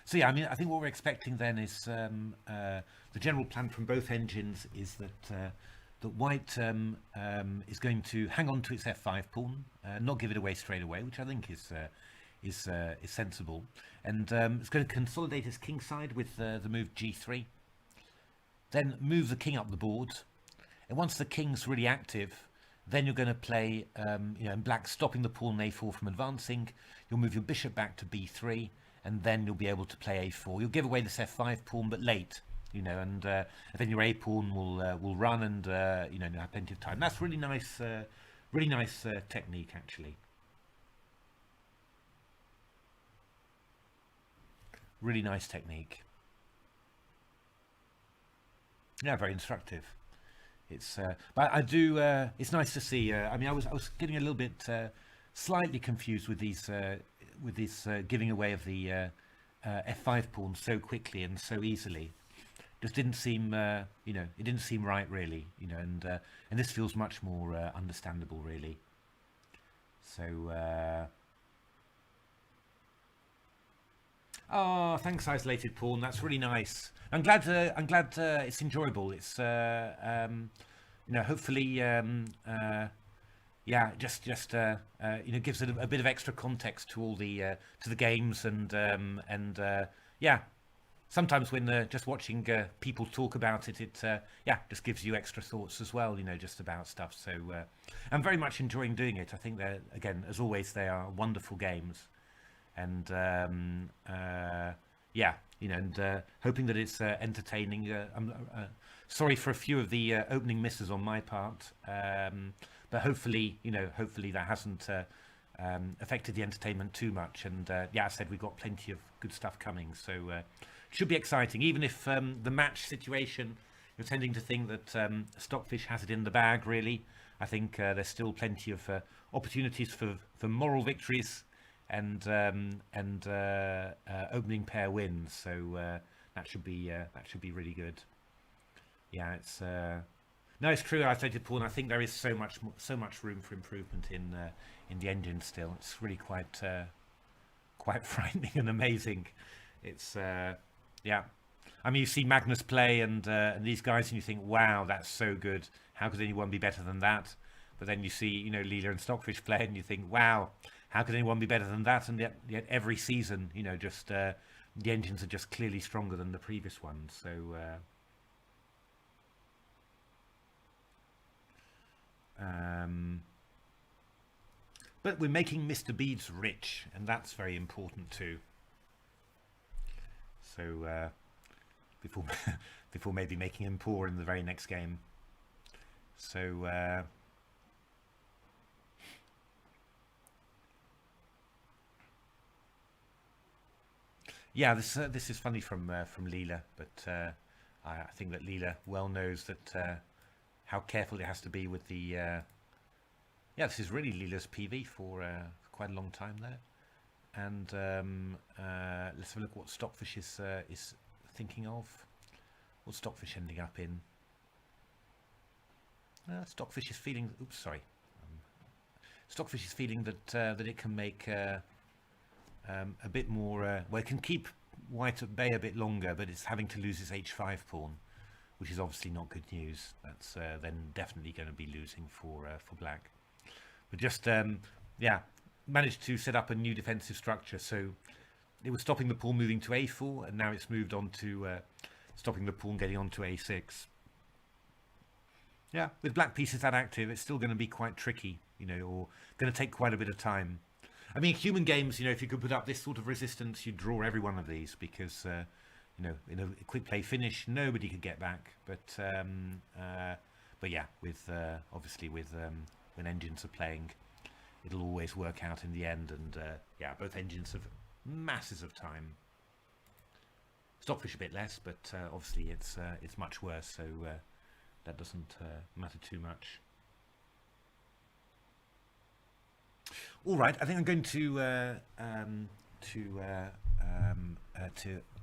So yeah, I mean, I think what we're expecting then is the general plan from both engines is that White is going to hang on to its f5 pawn, not give it away straight away, which I think is sensible, and it's going to consolidate its king side with the move g3, then move the king up the board, And once the king's really active, then you're going to play, and black stopping the pawn a4 from advancing. You'll move your bishop back to b3, and then you'll be able to play a4. You'll give away this f5 pawn, but late, and then your a pawn will run, and you'll have plenty of time. That's really nice technique, actually. Really nice technique. Yeah, very instructive. It's but I do. It's nice to see. I mean, I was getting a little bit slightly confused with these giving away of the f5 pawn so quickly and so easily. Just didn't seem it didn't seem right, really. And this feels much more understandable, really. So. Oh, thanks, isolated pawn. That's really nice. I'm glad it's enjoyable. It's hopefully just gives it a bit of extra context to all the to the games, and sometimes when just watching people talk about it, it just gives you extra thoughts as well, just about stuff. So I'm very much enjoying doing it. I think that, again, as always, they are wonderful games. And hoping that it's entertaining. I'm sorry for a few of the opening misses on my part, but hopefully that hasn't affected the entertainment too much. And I said we've got plenty of good stuff coming, so it should be exciting. Even if the match situation, you're tending to think that Stockfish has it in the bag, really. I think there's still plenty of opportunities for moral victories and opening pair wins, so that should be really good. Yeah, it's no, it's true. Isolated pawn. I think there is so much room for improvement in the engine still. It's really quite frightening and amazing. It's I mean, you see Magnus play and these guys, and you think, wow, that's so good. How could anyone be better than that? But then you see, Leela and Stockfish play, and you think, wow, how could anyone be better than that? And yet every season, just the engines are just clearly stronger than the previous ones. So, but we're making Mr. Beads rich, and that's very important too. So, before maybe making him poor in the very next game. So. Yeah, this is funny from Leela, but I think that Leela well knows that how careful it has to be with the. This is really Leela's PV for quite a long time there, and let's have a look what Stockfish is thinking of. What's Stockfish ending up in? Stockfish is feeling. Oops, sorry. Stockfish is feeling that it can make. A bit more, well, it can keep white at bay a bit longer, but it's having to lose its h5 pawn, which is obviously not good news. That's then definitely going to be losing for black. But just managed to set up a new defensive structure. So it was stopping the pawn moving to a4, and now it's moved on to stopping the pawn getting onto a6. Yeah, with black pieces that active, it's still going to be quite tricky, or going to take quite a bit of time. I mean, human games, if you could put up this sort of resistance, you'd draw every one of these because, in a quick play finish, nobody could get back. But yeah, with obviously with when engines are playing, it'll always work out in the end. And both engines have masses of time. Stockfish a bit less, but obviously it's much worse, so that doesn't matter too much. All right, I think I'm going to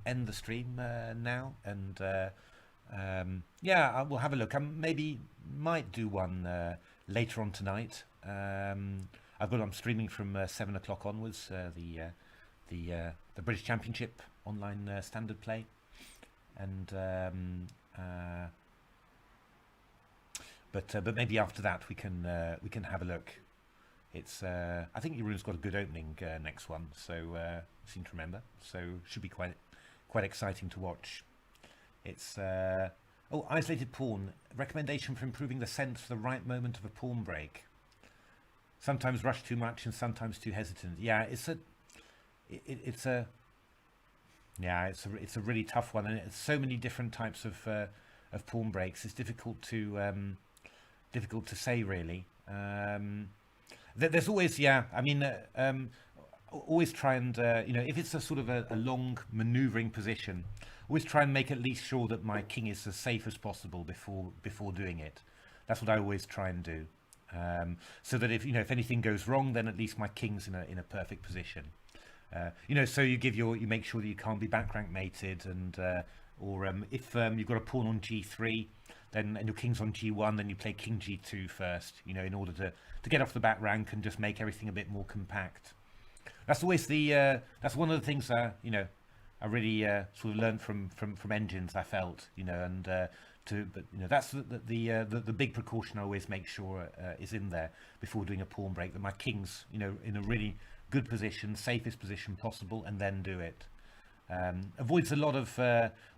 end the stream now, and we'll have a look. I might do one later on tonight. I'm streaming from 7 o'clock onwards. The British Championship online standard play, and but maybe after that we can have a look. It's I think Jeroen's got a good opening next one, so I seem to remember. So should be quite exciting to watch. It's Oh, isolated pawn. Recommendation for improving the sense for the right moment of a pawn break. Sometimes rush too much and sometimes too hesitant. Yeah, it's a really tough one, and it's so many different types of pawn breaks. It's difficult to say really. There's always, yeah. I mean, always try and if it's a sort of a long manoeuvring position, always try and make at least sure that my king is as safe as possible before doing it. That's what I always try and do, so that if anything goes wrong, then at least my king's in a perfect position. So you make sure that you can't be back rank mated, and or if you've got a pawn on g3, and your king's on g1, then you play king g2 first, in order to get off the back rank and just make everything a bit more compact. That's always that's one of the things I really sort of learned from engines. I felt, that's the big precaution I always make sure is in there before doing a pawn break, that my king's in a really good position, safest position possible, and then do it. Avoids a lot of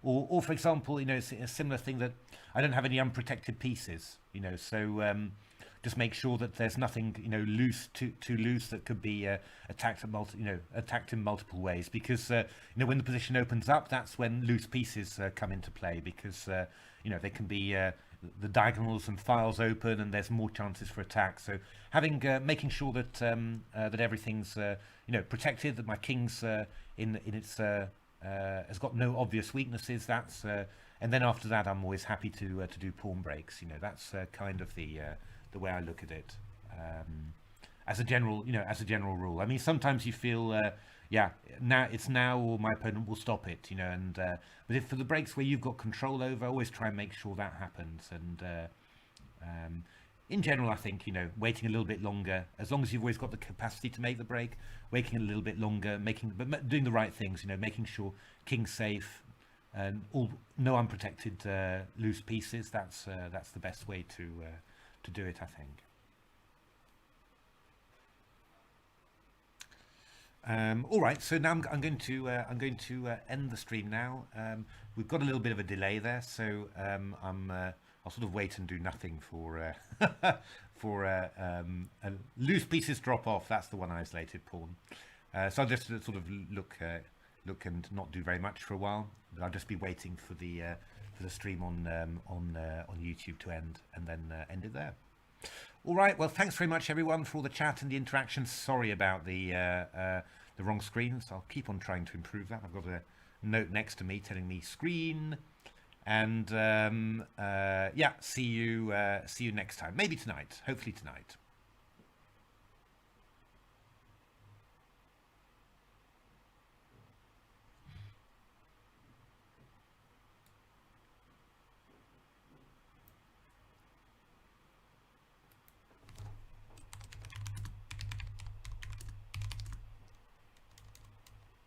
or for example, it's a similar thing, that I don't have any unprotected pieces, so just make sure that there's nothing loose, too loose, that could be attacked attacked in multiple ways, because when the position opens up, that's when loose pieces come into play, because they can be the diagonals and files open, and there's more chances for attack. So making sure that that everything's protected, that my king's in its has got no obvious weaknesses. That's and then after that, I'm always happy to do pawn breaks. That's kind of the way I look at it, as a general rule. I mean, sometimes you feel now or my opponent will stop it, but if for the breaks where you've got control over, I always try and make sure that happens. And in general, I think waiting a little bit longer, as long as you've always got the capacity to make the break, waiting a little bit longer, but doing the right things, making sure king's safe and no unprotected loose pieces. That's the best way to do it, I think. All right, so now I'm going to end the stream now. We've got a little bit of a delay there, so I'll sort of wait and do nothing for loose pieces drop off. That's the one, isolated pawn. So I'll just sort of look and not do very much for a while. But I'll just be waiting for the stream on YouTube to end, and then end it there. All right. Well, thanks very much, everyone, for all the chat and the interaction. Sorry about the wrong screens. I'll keep on trying to improve that. I've got a note next to me telling me screen, and see you next time. Maybe tonight. Hopefully tonight.